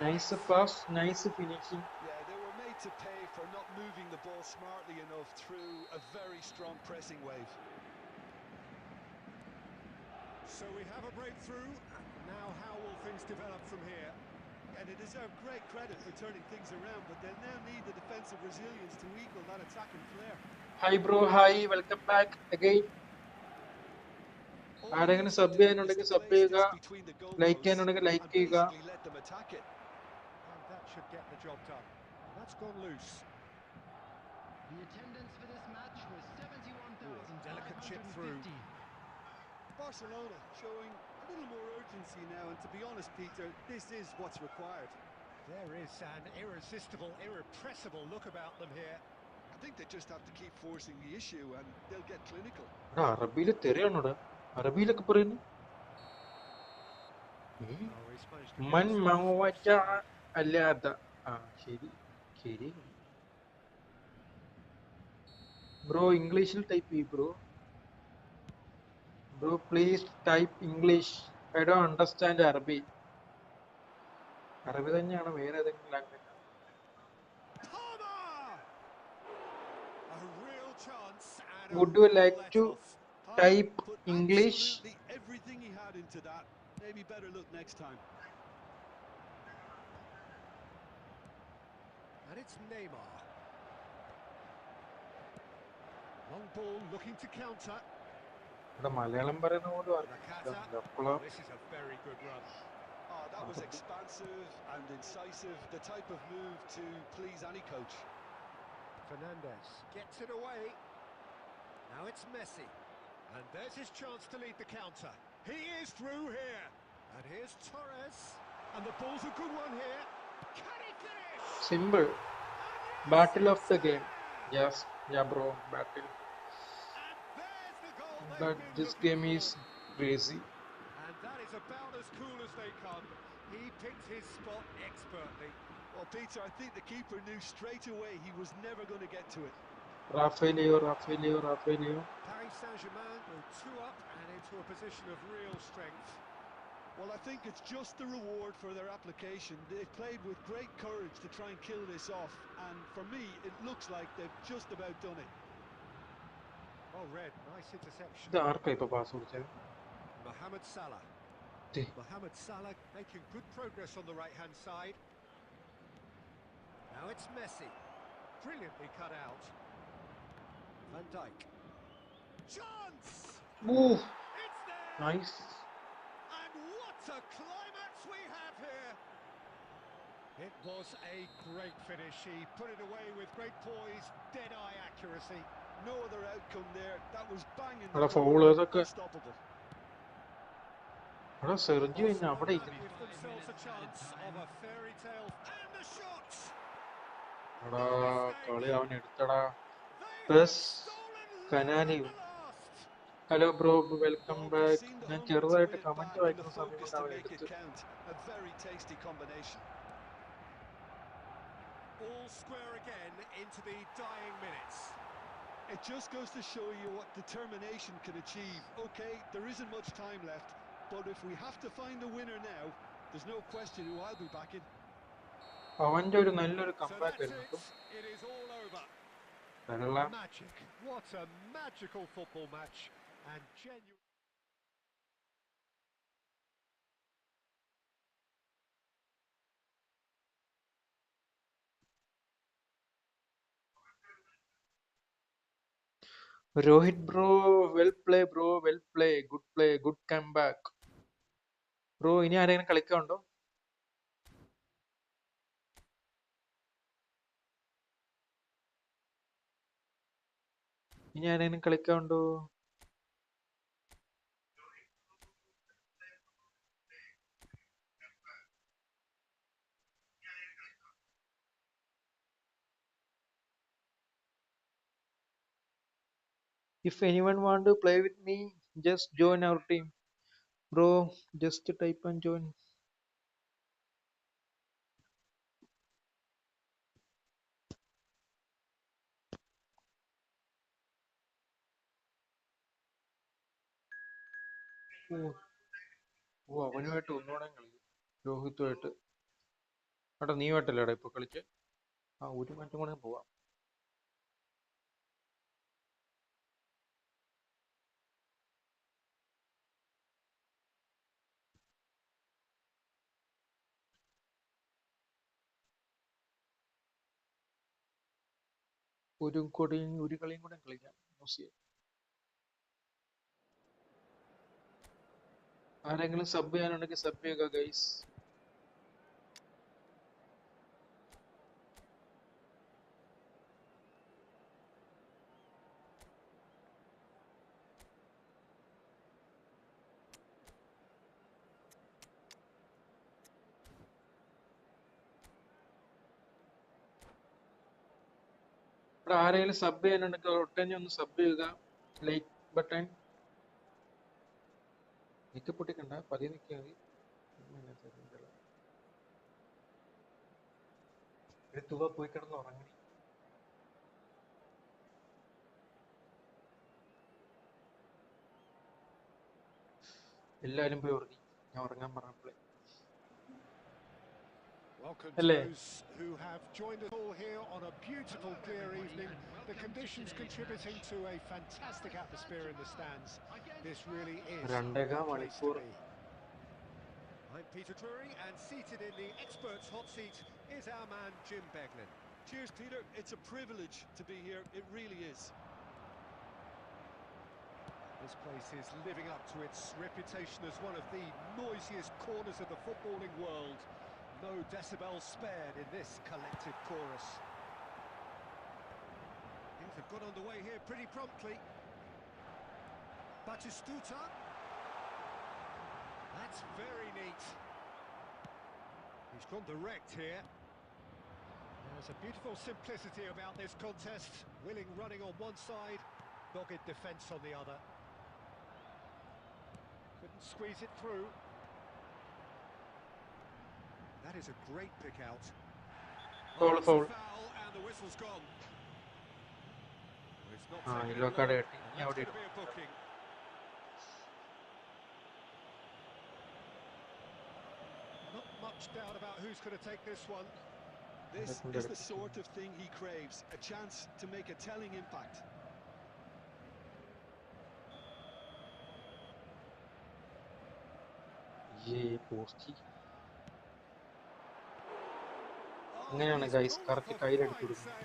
nice pass, nice finishing. Yeah, they were made to pay for not moving the ball smartly enough through a very strong pressing wave. So we have a breakthrough. Now how will things develop from here? And they deserve great credit for turning things around, but they now need the defensive resilience to equal that attacking flair. Hi bro, hi, welcome back again. ആരെങ്കിലും sub ചെയ്യാനുണ്ടെങ്കിൽ sub ചെയ്യുക, like ചെയ്യാനുണ്ടെങ്കിൽ like ചെയ്യുക. And that should get the job done. And that's gone loose. The attendance for this match was Delicate chip through. 71,550. Barcelona showing a little more urgency now, and to be honest, Peter, this is what's required. There is an irresistible, irrepressible look about them here. I think they just have to keep forcing the issue and they'll get clinical. അറബിയില് തെറിയാണോടാ? അറബിയിലൊക്കെ പറയുന്നു. Oh, he's managed to get Mann himself മവജ offside. അല്ലാത. ശരി ശരി bro, ഇംഗ്ലീഷിൽ type ചെയ്യ് bro. Bro please type English. I don't understand അറബി. അറബി തന്നെയാണ്, വേറെ ഏതെങ്കിലും language? A real chance and Would a you real like to let-off. type Put English? absolutely everything he had into that. Maybe better look next time. And it's Neymar. Long ball looking to counter. ഇവിടെ മലയാളം പറയുന്ന പോലും Nakata. അറിയില്ല. This is a very good run. Oh, that was expansive and incisive. The type of move to please any coach. Fernandez gets it away. Now it's Messi. And there's his chance to lead the counter. He is through here. And here's Torres. And the ball's a good one here. Can he finish? Simple. Battle of the game. Yes, yeah bro, battle. And there's the goal they've But been this looking game for. is crazy. And that is about as cool as they come. He picked his spot expertly. Well, Peter, I think the keeper knew straight away he was never going to get to it. Rafaelio. Paris Saint-Germain go 2 up and into a position of real strength. Well, I think it's just the reward for their application. They've played with great courage to try and kill this off. And for me, it looks like they've just about done it. Oh, Red, nice interception. ഇത് ആർക്കാ ഇപ്പൊ pass കൊടുത്തത്? Mohammed Salah. Mohammed Salah making good progress on the right-hand side. Now it's Messi. Brilliantly cut out. Van Dijk. Chance! Ooh, It's there! nice. And what a climax we have here! It was a great finish. He put it away with great poise, dead-eye accuracy. No other outcome there. That was banging എടാ the foul goal. ഏതൊക്കെ? Unstoppable. എടാ Sergey കഴിഞ്ഞ അവിടെ Barcelona give themselves a chance of a fairy tale. And the shot! എടാ കളി അവൻ എടുത്തടാ. They have Press stolen life Kanani. at the last! Hello bro, welcome Well, we've back. seen the ഞാൻ hunger to ചെറുതായിട്ട് win it comment back and the വായിക്കുന്ന സമയം focus കൊണ്ട് to അവൻ make it എടുത്ത്. count. A very tasty combination. All square again into the dying minutes. It just goes to show you what determination can achieve. Okay, there isn't much time left, but if we have to find a winner now, there's no question who I'll be backing. അവന്റെ ഒരു നല്ലൊരു So comeback that's ആയിരുന്നു കേട്ടോ. it. It is all over. വെള്ള Magic. What a magical football match. And genuine. Rohit bro, well play bro, well play, good comeback bro. ഇനി ആരെങ്കിലും കളിക്കാനുണ്ടോ? ഇനി ആരെങ്കിലും കളിക്കാനുണ്ടോ? If anyone want to play with me, just join our team. Bro, just type and join. ഓ അവനുമായിട്ട് ഒന്നുകൂടെ കളിക്കും, രോഹിത്തുമായിട്ട്. എടാ നീയുമായിട്ടല്ലേടാ ഇപ്പൊ കളിച്ച്? ഒരു മാറ്റം കൂടെ പോവാം. ഒരു കളിയും കൂടെ കളിക്കാം. ആരെങ്കിലും സബ് ചെയ്യാനുണ്ടെങ്കിൽ സബ് ചെയ്യുക ഗൈസ്. ഇവിടെ ആരെങ്കിലും സബ് ചെയ്യാനുണ്ടെങ്കിൽ ഒട്ടഞ്ഞ് ഒന്ന് സബ് ചെയ്യുക. ലൈക്ക് ബട്ടൺ നിക്ക് പൊട്ടിക്കണ്ട, പതിയെ നിൽക്കിയാൽ മതി. തുക പോയി കിടന്ന് ഉറങ്ങി. എല്ലാരും പോയി ഉറങ്ങി, ഞാൻ ഉറങ്ങാൻ പറഞ്ഞപ്പോഴേ. Welcome to those who have joined us all here on a beautiful, clear evening. The conditions contributing to a fantastic atmosphere in the stands. This really is a good place to be. I'm Peter Drury, and seated in the experts' hot seat is our man Jim Beglin. Cheers, Peter. It's a privilege to be here. It really is. This place is living up to its reputation as one of the noisiest corners of the footballing world. No decibels spared in this collective chorus. Things have got underway here pretty promptly. Batistuta. That's very neat. He's gone direct here. There's a beautiful simplicity about this contest. Willing running on one side, dogged defence on the other. Couldn't squeeze it through. That is a great pick out. Foul. Foul, and the whistle's gone. Well, it's not taken long. That's going to be a booking. Not much doubt about who's going to take this one. This is the sort of thing he craves, a chance to make a telling impact. അങ്ങനെയാണ് guys correct കയ്യിലെടുത്ത് കൊടുക്കുന്നത്.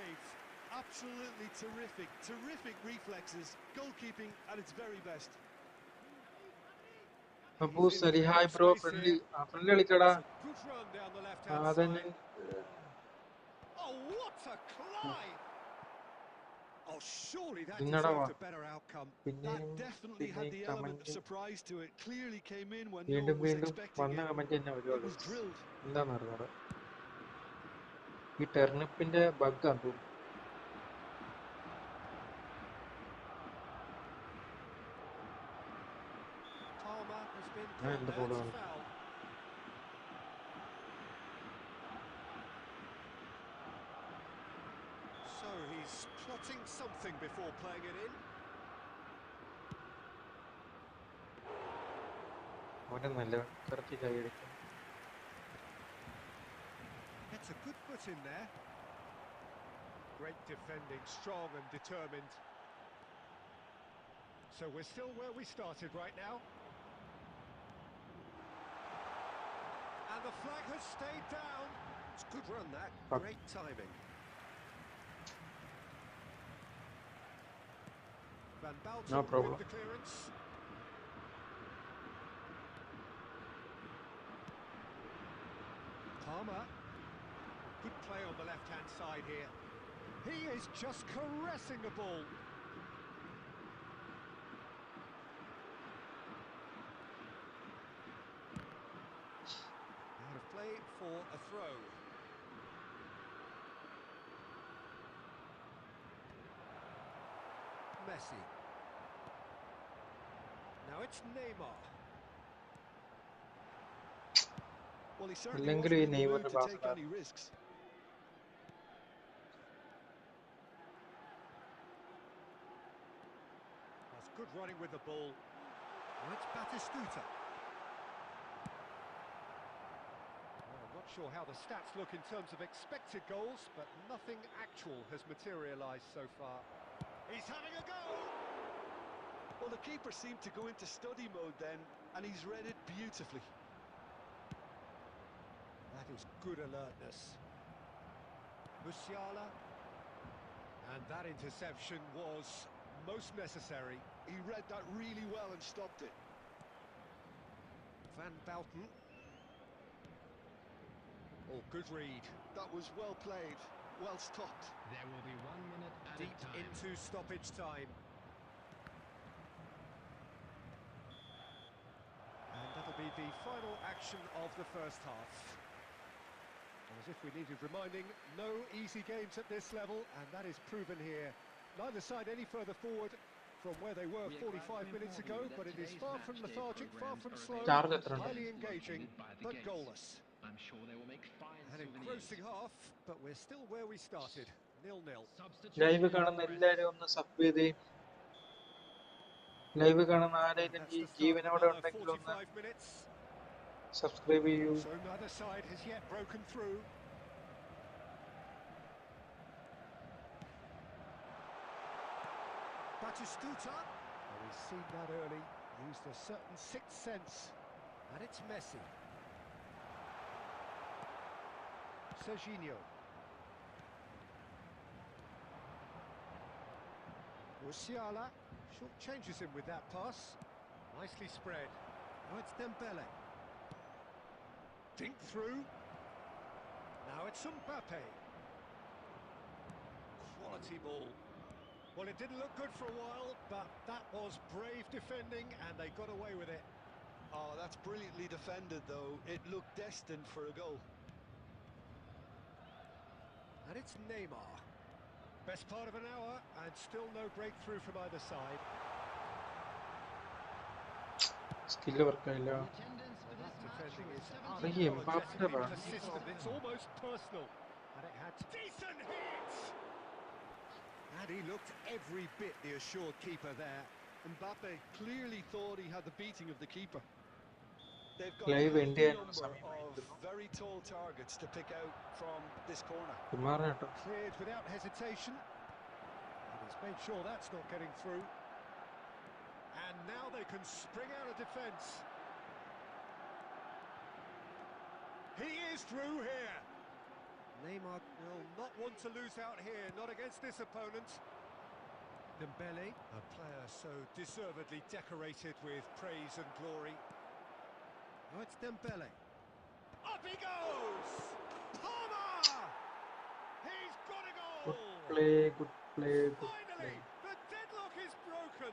Absolutely terrific reflexes, goalkeeping at its very best. Abu Sali hi bro, friendly കളിക്കടാ. അതന്നെ Oh, what a climb! Oh, surely that Dingada deserved va. a better outcome. That definitely had the element of surprise to it. Clearly came in when no one വീണ്ടും was വീണ്ടും expecting വന്ന it. Comment തന്നെ It വരുവാണ്. was drilled. എന്താന്ന് അറിഞ്ഞൂടാ, ഈ ടെർണിപ്പിന്റെ ബഗ്ഗാന്ന് തോന്നുന്നു. Palmer has been Yeah, the called. ball That's a on. foul. So he's plotting something before playing it in. അവന്റെ നല്ല correct കൈയെടുക്കും. Gets a good foot in there. Great defending, strong and determined. So we're still where we started right now. And the flag has stayed down. It's a good run that. Great timing. Van Balten No problem. with the clearance. Palmer. Good play on the left-hand side here. He is just caressing the ball. Out of play for a throw. Messi. Now it's Neymar. Well, he certainly അല്ലെങ്കിൽ wasn't ഈ in the mood നെയ്മറിന്റെ to pass take any risks. That's good running with the ball. Now it's Batistuta. Well, I'm not sure how the stats look in terms of expected goals, but nothing actual has materialised so far. He's having a go! Well, the keeper seemed to go into study mode then, and he's read it beautifully. That is good alertness. Musiala. And that interception was most necessary. He read that really well and stopped it. Van Balten. Oh, good read. That was well played, well stopped. There will be 1 minute at Deep a time. into stoppage time. And that'll be the final action of the first half. As if we needed reminding, no easy games at this level, and that is proven here. Neither side any further forward from where they were 45 minutes ago, but it is far from lethargic, far from slow, Charge എത്രയുണ്ട്? highly engaging, but goalless. I'm sure they will make fine An souvenirs. engrossing half, but we're still where we started, 0-0. Live കാണുന്ന എല്ലാവരും ഒന്ന് sub ചെയ്ത്, live കാണുന്ന And ആരെങ്കിലും that's the start of ജീവനോടെ another ഉണ്ടെങ്കിൽ ഒന്ന് 45 minutes. സബ്സ്ക്രൈബ് ചെയ്യൂ. So neither side has yet broken through. Batistuta, well, he's seen that early, used a certain sixth sense, and it's Messi. Serginho. Musiala short-changes him with that pass. Nicely spread. Now it's Dembele. Dink through. Now it's Mbappe. Quality ball. Well, it didn't look good for a while, but that was brave defending, and they got away with it. Oh, that's brilliantly defended, though. It looked destined for a goal. And it's Neymar. Best part of an hour, and still no breakthrough from either side. Skill വർക്കായില്ല. Well, that defending is Hey, Mbappe, unapologetically man. persistent. It's almost personal. And it had decent hits! And he looked every bit the assured keeper there. Mbappe clearly thought he had the beating of the keeper. They've got Live a India number of very tall targets to pick out from this corner. കുമാറിനെ കേട്ടോ. Cleared without hesitation. And he's made sure that's not getting through. And now they can spring out of defence. He is through here. Neymar will not want to lose out here, not against this opponent. Dembele, a player so deservedly decorated with praise and glory. Now it's Dembele. Up he goes! Palmer! He's got a goal! Good play, good play, good Finally, play. the deadlock is broken.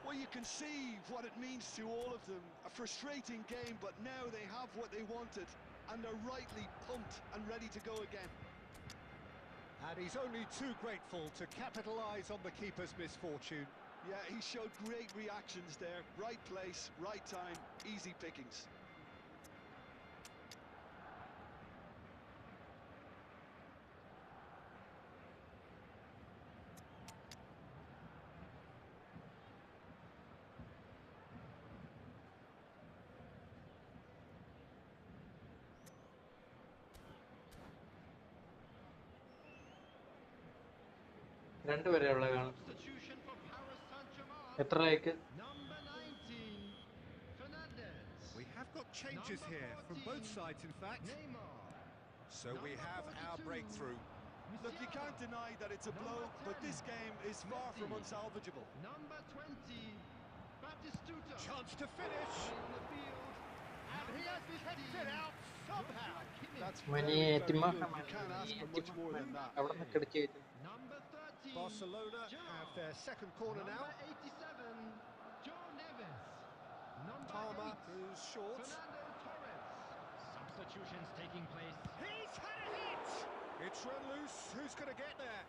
Well, you can see what it means to all of them. A frustrating game, but now they have what they wanted, and they're rightly pumped and ready to go again. And he's only too grateful to capitalise on the keeper's misfortune. Yeah, he showed great reactions there. Right place, right time, easy pickings. രണ്ടുപേരെയുള്ള കാണും. Substitution for Paris Saint-Germain. എത്ര like? Number 19, Fernandez. We have got changes Number here from both 14, sides, in fact. Neymar. So we have our 42. breakthrough. Look, you can't deny that it's a blow, but this game is far from unsalvageable. Number 20, Batistuta. Chance to finish. In the field. And he has kept it out somehow. That's money very, very എത്തിമാഹ good. You can't ask for much more than that. അവിടെ നിന്ന് കടിച്ചു കയറ്റും. Number 13, Barcelona have their second corner now. Number 87, Joe Neves. Number Palmer 8, is short. Fernando Torres. Substitutions taking place. He's had a hit! It's run loose. Who's going to get there?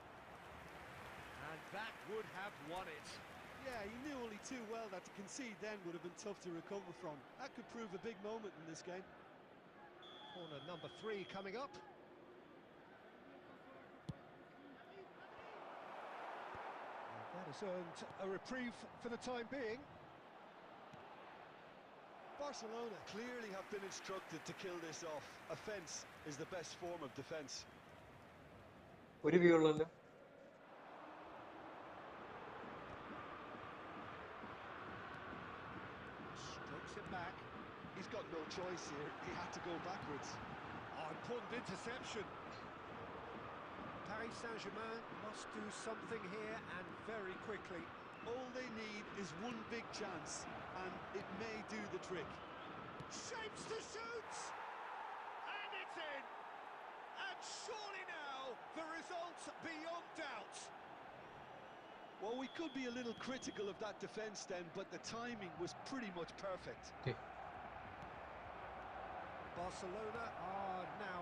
And that would have won it. Yeah, he knew only too well that to concede then would have been tough to recover from. That could prove a big moment in this game. Corner number 3 coming up. And that has earned a reprieve for the time being. Barcelona clearly have been instructed to kill this off. Offence is the best form of defence. ഒരു view ഉള്ളല്ലോ. Strokes it back. He's got no choice here. He had to go backwards. Oh, important interception. Paris Saint-Germain must do something here, and very quickly. All they need is one big chance, and it may do the trick. Shapes to shoot! And it's in! And surely now, the result beyond doubt. Well, we could be a little critical of that defence then, but the timing was pretty much perfect. Okay. Barcelona are now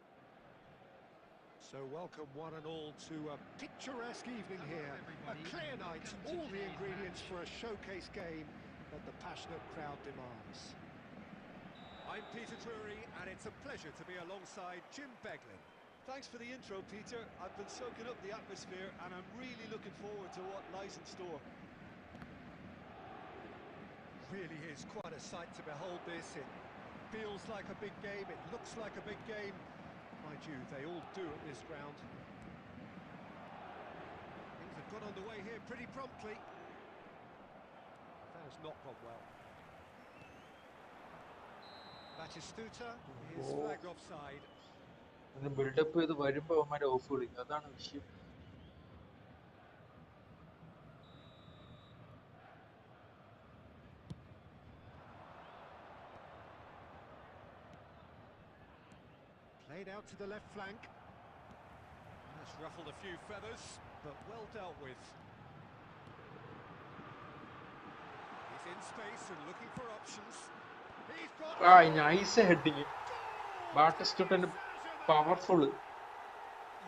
So welcome one and all to a picturesque evening here. A clear night, all the ingredients for a showcase game that the passionate crowd demands. I'm Peter Drury, and it's a pleasure to be alongside Jim Beglin. Thanks for the intro, Peter. I've been soaking up the atmosphere and I'm really looking forward to what lies in store. Really is quite a sight to behold this. It feels like a big game, it looks like a big game. Mind you, they all do at this ground. Things have got underway here pretty promptly. That has not gone well. Batistuta is flagged offside. buildup ചെയ്ത് വരുമ്പോ അവന്മാരെ of വിളിക്കും, അതാണ് വിഷയം. Played out to the left flank. That's ruffled a few feathers, but well dealt with. He's in space and looking for options. He's got nice heading. ബാറ്റിസ്റ്റുട്ടന്റെ powerful.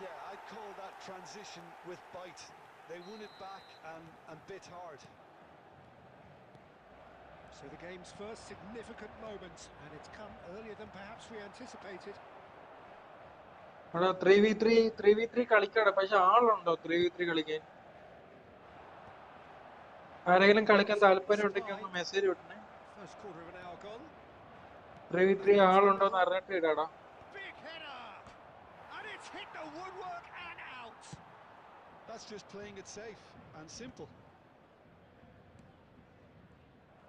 Yeah, I'd call that transition with bite. They won it back and bit hard. So the game's first significant moment, and it's come earlier than perhaps we anticipated. 3v3 കളിക്കാണ്, പക്ഷെ ആളുണ്ടോ 3v3 കളിക്കാൻ? ആരെങ്കിലും കളിക്കാൻ താല്പര്യം ഉണ്ടെങ്കിൽ ഒന്ന് message വിട്ടണേ. First quarter of an hour gone. 3v3 ആളുണ്ടോന്ന് അറിഞ്ഞിട്ട് ഇടാടാ. Big header, and it's hit the woodwork and out. That's just playing it safe and simple.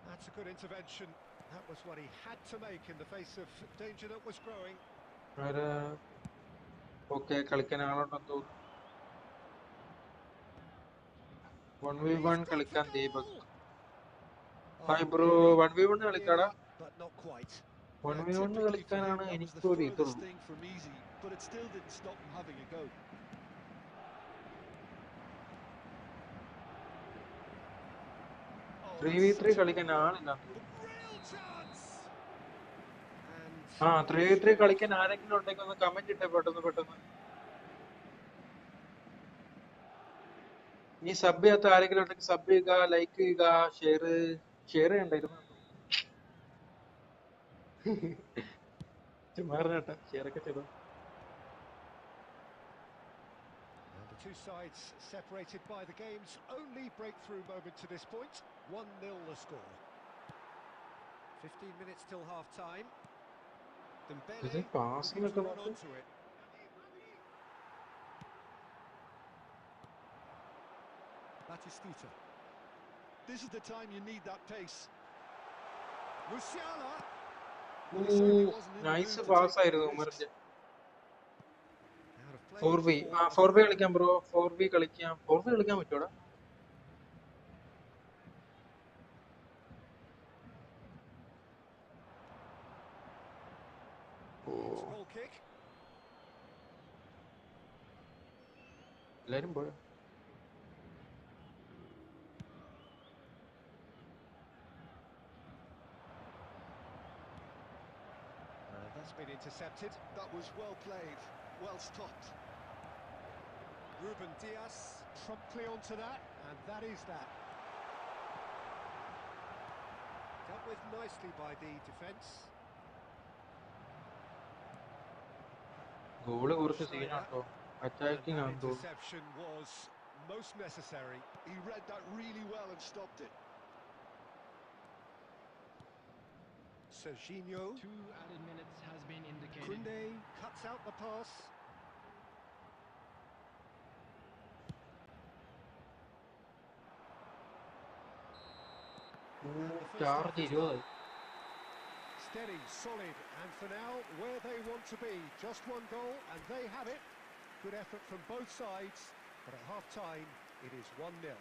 That's a good intervention. That was what he had to make in the face of danger that was growing. Okay, കളിക്കാൻ ആളുണ്ടെന്ന് തോന്നുന്നു. 1v1 കളിക്കാൻ Deepak. Hi bro, 1v1 കളിക്കാടാ. But not quite. 1v1 കളിക്കാനാണ് എനിക്കൊരു ഇതുള്ളൂ. Thing from easy, but it still didn't stop him having a go. 3v3 കളിക്കാൻ ആളില്ല. Real chance. ആ 3v3 കളിക്കാൻ ആരെങ്കിലും ഉണ്ടെങ്കിൽ ഒന്ന് കമന്റ് ഇട്ടേ പെട്ടെന്ന്. ഈ സബ് ചെയ്യാത്ത ആരെങ്കിലും ഉണ്ടെങ്കിൽ സബ് ചെയ്യുക, ലൈക്ക് ചെയ്യുക, ഷെയർ ചെയ്യണ്ടായിരുന്നു. ചുമ്മാറിനേട്ടാ, ഷെയർ ഒക്കെ ചെയ്തോ. The two sides separated by the game's only breakthrough moment to this point. 1-0 the score. 15 minutes till half time. Dembele passing looking to run onto it. Batistuta. This is the time you need that pace. Musiala. Nice pass ആയിരുന്നു ഉമറിന്റെ. Out of play. 4v കളിക്കാം bro. 4v കളിക്കാൻ പറ്റൂടാ. Goal kick. എല്ലാരും പോയോ? That's been intercepted. That was well played, well stopped. Ruben Dias promptly onto that, and that is that. Dealt with nicely by the defence. Goal കുറച്ച് സീനാട്ടോ. Attacking ആണെന്ന് തോന്നുന്നു. Interception was most necessary. He read that really well and stopped it. Serginho. 2 added minutes has been indicated. Kunde cuts out the pass. Charge 20. Steady, solid, and for now, where they want to be. Just one goal, and they have it. Good effort from both sides, but at half-time, it is 1-0.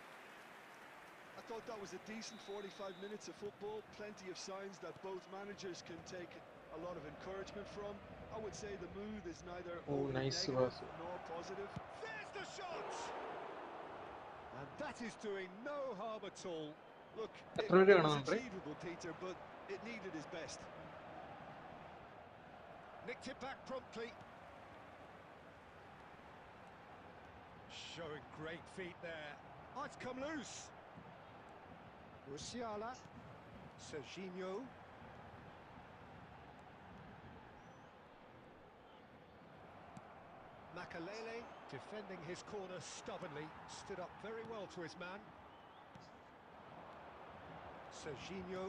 I thought that was a decent 45 minutes of football. Plenty of signs that both managers can take a lot of encouragement from. I would say the mood is neither nice negative nor positive. There's the shot! And that is doing no harm at all. Look, it എത്ര രൂപയാണ് was നമ്മുടെ? achievable, Peter, but it needed his best. Nicked it back promptly. Showing great feet there. Oh, it's come loose. Musiala. Serginho. Makalele defending his corner stubbornly. Stood up very well to his man. Serginho.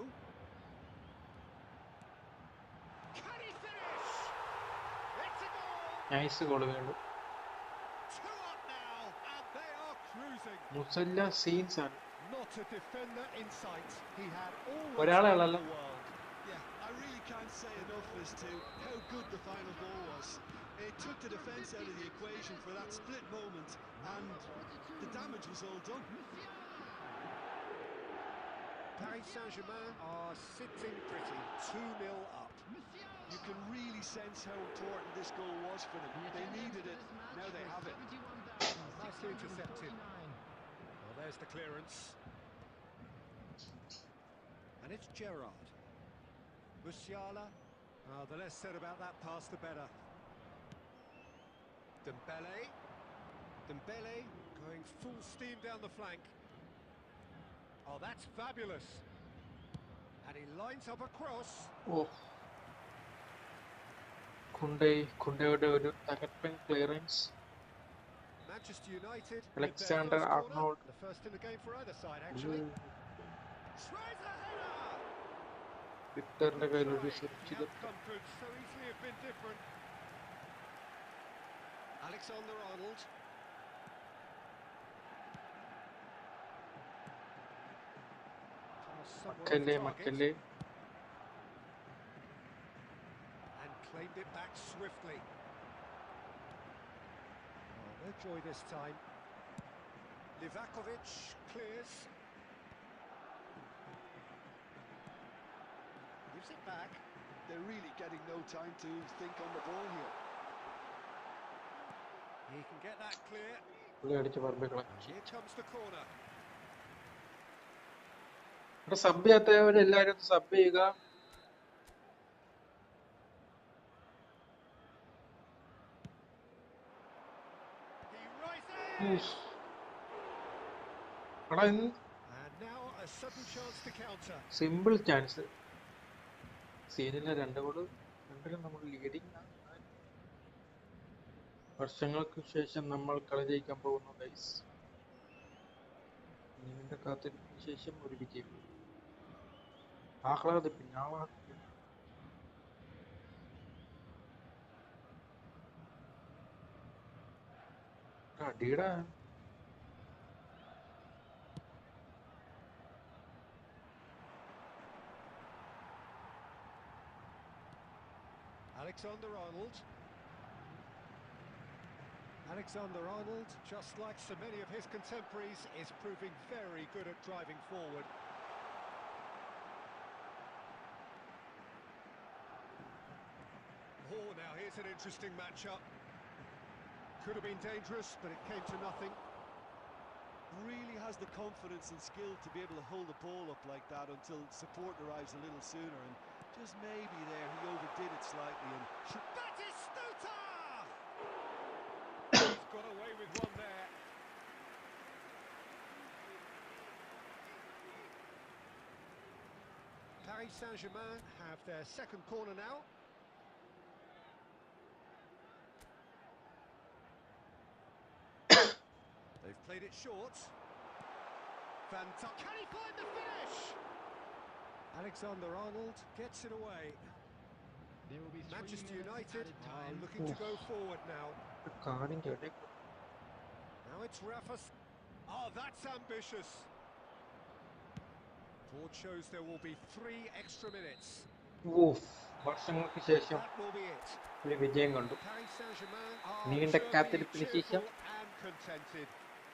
Can he finish? It's a goal! Nice goal വേണ്ടു. 2 up now, and they are cruising. മുസല്ല scenes ആണ്. Not a defender in sight. He had all the ഒരാളെ time in ഉള്ളല്ലോ. the world. Yeah, I really can't say enough as to how good the final goal was. It took the defence out of the equation for that split moment, and the damage was all done. Paris Saint-Germain are sitting pretty, 2-0 up. You can really sense how important this goal was for them. They needed it, now they have it. Nicely intercepted. Well, there's the clearance. And it's Gerrard. Musiala. The less said about that pass, the better. Dembele. Dembele going full steam down the flank. Oh, that's fabulous. And he lines up a cross. ഓ കുണ്ടയുടെ ഒരു തകർപ്പൻ clearance. Manchester United. with their Alexander first corner. Arnold. The first in the game for either side, actually. Tries a header. വിക്ടറിന്റെ കയ്യിലൊരു The സുരക്ഷിത outcome could so easily have been different. Alexander Arnold. മക്കല്ലേ മക്കല്ലേ. And claimed it back swiftly. Oh, no joy this time. Livakovic clears. Gives it back. They're really getting no time to think on the ball here. He can get that clear. പുള്ളി അടിച്ച് പറമ്പിക്കളെ. Here comes the corner. ഇവിടെ sub ചെയ്യാത്തവരെല്ലാരും sub ചെയ്യുക. He rises. എടാ ഇന്ന് And now a sudden chance to counter. Simple chance. സീനിലെ 2 goal രണ്ടിലും നമ്മൾ leading. വർഷങ്ങൾക്ക് ശേഷം നമ്മൾ കളി ജയിക്കാൻ പോകുന്നു ഗൈസ്. നീണ്ട കാത്തിരിപ്പിന് ശേഷം ഒരു വിജയം. ആഹ്ലാദിപ്പിന് അടിയുടെ Alexander Arnold. Alexander Arnold, just like so many of his contemporaries, is proving very good at driving forward. Oh, now here's an interesting matchup. Could have been dangerous, but it came to nothing. Really has the confidence and skill to be able to hold the ball up like that until support arrives a little sooner, and just maybe there he overdid it slightly and Batistuta! He's got away with one there. Paris Saint-Germain have their second corner now. They've played it short. Fantastic. Can he find the finish? Alexander Arnold gets it away. There will be 3 Manchester minutes United added are time. looking to go forward now. കാടിന്റെ ഇടയിൽ Now it's Rafa. Oh, that's ambitious. Board shows there will be 3 extra minutes. വർഷങ്ങൾക്ക് ശേഷം That will be it. ഒരു വിജയം കണ്ടു. Paris Saint-Germain are നീണ്ട surely കാത്തിരിപ്പിന് ശേഷം cheerful and contented.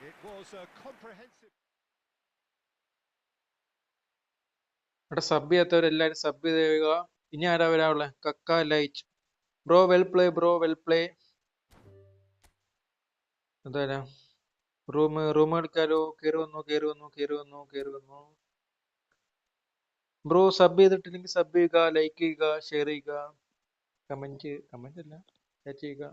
It was a comprehensive. ഇവിടെ സബ് ചെയ്യാത്തവരെല്ലാരും സബ് ചെയ്യുക. ഇനി ആരാ വരാവുള്ള? കക്ക light. Bro well play, bro well play. അതാരാ റൂം എടുക്കാലോ? കേറി വന്നു. ബ്രോ സബ് ചെയ്തിട്ടില്ലെങ്കിൽ സബ് ചെയ്യുക, ലൈക്ക് ചെയ്യുക, ഷെയർ ചെയ്യുക, കമന്റ് അല്ല, ചെയ്യുക.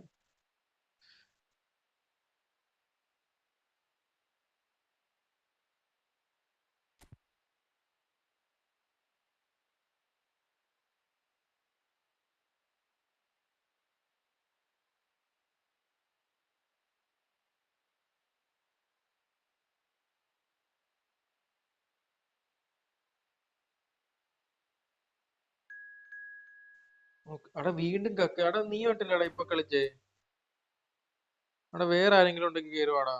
അവിടെ വീണ്ടും കക്ക്. അവിടെ നീ ഒട്ടില്ലടാ ഇപ്പൊ കളിച്ചേ. അവിടെ വേറെ ആരെങ്കിലും ഉണ്ടെങ്കിൽ കയറുവാടാ.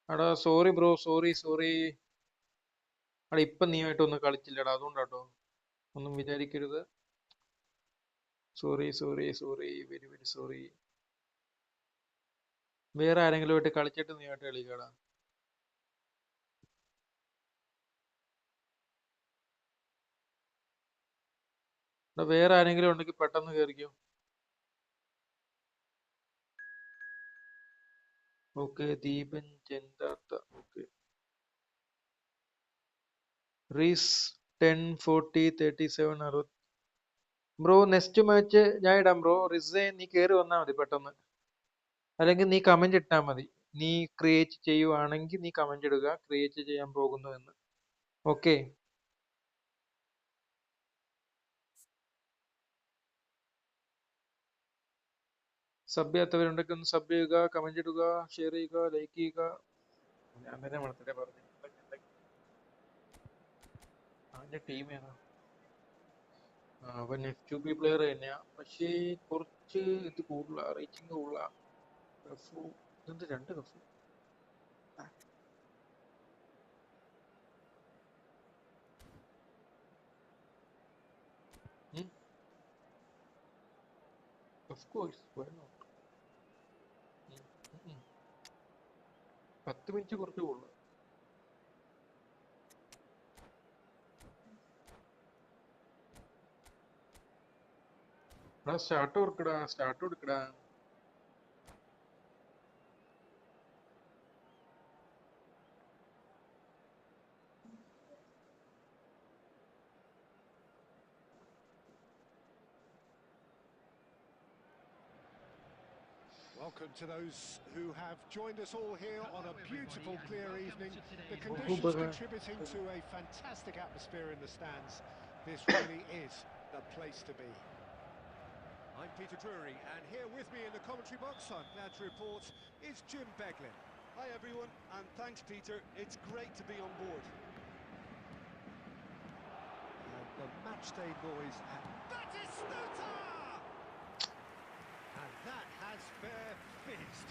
അവിടെ സോറി ബ്രോ, സോറി സോറി. അവിടെ ഇപ്പൊ നീയായിട്ടൊന്നും കളിച്ചില്ലടാ, അതുകൊണ്ടാട്ടോ. ഒന്നും വിചാരിക്കരുത്. Sorry sorry sorry, very very sorry. വേറെ ആരെങ്കിലും ആയിട്ട് കളിച്ചിട്ട് നീയായിട്ട് കളിക്കടാ. അവിടെ വേറെ ആരെങ്കിലും ഉണ്ടെങ്കിൽ പെട്ടെന്ന് കയറിക്കോ. ഓക്കെ, ദീപൻ ചെന്താത്ത. ഓക്കെ, റീസ് 10 40 37 60. ബ്രോ നെക്സ്റ്റ് മാച്ച് ഞാൻ ഇടാം ബ്രോ. റിസേ നീ കയറി വന്നാൽ മതി പെട്ടെന്ന്. അല്ലെങ്കിൽ നീ കമന്റ് ഇട്ടാൽ മതി. നീ ക്രിയേറ്റ് ചെയ്യുവാണെങ്കിൽ നീ കമന്റ് ഇടുക, ക്രിയേറ്റ് ചെയ്യാൻ പോകുന്നു എന്ന്. ഓക്കെ, സബ് ചെയ്യാത്തവരുണ്ടെങ്കിൽ ഒന്ന് സബ് ചെയ്യുക, കമന്റ് ഇടുക, ഷെയർ ചെയ്യുക, ലൈക്ക് ചെയ്യുക. ഞാൻ തന്നെ വളർത്തിടെ പറഞ്ഞു. അവന്റെ ടീം ഏതാ? അവൻ F2P പ്ലെയർ തന്നെയാ, പക്ഷേ കുറച്ച് ഇത് കൂടുതലാ, റേറ്റിംഗ് കൂടുതലാ. റഫു ഇതെന്ത് 2 റഫു? Of course, why not? 10 minute കുറച്ച് കൂടുതൽ. സ്റ്റാർട്ട് കൊടുക്കടാ, സ്റ്റാർട്ട് കൊടുക്കടാ. Welcome to those who have joined us all here on a beautiful, clear evening. The conditions contributing to a fantastic atmosphere in the stands. This really is the place to be. I'm Peter Drury, and here with me in the commentary box, I'm glad to report, is Jim Beglin. Hi everyone, and thanks Peter. It's great to be on board. And the matchday noise, and that is Snooter! And that has fair fizzed.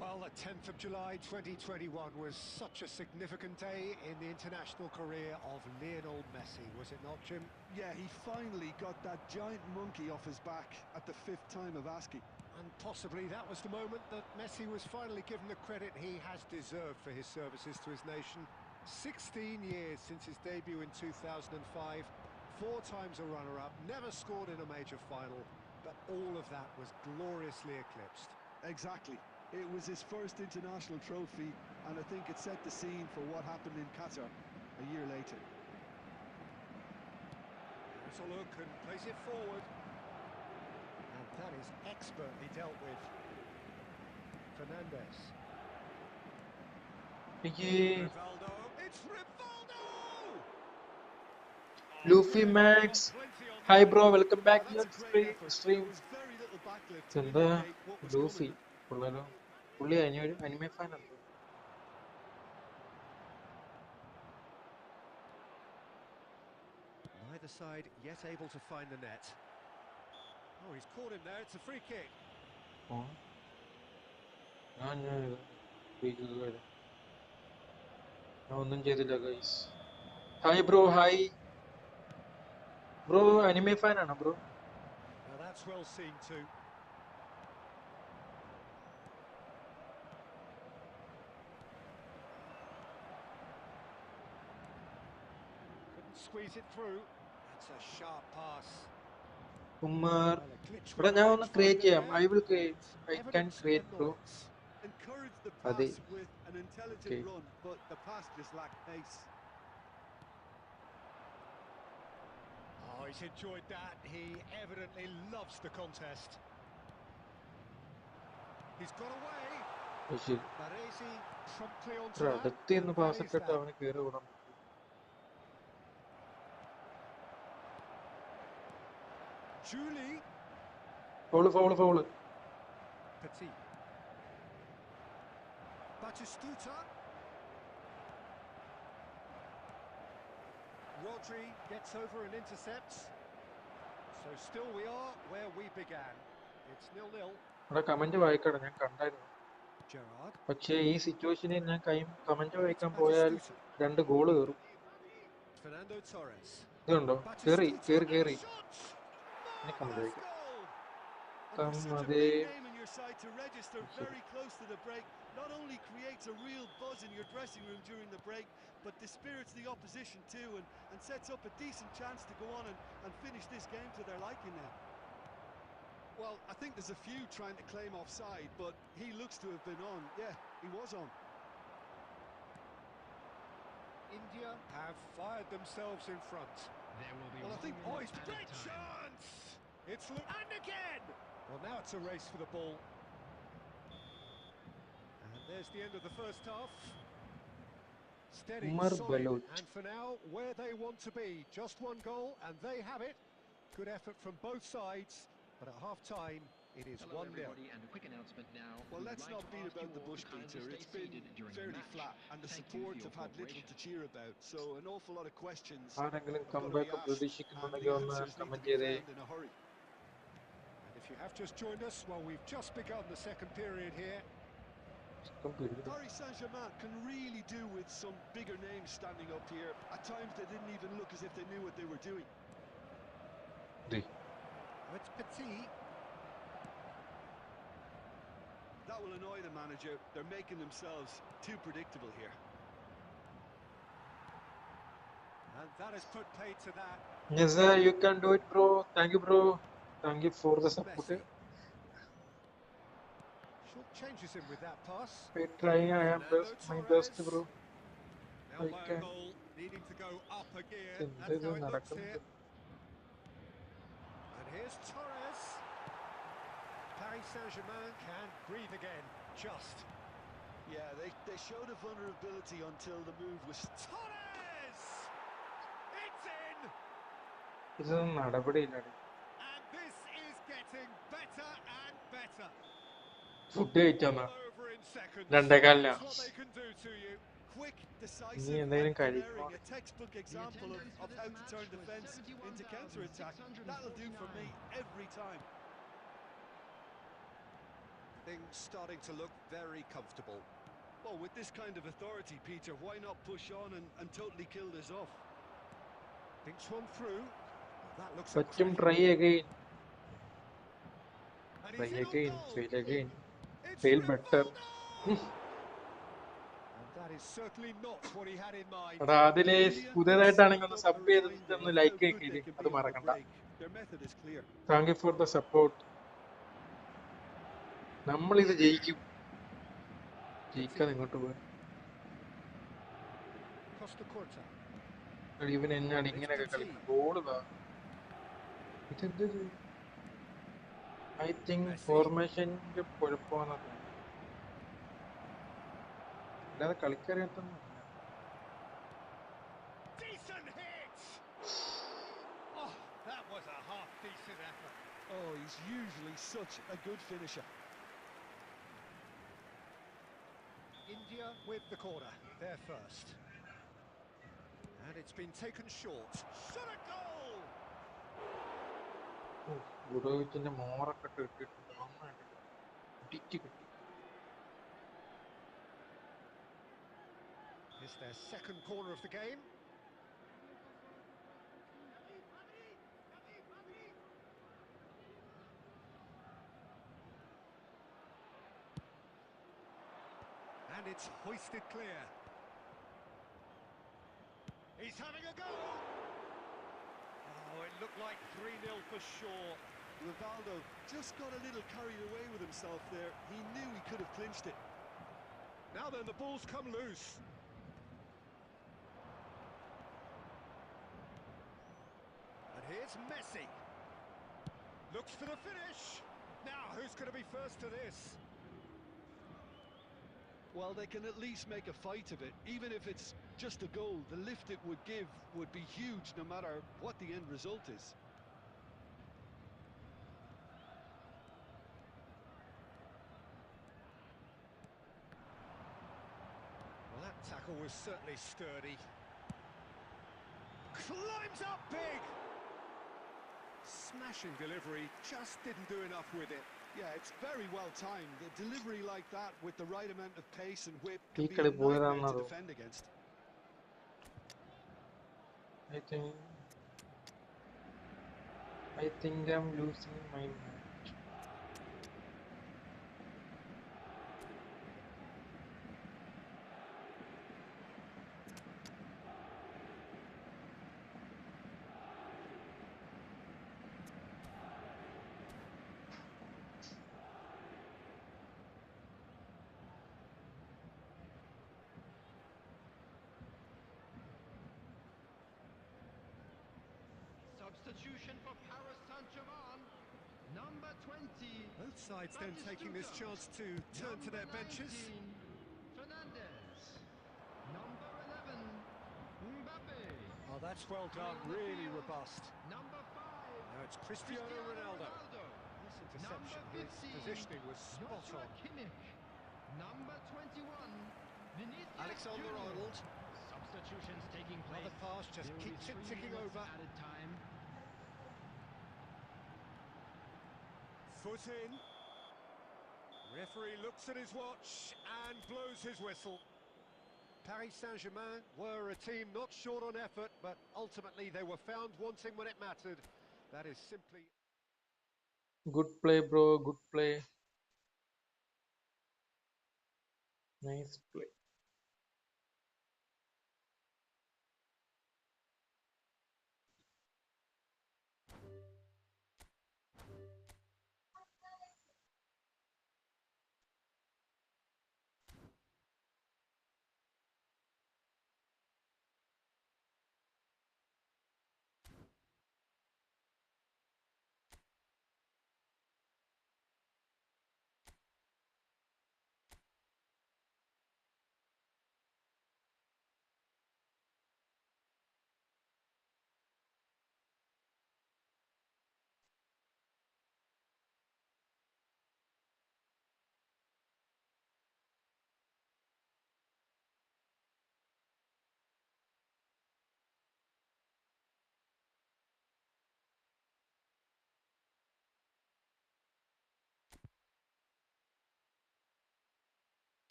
Well, the 10th of July 2021 was such a significant day in the international career of Lionel Messi, was it not, Jim? Yeah, he finally got that giant monkey off his back at the 5th time of asking. And possibly that was the moment that Messi was finally given the credit he has deserved for his services to his nation. 16 years since his debut in 2005, 4 times a runner-up, never scored in a major final, but all of that was gloriously eclipsed. Exactly. It was his first international trophy, and I think it set the scene for what happened in Qatar a year later. Let's a look and place it forward. And that is expertly dealt with. Fernandez. Rivaldo. It's Rivaldo! Luffy Max. Hi bro, welcome back to your stream. എന്താ Luffy കൊള്ളാലോ. പുള്ളി anime fan ആണ്. Neither side yet able to find the net. Oh, he's caught him there. It's a free kick. ഞാൻ ഒന്നും ചെയ്തില്ല guys. Hi bro, hi bro. Anime fan ആണോ bro? Now that's well seen too. Couldn't squeeze it through. That's a sharp pass. Ummer. Well, a glitch ഇവിടെ with ഞാൻ the ഒന്ന് edge create finder ചെയ്യാം. there. I will create. I can Evidence create bro. annoyance. Encouraged the അതെ. pass with an intelligent Okay. run, but the pass just lacked pace. Oh, he's enjoyed that. He evidently loves the contest. He's got away. Baresi promptly onto that. അടുത്ത് നിന്ന് And that pass is ഇട്ടിട്ട് that. അവന് കയറി വിടാൻ പറ്റും. Julie. Foul foul foul. Petit. Batistuta. Rodri gets over and intercepts. So still we are where we began. It's 0-0. ഇവിടെ comment വായിക്കണം, ഞാൻ കണ്ടായിരുന്നു. Gerrard. പക്ഷേ ഈ സിറ്റുവേഷനിൽ ഞാൻ കമന്റ് It's വായിക്കാൻ പോയാൽ Batistuta. 2 ഗോള് കയറും. Fernando Torres. ഇതുണ്ടോ? കേറി Batistuta കേറി and കേറി. a shot. ഇനി കമന്റ് Marvellous വായിക്കാം. goal. And for such a അതേ big name in your side to register very close to the break not only creates a real buzz in your dressing room during the break, but dispirits the opposition too, and sets up a decent chance to go on and finish this game to their liking now. Well, I think there's a few trying to claim offside, but he looks to have been on. Yeah, he was on. India have fired themselves in front. There will be Well, I think Oh, it's a great chance! It's and again! Well, now it's a race for the ball. And there's the end of the first half. Steady, Umar solid, Baloch. and for now, where they want to be. Just one goal, and they have it. Good effort from both sides, but at half-time, it is 1-0. everybody, and a quick announcement now. Well, We would let's like not to beat ask about you the all bush, to kindly Peter. stay It's been seated during the fairly match. flat, and the Thank you support for your have had little cooperation. to cheer about, so an awful lot of questions ആരെങ്കിലും have got to be comeback asked, and പ്രതീക്ഷിക്കുന്നുണ്ടെങ്കിൽ the ഒന്ന് answers need to comment be ചെയ്തേ. found in a hurry. And if you have just joined us, well, we've just begun the second period here. Paris Saint-Germain can really do with some bigger names standing up here. At times they didn't even look as if they knew what they were doing. It's Petit. That will annoy the manager. They're making themselves too predictable here. And that has put paid to that. Yes, sir, you can do it, bro. Thank you, bro. Thank you for the support. Messi. Short changes in with that pass. I trying. I am my best, bro. Now I by a can. goal, needing to go up a gear. എന്ത് That's ഇത് how it looks നടക്കുന്നത്? here. And here's Torres. Paris Saint-Germain can breathe again. Just. Yeah, they showed a vulnerability until the move was... Torres! It's in! ഇതൊന്നും നടപടിയില്ല. And this is getting better and better. Food കഴിച്ചാ All over in seconds. രണ്ടേകാലിനാ. That's what they can do to you. Quick, ഇനി decisive എന്തെങ്കിലും and കഴിക്കണോ? glaring. A textbook example of how to turn defence into counter-attack. That'll do for me every time. Things starting to look very comfortable. Well, with this kind of authority, Peter, why not push on and totally kill this off? Thinks one through. Well, that looks a പറ്റും. cracking Try ball. again. And Try he's in on again. goal. Fail again. It's Fail better. Rivaldo! And that is certainly not what he had in mind. എടാ അതില് പുതിയതായിട്ടാണെങ്കിൽ ഒന്ന് sub ചെയ്തിട്ട് ഒന്ന് like ആക്കിയില്ലേ, അത് മറക്കണ്ട. Their method is clear. Thank you for the support. നമ്മളിത് ജയിക്കും. ജയിക്കാതെ ഇങ്ങോട്ട് പോയി. Costa Curta. ഇവൻ എന്നാണ് ഇങ്ങനെയൊക്കെ കളിക്കും? ഗോള് ഇതെന്ത്? ഐ തിങ്ക് ഫോർമേഷന്റെ കുഴപ്പമാണെന്ന് തോന്നുന്നു. അല്ലാതെ കളിക്കറിയാത്തൊന്നും. Decent hit! Oh, that was a half-decent effort. Oh, he's usually such a good finisher. India with the corner. They're first. And it's been taken short. Shot a goal! ഗുഡോവിച്ചിന്റെ മോറൊക്കെ ഇട്ടിട്ടുണ്ട്. നന്നായിട്ടുണ്ട്. ഇടിച്ച് കിട്ടി. It's their second corner of the game. And it's hoisted clear. He's having a go! Oh, it looked like 3-0 for sure. Rivaldo just got a little carried away with himself there. He knew he could have clinched it. Now then, the ball's come loose. And here's Messi. Looks for the finish. Now, who's going to be first to this? Well, they can at least make a fight of it. Even if it's just a goal, the lift it would give would be huge no matter what the end result is. tackle was certainly sturdy. Climbs up big! Smashing delivery, just didn't do enough with it. Yeah, it's very well timed. The delivery like that with the right amount of pace and whip ഈ can be കളി a nightmare to പോയതാണെന്നോ? defend against. I think I'm losing my match. Substitution for Paris Saint-Germain. Number 20. Both sides then taking this chance to turn to their benches. Fernandez. Number 11. Mbappe. Oh, that's well done, really robust. Number 5. Now it's Cristiano Ronaldo. This interception, his 15. positioning was spot Joshua on. Kimmich. Number 21. Vinicius Alexander-Arnold. Substitutions taking place. Another pass just There will be keeps it 3 ticking minutes over. added time. Foot in. Referee looks at his watch and blows his whistle. Paris Saint-Germain were a team not short on effort, but ultimately they were found wanting when it mattered. That is simply... Good play, bro. Good play. Nice play.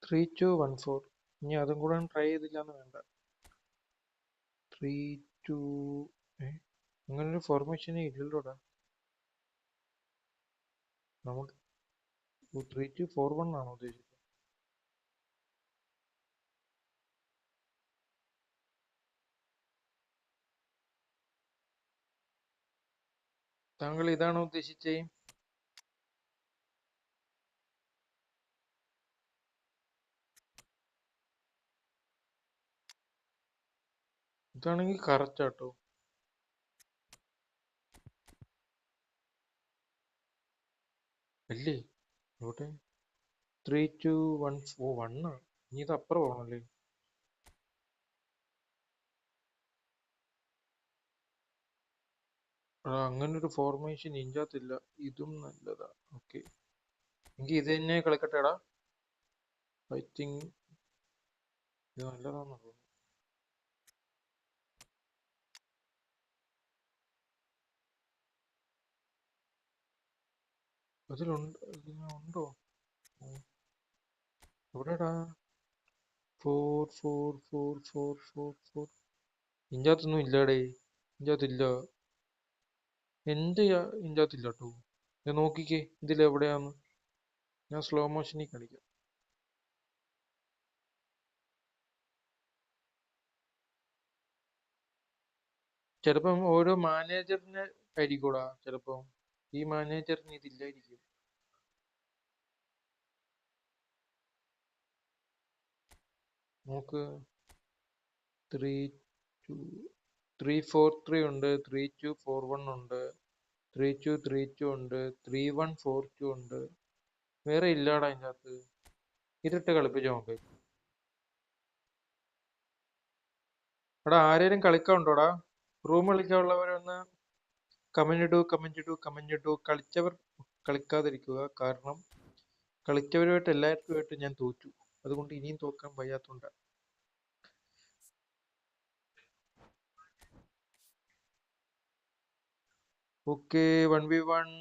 Three, two, 1, 4. ഇനി അതും കൂടെ try ചെയ്തില്ലാന്ന് വേണ്ട. 3, 2. അങ്ങനൊരു ഫോർമേഷനേ ഇല്ലല്ലോടാ. നമുക്ക് 3, 2, 4, 1 ആണോ ഉദ്ദേശിച്ചത്? താങ്കൾ ഇതാണോ ഉദ്ദേശിച്ചേ? ഇതാണെങ്കിൽ കറക്റ്റ് ആട്ടോ. അല്ലേ ഇവിടെ 3, 2, 1, 4, 1 ആണ്. ഇനി ഇത് അപ്പുറം പോകണല്ലേ? അങ്ങനൊരു ഫോർമേഷൻ ഇഞ്ചാത്തില്ല. ഇതും നല്ലതാ. ഓക്കെ, എങ്കിൽ ഇത് തന്നെ കളിക്കട്ടെടാ. ഐ തിങ്ക് ഇത് നല്ലതാന്ന് തോന്നുന്നു. ഉണ്ടോ? എവിടെടാ? 4, 4, 4, 4, 4, 4. ഇഞ്ചാത്തൊന്നും ഇല്ലാടേ. ഇഞ്ചാത്തില്ല. എന്റെ ഇഞ്ചാത്തില്ല കേട്ടോ. ഞാൻ നോക്കിക്കേ ഇതിലെവിടെയാന്ന്. ഞാൻ സ്ലോ മോഷനിൽ കാണിക്കാം. ചിലപ്പം ഓരോ മാനേജറിന് ആയിരിക്കൂടാ. ചിലപ്പം ഈ മാനേജറിന് ഇതില്ലായിരിക്കും. നമുക്ക് 3, 2, 3, 4, 3 ഉണ്ട്. 3, 2, 4, 1 ഉണ്ട്. 3, 2, 3, 2 ഉണ്ട്. 3, 1, 4, 2 ഉണ്ട്. വേറെ ഇല്ലാടാ അതിൻ്റെ അകത്ത്. ഇരുട്ട് കളിപ്പിച്ച് നോക്ക്. എടാ ആരേലും കളിക്കാനുണ്ടോടാ? റൂം കളിക്കാനുള്ളവരൊന്ന് കമന്റ് ഇടൂ. കളിച്ചവർ കളിക്കാതിരിക്കുക. കാരണം കളിച്ചവരുമായിട്ട് എല്ലാവരുമായിട്ട് ഞാൻ തോറ്റു. അതുകൊണ്ട് ഇനിയും തോക്കാൻ വയ്യാത്തോണ്ട. ഓക്കെ, 1v1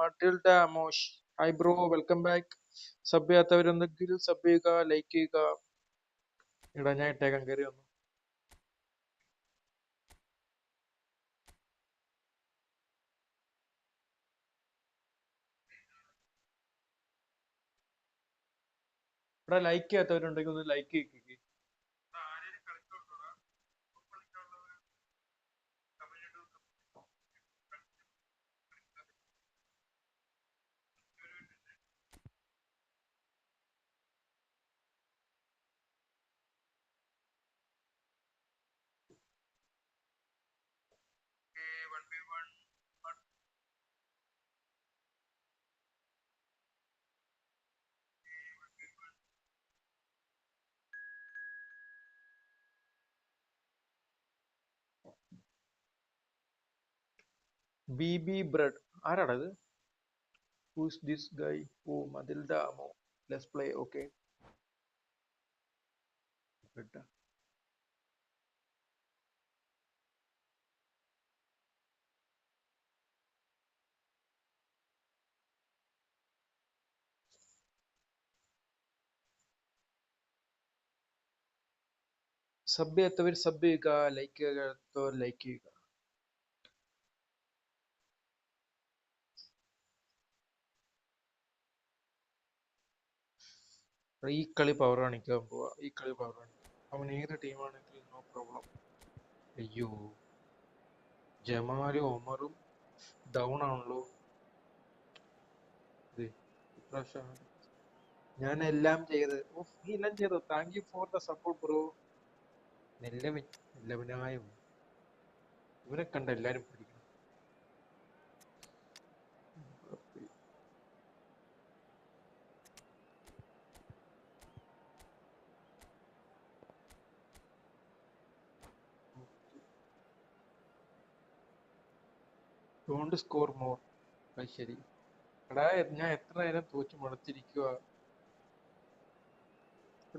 മട്ടിൽഡ മോഷ്. Hi bro, welcome back. Sub ചെയ്യാത്തവരുണ്ടെങ്കിൽ സബ് ചെയ്യുക, ലൈക്ക് ചെയ്യുക. ഇടാ, ഞാൻ ഇട്ടേക്കാം, കയറി വന്നു. ഇവിടെ ലൈക്ക് ചെയ്യാത്തവരുണ്ടെങ്കിൽ ഒന്ന് ലൈക്ക് ചെയ്യിക്കുക. ബി ബ്രെഡ് ആരാടാ ഇത്? Who's this guy? ഓ, മതിൽഡ അമോ. Let's play. ഓക്കെ, സബ് ചെയ്യാത്തവർ സബ് ചെയ്യുക, ലൈക്ക് ചെയ്യാത്തവർ ലൈക്ക് ചെയ്യുക. ഈ കളി പവർ കാണിക്കാൻ പോവാ. ഈ കളി പവർ കാണിക്കാം. അവൻ ഏത് ടീമാണെങ്കിലും നോ പ്രോബ്ലം. അയ്യോ, ജമാലും ഒമറും ഡൗൺ ആണല്ലോ. ഇപ്രാവശ്യം ഞാൻ എല്ലാം ചെയ്ത്. നീ എല്ലാം ചെയ്തു. Thank you for the support bro. എല്ലാവനായും ഇവനെ കണ്ട എല്ലാരും പിടിക്കണം. Don't score more. അത് ശരി. എടാ, ഞാൻ എത്ര നേരം തോച്ചു മടുത്തിരിക്കുക.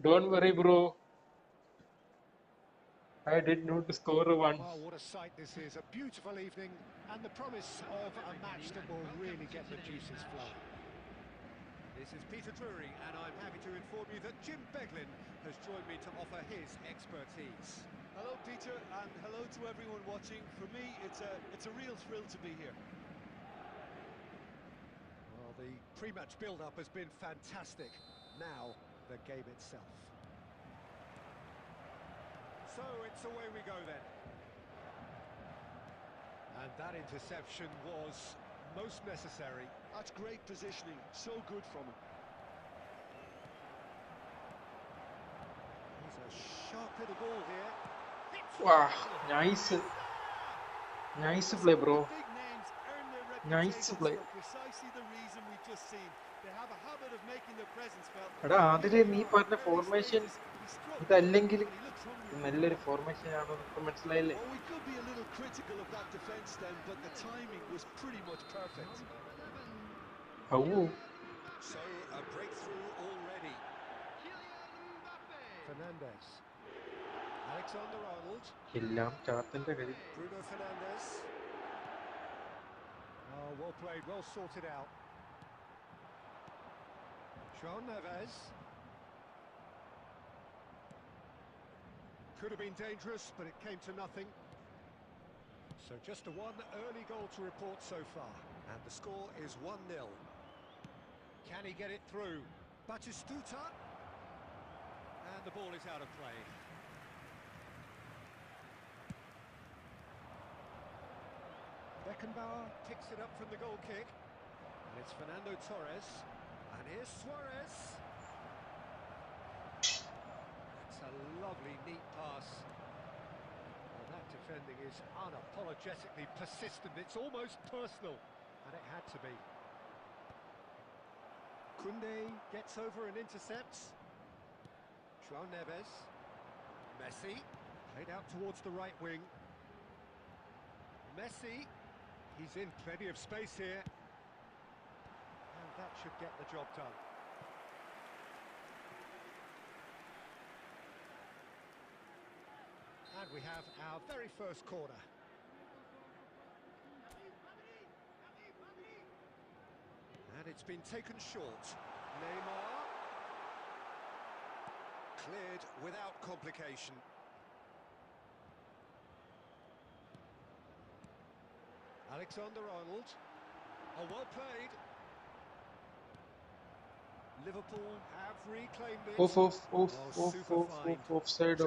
Don't worry bro, I did not score one. Well, what a sight this is. A beautiful evening and the promise of a match that will really get the juices flowing. This is Peter Drury, and I'm happy to inform you that Jim Beglin has joined me to offer his expertise. Hello, Peter, and hello to everyone watching. For me, it's a real thrill to be here. Well, the pre-match build-up has been fantastic. Now, the game itself. So it's away we go then. And that interception was most necessary. That's great positioning, so good from him. He's a sharp little ball here. Wow, nice. Nice play, bro. Big names earn their Nice reputations play. for precisely the reason we've just seen. They have a habit of making their presence felt. എടാ, അതില് നീ പറഞ്ഞ formation ഇതല്ലെങ്കിൽ He looks hungry. നല്ലൊരു formation ആണെന്ന് മനസ്സിലായില്ലേ? Oh, we could be a little critical of that defense then, but the timing was pretty much perfect. ഔ, So a breakthrough already. Fernandes. Alexander-Arnold. എല്ലാം ചാത്തന്റെ കയ്യിൽ. Bruno Fernandes. Oh, well played, well sorted out. João Neves. Could have been dangerous, but it came to nothing. So just a one early goal to report so far. And the score is 1-0. Can he get it through? Batistuta. And the ball is out of play. Beckenbauer picks it up from the goal kick. And it's Fernando Torres. And here's Suarez. That's a lovely, neat pass. Well, that defending is unapologetically persistent. It's almost personal. And it had to be. Koundé gets over and intercepts. João Neves. Messi. Played out towards the right wing. Messi. He's in plenty of space here. And that should get the job done. And we have our very first corner. And it's been taken short. Neymar. Cleared without complication. Alexander-Arnold. Oh, well played. Liverpool have reclaimed it. Offside, Just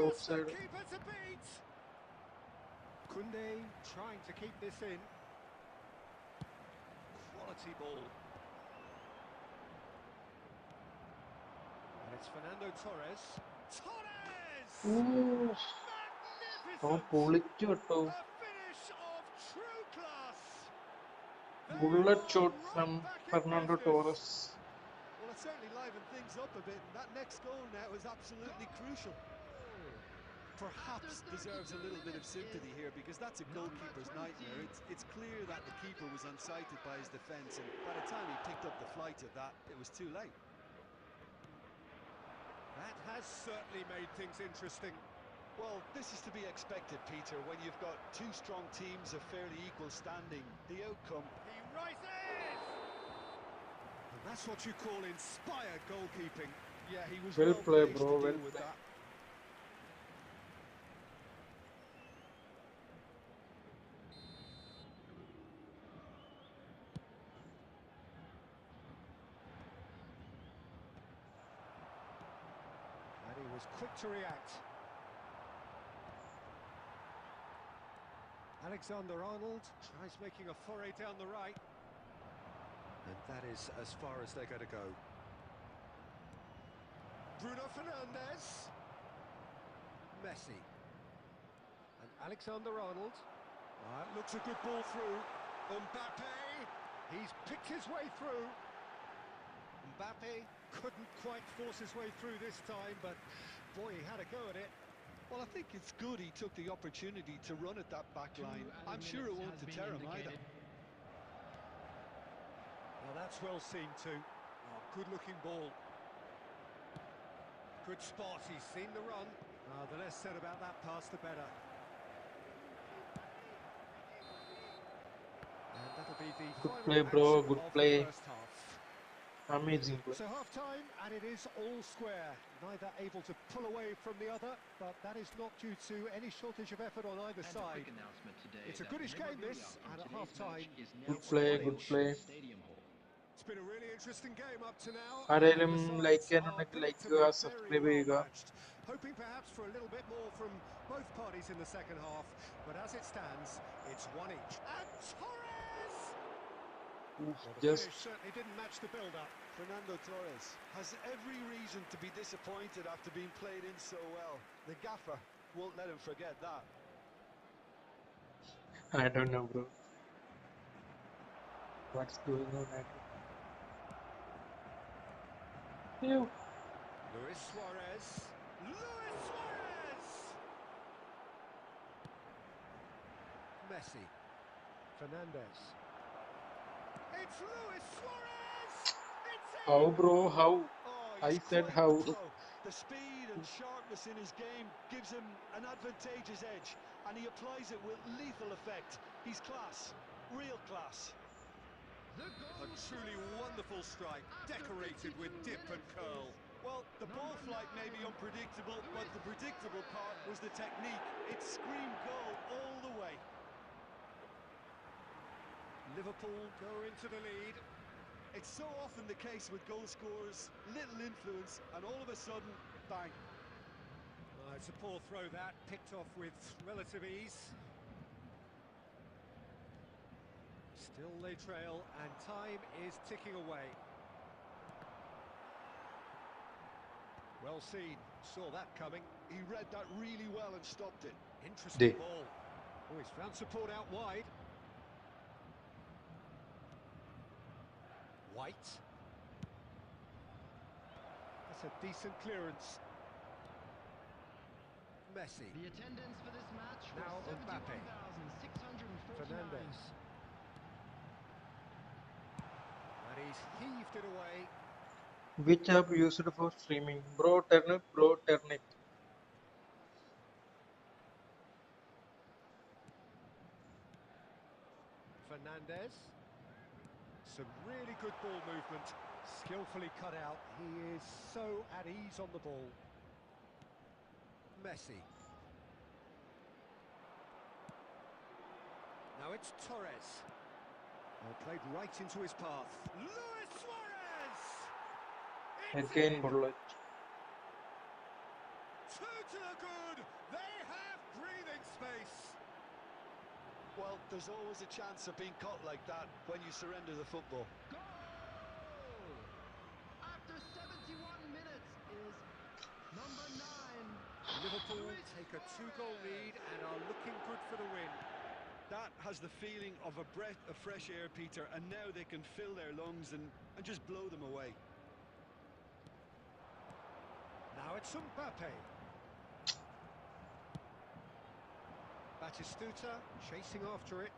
offside. the keeper to beat. Koundé trying to keep this in. Quality ball. And it's Fernando Torres. Torres! Ooh, Magnificent! പൊളിച്ചു കേട്ടോ. A finish of true class. They Bullet are shot right from back in Fernando business. Torres. Well, it certainly livened things up a bit, and that next goal now is absolutely crucial. Perhaps deserves a little bit of sympathy here, because that's a goalkeeper's nightmare. It's clear that the keeper was unsighted by his defence, and by the time he picked up the flight of that, it was too late. That has certainly made things interesting. Well, this is to be expected, Peter, when you've got two strong teams of fairly equal standing. The outcome... He rises! And that's what you call inspired goalkeeping. Yeah, he was Well well played, placed bro, to well deal with played. that. And he was quick to react. Alexander-Arnold tries making a foray down the right. And that is as far as they're going to go. Bruno Fernandes. Messi. And Alexander-Arnold. That looks a good ball through. Mbappe. He's picked his way through. Mbappe couldn't quite force his way through this time, but boy, he had a go at it. Well, I think it's good he took the opportunity to run at that back line. I'm sure it won't deter him either. Well, that's well seen too. Oh, good-looking ball. Good spot. He's seen the run. The less said about that pass, the better. And that'll be the Good final play, bro. action Good of play. the first half. Amazing play. So half-time, and it is all square. Neither able to pull away from the other, but that is not due to any shortage of effort on either side. It's a goodish game, this, and at half-time, Good play, good play. it's been a really interesting game up to now. ആരെങ്കിലും and the sides like are ചെയ്യാനുണ്ടെങ്കിൽ like predictably ചെയ്യുക, very subscribe well ചെയ്യുക. matched. Hoping perhaps for a little bit more from both parties in the second half, but as it stands, it's one each. And Torres! Well, the Just finish certainly didn't match the build-up. Fernando Torres has every reason to be disappointed after being played in so well. The gaffer won't let him forget that. I don't know, bro. What's going on? I don't know. Luis Suarez! Luis Suarez! Messi. Fernandes. It's Luis Suarez! It's in! How, bro? How? Oh, I he's said quite how. the pro. The speed and sharpness in his game gives him an advantageous edge, and he applies it with lethal effect. He's class, real class. A truly wonderful strike, decorated with dip and curl. Well, the ball flight may be unpredictable, but the predictable part was the technique. It screamed goal all the way. Liverpool go into the lead. It's so often the case with goal scorers, little influence, and all of a sudden, bang. It's a poor throw that, picked off with relative ease. Still they trail, and time is ticking away. Well seen, saw that coming. He read that really well and stopped it. Interesting ball. Oh, he's found support out wide. White. That's a decent clearance. Messi. The attendance for this match Now was Mbappe. 71,649. Fernandes. he's heaved it away. Which app used for streaming? Bro, Turnip, bro, Turnip. Fernandez. Some really good ball movement. Skillfully cut out. He is so at ease on the ball. Messi. Now it's Torres. Oh, played right into his path. Luis Suarez! It's Again, in! bullet. Two to the good. They have breathing space. Well, there's always a chance of being caught like that when you surrender the football. Goal! After 71 minutes is number 9. Liverpool take a 2-goal lead and are looking good for the win. That has the feeling of a breath of fresh air, Peter, and now they can fill their lungs and just blow them away. Now it's Mbappe. Batistuta chasing after it.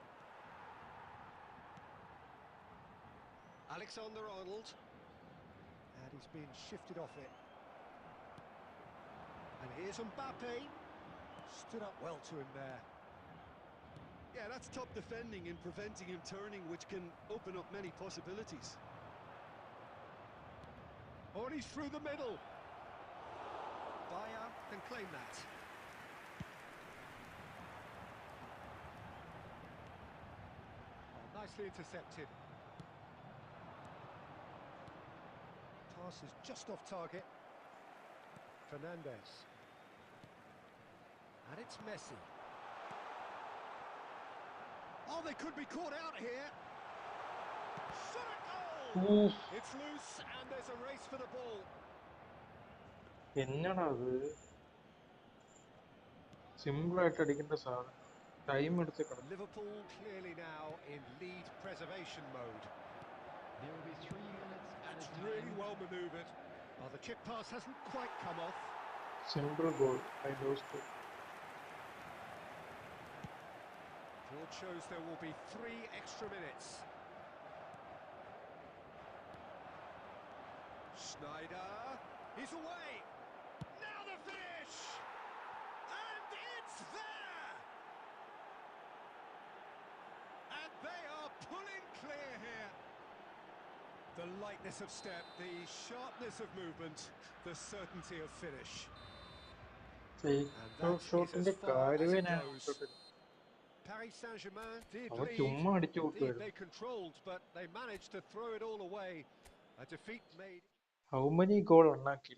Alexander-Arnold. And he's being shifted off it. And here's Mbappe. Stood up well to him there. Yeah, that's top defending and preventing him turning, which can open up many possibilities. Oh, and he's through the middle. Bayer can claim that. Oh, nicely intercepted. Pass is just off target. Fernandez. And it's Messi. Oh, they could be caught out here. Shot at goal! Oof. It's loose and there's a race for the ball. എന്നടാ അത് simple ആയിട്ട് അടിക്കേണ്ട സാധനം time എടുത്ത് കിടക്കും. Liverpool clearly now in lead preservation mode. There will be 3 minutes at It's a time. really well manoeuvred. Oh, the chip pass hasn't quite come off. Simple goal. I lost. Board shows there will be 3 extra minutes. Schneider, he's away. Now the finish, and it's there. And they are pulling clear here. The lightness of step, the sharpness of movement, the certainty of finish. ഷോട്ടിന്റെ കാര്യമേ ഞാൻ നോക്കിയിട്ടില്ല. Paris Saint-Germain did അവൻ lead. ചുമ്മാ അടിച്ചു Indeed, കൂട്ടുമായിരുന്നു. they controlled, but they managed to throw it all away. A defeat made. How many goal ഉണ്ടാക്കി?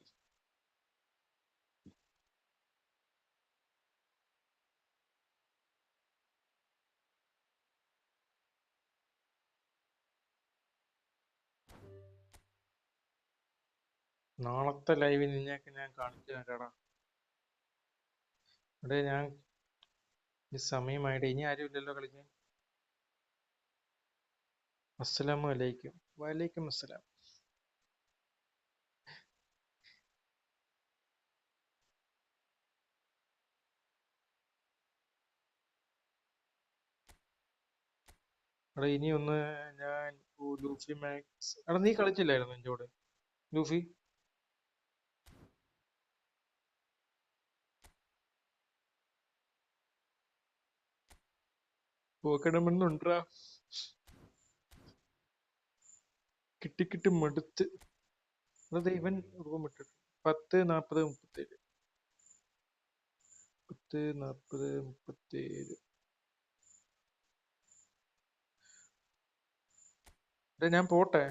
നാളത്തെ ലൈവിൽ നിന്നൊക്കെ ഞാൻ കാണിച്ചു തരാടാ. ഇവിടെ ഞാൻ ഈ സമയമായിട്ട് ഇനി ആരും ഇല്ലല്ലോ കളിക്കാൻ. അസ്സലാമു അലൈക്കും. വലൈക്കും അസ്സലാം. എടാ ഇനി ഒന്ന് ഞാൻ ലൂഫി മാക്സ്. എടാ നീ കളിച്ചില്ലായിരുന്നു എൻ്റെ കൂടെ ലൂഫി? പോക്കണമെന്നുണ്ടാ. കിട്ടി മടുത്ത്. അതെ ഇവൻ റൂം ഇട്ടിട്ട് 10, 40, 37. 10, 40, 37. ഞാൻ പോട്ടെ.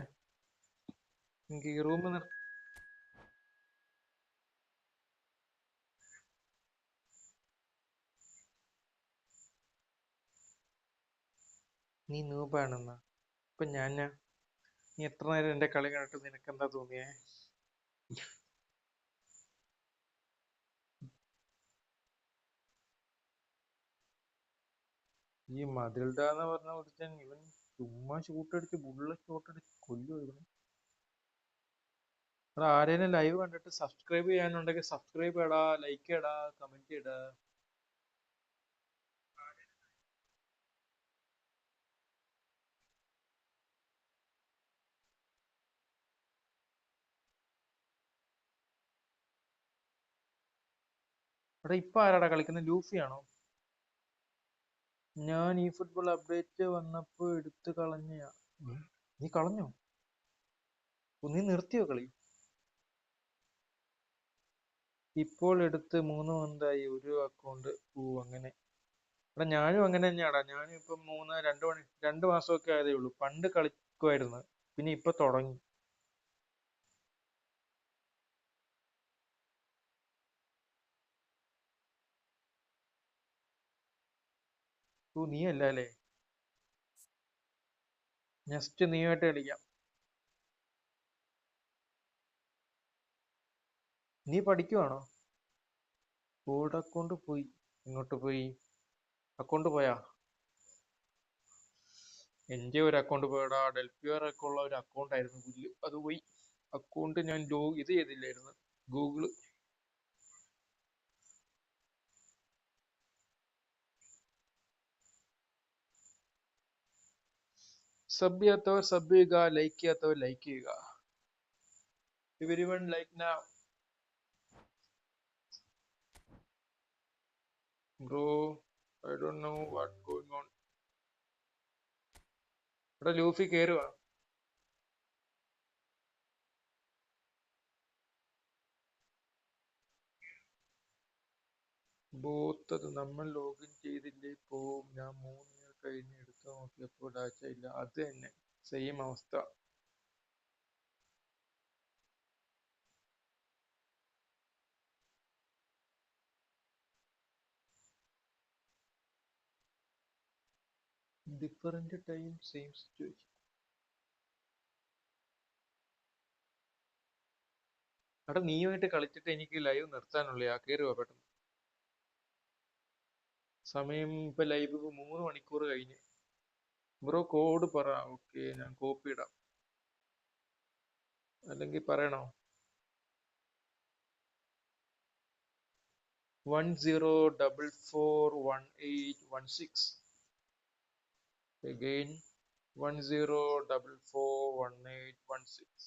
എനിക്ക് ഈ റൂം നീ നൂബാണെന്നാ. ഇപ്പൊ നീ എത്ര നേരം എന്റെ കളി കണ്ടിട്ട് നിനക്ക് എന്താ തോന്നിയേ? ഈ മതിൽഡാന്ന് പറഞ്ഞ ഒരുത്തൻ ഇവൻ ചുമ്മാ ഷൂട്ടടിച്ച് ബുള്ളറ്റ് ഷൂട്ടടിച്ച് കൊല്ലും ഇവന്. ആരേലും ലൈവ് കണ്ടിട്ട് സബ്സ്ക്രൈബ് ചെയ്യാനുണ്ടെങ്കിൽ സബ്സ്ക്രൈബ് ചെയ്യടാ, ലൈക്ക് ചെയ്യടാ, കമന്റ് ചെയ്യടാ. എടാ ഇപ്പൊ ആരാടാ കളിക്കുന്നത്? ലൂഫിയാണോ? ഞാൻ ഈ ഫുട്ബോൾ അപ്ഡേറ്റ് വന്നപ്പോ എടുത്ത് കളഞ്ഞ. നീ കളഞ്ഞോ? നീ നിർത്തിയോ കളി? ഇപ്പോൾ എടുത്ത് 3 മന്തായി ഒരു അക്കൗണ്ട്. അങ്ങനെ. എടാ ഞാനും അങ്ങനെ തന്നെയാടാ. ഞാനും ഇപ്പം 2 മാസമൊക്കെ ആയതേ ഉള്ളൂ. പണ്ട് കളിക്കുമായിരുന്നു, പിന്നെ ഇപ്പൊ തുടങ്ങി. നീ അല്ല അല്ലേ? നെക്സ്റ്റ് നീയായിട്ട് കളിക്കാം. നീ പഠിക്കുവാണോ? കോഡ് അക്കൗണ്ട് പോയി. ഇങ്ങോട്ട് പോയി. അക്കൗണ്ട് പോയാ? എന്റെ ഒരു അക്കൗണ്ട് പോയടാ. ഡെൽഫിയറൊക്കെ ഉള്ള ഒരു അക്കൗണ്ട് ആയിരുന്നു, പുല്ല്. അത് പോയി. അക്കൗണ്ട് ഞാൻ ഇത് ചെയ്തില്ലായിരുന്നു, ഗൂഗിള്. സബ് ചെയ്യാത്തവർ സബ് ചെയ്യുക, ലൈക്ക് ചെയ്യാത്തവർ ലൈക്ക് ചെയ്യുക. Everyone like now. Bro I don't know what going on. ഇവിടെ ലൂഫി കേറുവാ. ബോത്തത് നമ്മൾ ലോഗിൻ ചെയ്തില്ലേ പോവും. ഞാൻ 3 ഇയർ കഴിഞ്ഞ് എടുത്തു നോക്കിയപ്പോൾ ഡാറ്റ ഇല്ല. അത് തന്നെ സെയിം അവസ്ഥ. Different time same situation. എടാ നീയുമായിട്ട് കളിച്ചിട്ട് എനിക്ക് ലൈവ് നിർത്താനുള്ള കയറുക പെട്ടെന്ന്. സമയം ഇപ്പൊ ലൈവ് 3 മണിക്കൂർ കഴിഞ്ഞ്. ബ്രോ കോഡ് പറ. ഓക്കെ, ഞാൻ കോപ്പി ഇടാം. അല്ലെങ്കിൽ പറയണോ? 10441816. Again 10441816.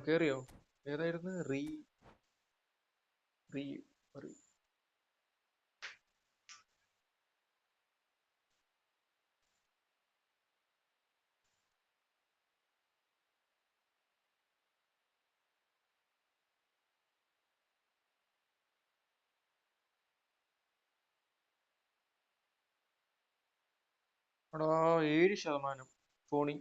കേറിയോ? ഏതായിരുന്നു? റീ റീ റീ എടാ 7% ഫോണി.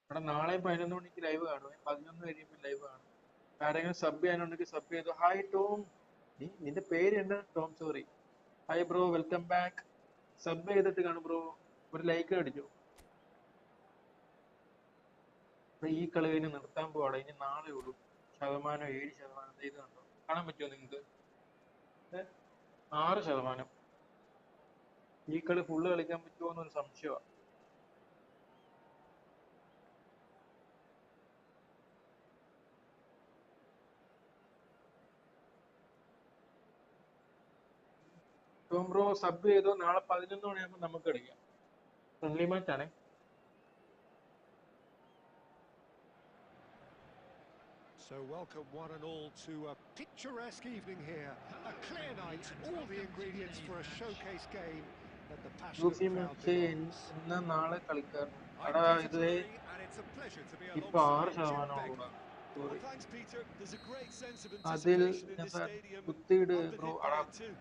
എടാ നാളെ 11 മണിക്ക് ലൈവ് കാണും. 11 കഴിയുമ്പോൾ ലൈവ് കാണും. ആരെങ്കിലും സബ് ചെയ്യാനുണ്ടെങ്കിൽ സബ് ചെയ്തു. Hi Tom. നിന്റെ പേര് എന്താ? Tom, sorry. Hi bro, welcome back. Sub ചെയ്തിട്ട് കാണും ബ്രോ. ഒരു ലൈക്ക് അടിച്ചു. ഈ കളി കഴിഞ്ഞ് നിർത്താൻ പോവാടെ. ഇനി നാളെ ഉള്ളൂ. 7%. ഇത് കണ്ടോ? കാണാൻ പറ്റുമോ നിങ്ങക്ക്? 6%. ഈ കളി ഫുള്ള് കളിക്കാൻ പറ്റുമോ എന്നൊരു സംശയമാണ്. ടോം ബ്രോ സബ് ചെയ്തോ? നാളെ 11 മണിയാകുമ്പോൾ നമുക്ക് കളിക്കാം. ഫ്രണ്ട്ലി മാച്ച് ആണേ. So welcome one and all to a picturesque evening here. A clear night, all the ingredients for a showcase game that the passionate Luffy crowd പക്ഷേ demands. എന്നാ നാളെ കളിക്കാറുണ്ട്. I'm എടാ Peter ഇത് Drury, and it's a pleasure to be ഇപ്പൊ alongside Jim 6% ഉള്ളൂടാ. Begley. Well, sorry. thanks, Peter. There's a great sense of അതിൽ anticipation in ഞാൻ this stadium. കുത്തിയിട് I've been bro. hit by അടാ it too.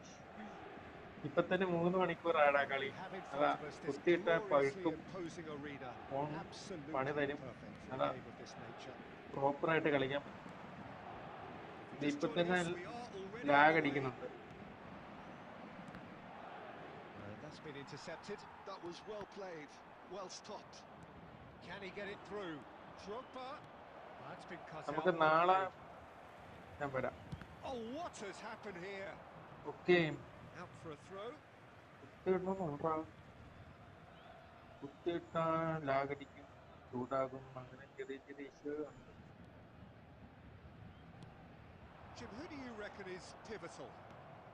ഇപ്പൊ തന്നെ 3 മണിക്കൂർ ആടാ കളി. We have in അതാ front of us this കുത്തിയിട്ട gloriously പഴുക്കും. imposing arena. Phone പണി Absolutely തരും. perfect for a അതാ game of this nature. പ്രോപ്പറായിട്ട് കളിക്കാൻ പറ്റും. If ഇത് you're just ഇപ്പൊ joining തന്നെ us, we are already lag underway. അടിക്കുന്നുണ്ട്. That's been intercepted. That was well played, well stopped. Can he get it through? Drogba. That's been cut നമുക്ക് out. Well നാളെ played. ഞാൻ വരാം. Oh, what has happened here? Okay. Out for a throw. കുത്തിയിടണമെന്നുണ്ടാ. കുത്തിയിട്ടാൽ lag അടിക്കും, ചൂടാകും, അങ്ങനെ ചെറിയ ചെറിയ ഇഷ്യൂ ഉണ്ട്. Jim, who do you reckon is pivotal?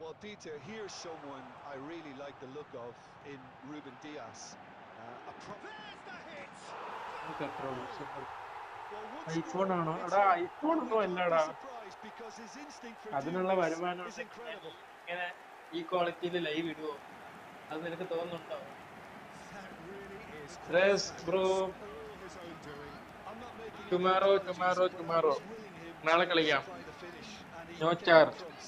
Well, Peter, here's someone I really like the look of in Ruben Diaz. There's the hit! നമുക്ക് അത്ര ഉള്ളൂ simple Well, once iPhone more, ആണോ it's എടാ him, ഐഫോൺ and we ഒന്നും can't be അല്ലടാ surprised because his instinct for doing അതിനുള്ള this വരുമാനം is ഉണ്ടെങ്കിൽ ഞാൻ incredible. ഇങ്ങനെ ഈ ക്വാളിറ്റിയിൽ ലൈവ് ഇടുവോ അത് നിനക്ക് തോന്നുന്നുണ്ടോ That really is Rest, quite bro. fabulous. All his own doing. I'm not making any Tomorrow, apologies, tomorrow, but I tomorrow. was willing him നാളെ to കളിക്കാം supply the finish, and he No came charge. up trumps.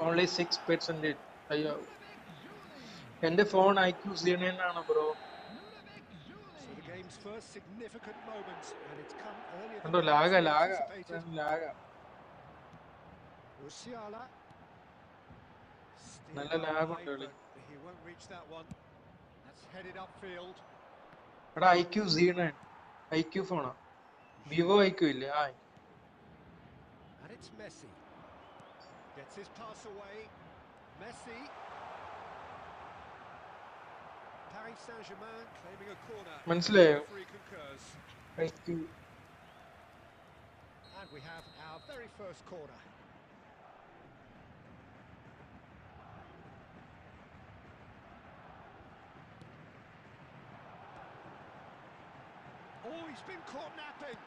Only 6%. അയ്യോ എന്റെ phone IQ09 ആണ് bro So the game's first significant moment, and it's come earlier than കണ്ടോ perhaps we Laaga anticipated. Laaga Musiala. Steered നല്ല well lag wide, ഉണ്ട് കളി but he won't reach that one. That's headed upfield. എടാ IQ09 IQ ഫോണാ Vivo IQ ഇല്ലേ ആ And it's Messi. Gets his pass away. Messi. Paris Saint-Germain claiming a corner. മനസ്സിലായോ The referee concurs. IQ And we have our very first corner. Oh, he's been caught napping.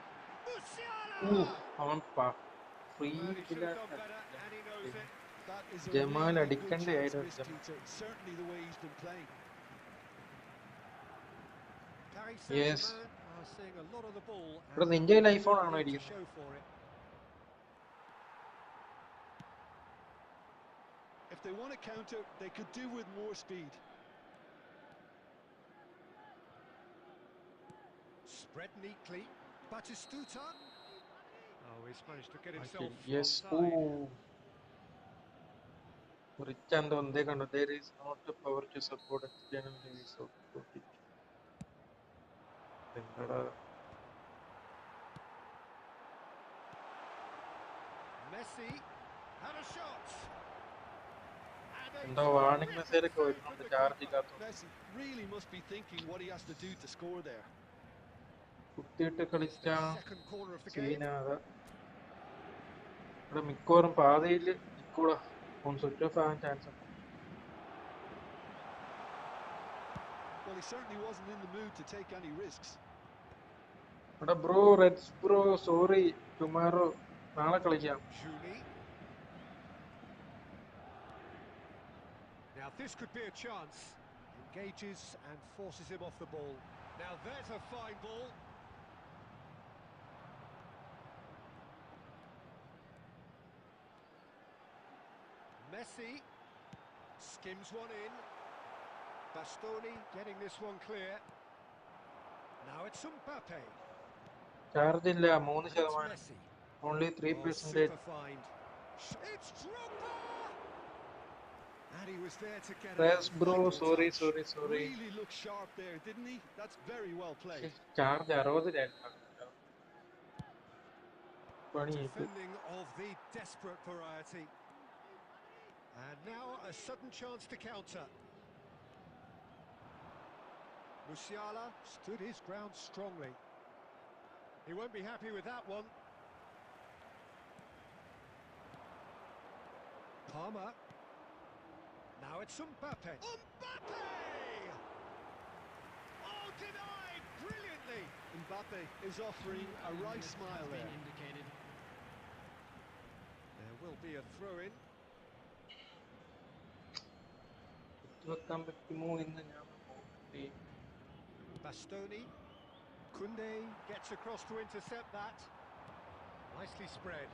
Musiala! അവൻ free Well, he should have done better, and he knows it. That is a Jamal really good അടിക്കണ്ടേ chance ആയിരുന്നു missed, Peter. Certainly the way he's been playing. Paris Yes. Saint-Germain are seeing a lot of the ball. ഇവിടെ and നിന്റെ no iPhone ആണോ need to ഇരിക്കുന്നത് show for it. If they want to counter, they could do with more speed. Spread neatly. Batistuta. Oh, he's managed to get himself yes offside. Rich and ഒന്നേ കണ്ടു there is not a power to support external release of footage എന്താടാ Messi had a shot. And a എന്തോ warning message terrific ഒക്കെ save വരുന്നുണ്ട് from the charge keeper. ഇല്ലാത്ത Messi really must be thinking what he has to do to score there. കുത്തിയിട്ട് It's കളിച്ച their second corner of the game. സീനാകാ ഇവിടെ മിക്കവാറും പാതയിൽ നിൽക്കൂടാ phone switch off ആകാൻ chance ഉണ്ട് Well, he certainly wasn't in the mood to take any risks. ഇവിടെ bro Reds bro sorry tomorrow നാളെ കളിക്കാം Juli. Now this could be a chance. Engages and forces him off the ball. Now there's a fine ball. Messi skims one in. Bastoni getting this one clear. Now it's Mbappe. Charge ഇല്ല 3 And it's ശതമാനം Messi. Only Oh, 3%. super find. It's Drogba! And he was there to get Yes, it. bro, Vital sorry touch. Really looked sharp there, didn't he? That's very well played. Charge 60 പണി Defending of the desperate variety. And now a sudden chance to counter. Musiala stood his ground strongly. He won't be happy with that one. Palmer. Now it's Mbappe. Mbappe! Oh, denied brilliantly. Mbappe is offering a right smile there. There will be a throw-in. വെക്കാൻ പറ്റുമോ എന്ന് ഞാൻ നോക്കി Bastoni. Kunde gets across to intercept that. Nicely spread.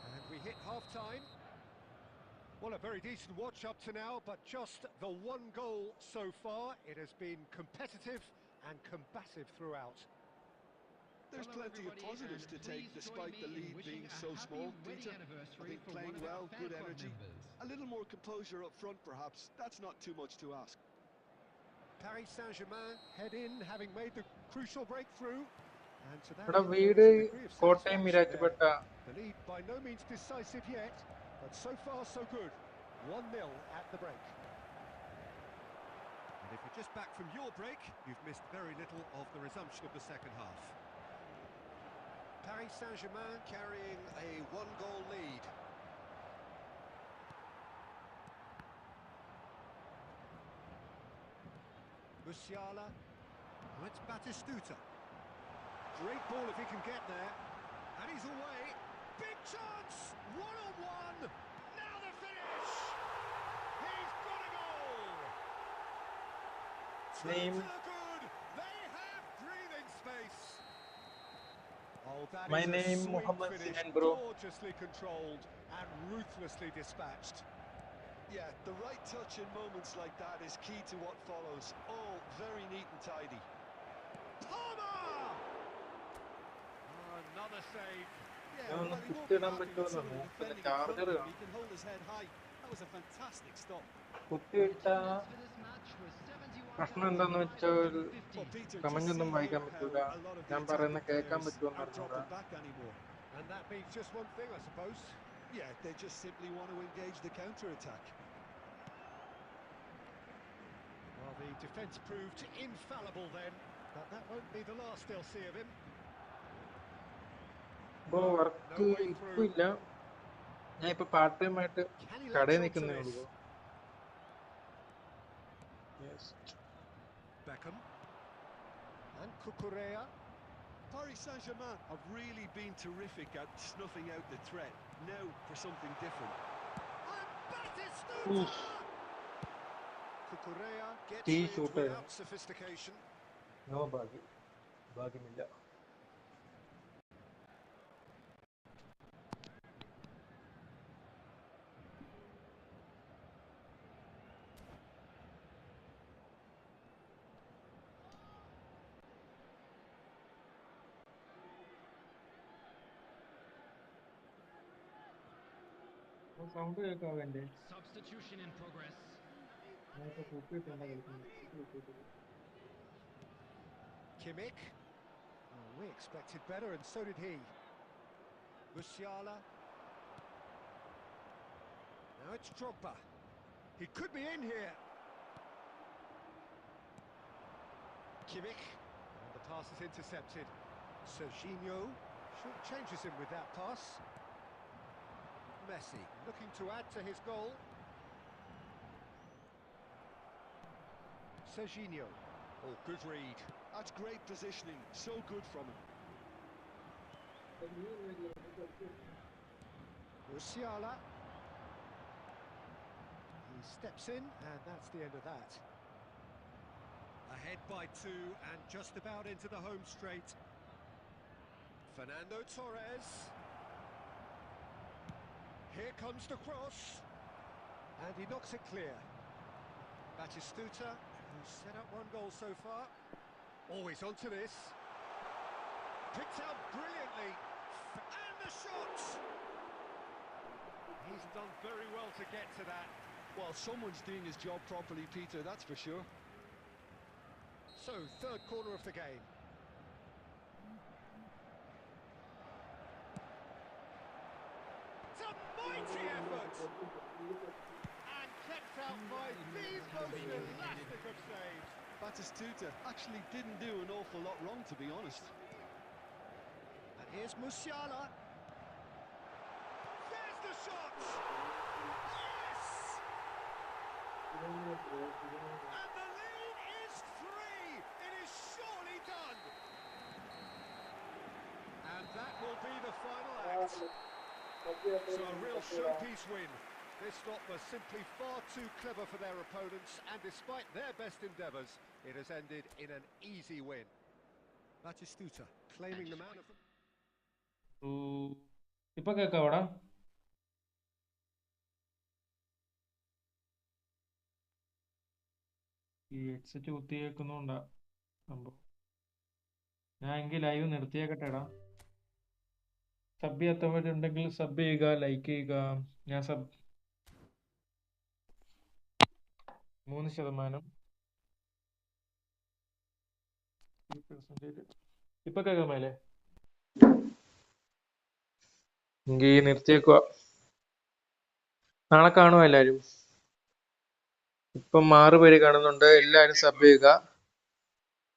And we hit half-time. Well, a very decent watch up to now, but just the one goal so far. It has been competitive and combative throughout. There's plenty of positives to take despite the lead being so small, Peter. I think playing well, good energy. A little more composure up front perhaps. That's not too much to ask. Paris Saint-Germain head in, having made the crucial breakthrough. And to that ഇവിടെ end, വീട് there is a degree of Kottayam satisfaction മിരാജ്പേട്ട there. The lead by no means decisive yet, but so far so good. 1-0 at the break. And if you're just back from your break, you've missed very little of the resumption of the second half. Paris Saint-Germain carrying a one-goal lead. Musiala. Oh, it's Batistuta. Great ball if he can get there. And he's away. Big chance! One-on-one! Now the finish! He's got a goal! Name. To the good! They have breathing space! Oh, that My is a name sweet Muhammed finish, bro. gorgeously controlled and ruthlessly dispatched. Yeah, the right touch in moments like that is key to what follows. All very neat and tidy. Palmer! Oh, another save. Yeah, No, well, he won't be കുത്തിയിടാൻ happy with പറ്റുമോ some of the പിന്നെ defending in front charger of him. He കാണും. can hold his head high. That was a fantastic stop. കുത്തിയിട്ട പ്രശ്നം എന്താന്ന് വെച്ചാൽ Well, Peter, just comment ഒന്നും see വായിക്കാൻ here പറ്റൂല. how a lot of the ഞാൻ പറയുന്ന attacking കേൾക്കാൻ players പറ്റുമോ aren't എന്നറിഞ്ഞൂടാ. dropping back anymore. And that means just one thing, I suppose. Yeah, they just simply want to engage the counter-attack. Well, the defence proved infallible then, but that won't be the last they'll see of him. ഇപ്പൊ work ഇപ്പൊ ഇല്ല. ഞാൻ ഇപ്പൊ part time ആയിട്ട് Can he കടയിൽ latch on to നിൽക്കുന്നേ this? ഉള്ളൂ. Yes. Beckham. And Cucurella. Paris Saint-Germain have really been terrific at snuffing out the threat. Now for something different. And Batistuta! Cucurella gets Key it shooter. without sophistication. No ഭാഗ്യം. ഭാഗ്യമില്ല. Sound കേൾക്കാവോ എന്റെ? Substitution in progress. ഞാനിപ്പോ കൂട്ടിയിട്ടാണ് കളിക്കുന്നത്. Kimmich. Oh, we expected better, and so did he. Musiala. Now it's Drogba. He could be in here. Kimmich. And the pass is intercepted. Serginho short-changes him with that pass. Messi looking to add to his goal. Serginho. Oh, good read. That's great positioning. So good from him. Musiala. He steps in, and that's the end of that. Ahead by 2 and just about into the home straight. Fernando Torres. Here comes the cross. And he knocks it clear. Batistuta, who's set up one goal so far. Always onto this. Picked out brilliantly. And the shot! He's done very well to get to that. Well, someone's doing his job properly, Peter, that's for sure. So, third corner of the game. It's a mighty effort! And kept out by the most elastic of saves. Batistuta actually didn't do an awful lot wrong, to be honest. And here's Musiala. There's the shot! Yes! And the lead is 3! It is surely done! And that will be the final act. So a real showpiece win. This lot was simply far too clever for their opponents, and despite their best endeavours, it has ended in an easy win. Batistuta claiming the man of the... ഇപ്പൊ കേക്കാവോടാ? ഈ headset കുത്തി കേൾക്കുന്നുണ്ടാ സംഭവം. ഞാൻ എങ്കിൽ live നിർത്തിയേക്കട്ടെടാ. Sub ചെയ്യാത്തവരുണ്ടെങ്കിൽ sub ചെയ്യുക, like ചെയ്യുക. ഞാൻ സബ് 3%. ഇപ്പൊ കേൾക്കാമല്ലേ? എങ്കിൽ നിർത്തിയേക്കുക. നാളെ കാണുമോ എല്ലാരും? ഇപ്പം 6 പേര് കാണുന്നുണ്ട്. എല്ലാരും സബ് ചെയ്യുക.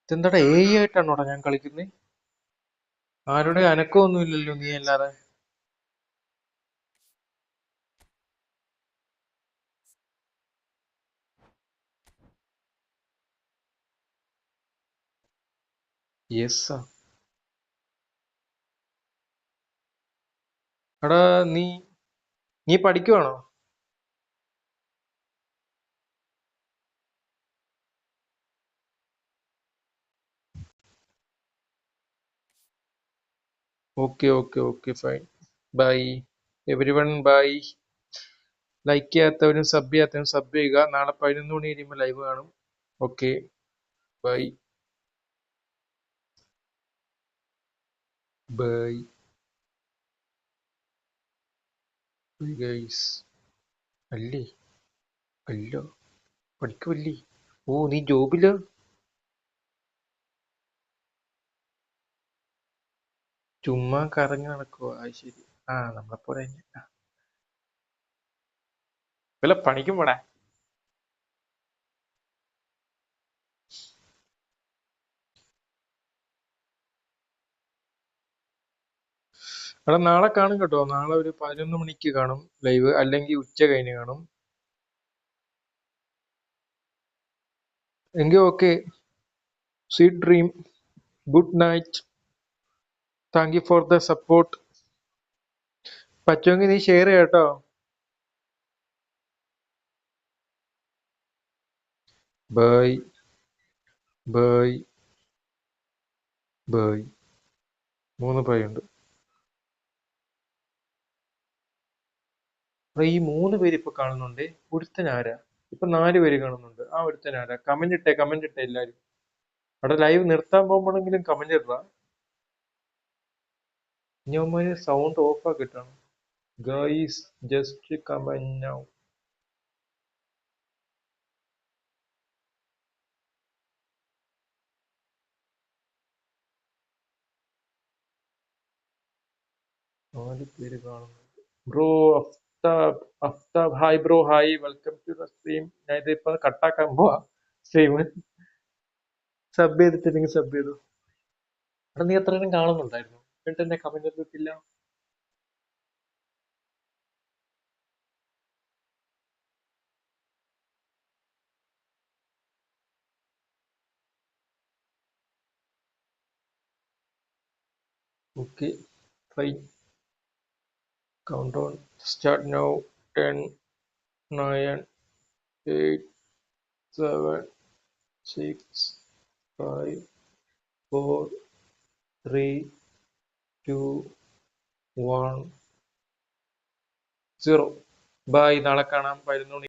ഇതെന്താടാ AI ആയിട്ടാണോടാ ഞാൻ കളിക്കുന്നത്? ആരുടെ അനക്കമൊന്നും ഇല്ലല്ലോ നീ അല്ലാതെ. യെസ്സാ. എടാ നീ നീ പഠിക്കുവാണോ? Okay okay okay fine. Bye everyone, bye. Like ചെയ്യാത്തവരും സബ് ചെയ്യാത്തവരും സബ് ചെയ്യുക. നാളെ 11 മണി കഴിയുമ്പോൾ ലൈവ് കാണും. Okay, bye bye bye guys. അല്ലേ, അല്ല, പഠിക്കുമല്ലേ? ഓ, നീ ജോബില്? ചുമ്മാ കറങ്ങി നടക്കുവോ? അത് ശരി. ആ, നമ്മളെപ്പോലെ തന്നെ. വല്ല പണിക്കും പോടാ. എടാ നാളെ കാണും കേട്ടോ. നാളെ ഒരു 11 മണിക്ക് കാണും ലൈവ്, അല്ലെങ്കിൽ ഉച്ച കഴിഞ്ഞ് കാണും. എങ്കിൽ okay, sweet dream, good night, thank you for the support. പറ്റുമെങ്കിൽ നീ ഷെയർ ചെയ്യാട്ടോ. By bye by. 3 ബൈ ഉണ്ട്. അപ്പൊ ഈ 3 പേര് ഇപ്പൊ കാണുന്നുണ്ട്. ഒരുത്തൻ ആരാ? ഇപ്പൊ 4 പേര് കാണുന്നുണ്ട്. ആ ഒരുത്തൻ ആരാ? കമന്റ് ഇട്ടേ, കമന്റ് ഇട്ടേ എല്ലാരും. അവിടെ ലൈവ് നിർത്താൻ പോകുമ്പോഴെങ്കിലും കമന്റ് ഇടറാ. ഇനി സൗണ്ട് ഓഫ് ആക്കിട്ടാണ്. Guys just comment now. നാല് പേര് കാണുന്നുണ്ട്. Bro Aftab, Aftab hi bro, hi, welcome to the stream. ഞാൻ ഇതിപ്പോ കട്ടാക്കാൻ പോവാ സ്ട്രീം. സബ് ചെയ്തിട്ടില്ലെങ്കിൽ സബ് ചെയ്തു. അവിടെ നീ എത്ര നേരം കാണുന്നുണ്ടായിരുന്നു? എന്നിട്ട് എന്നെ കമന്റ് ഇട്ടില്ല. Okay fine. Count own start now. 10, 9, 8, 7, 6, 5, 4, 3, 2, 1, 0. By. നാളെ കാണാം 11 മണി.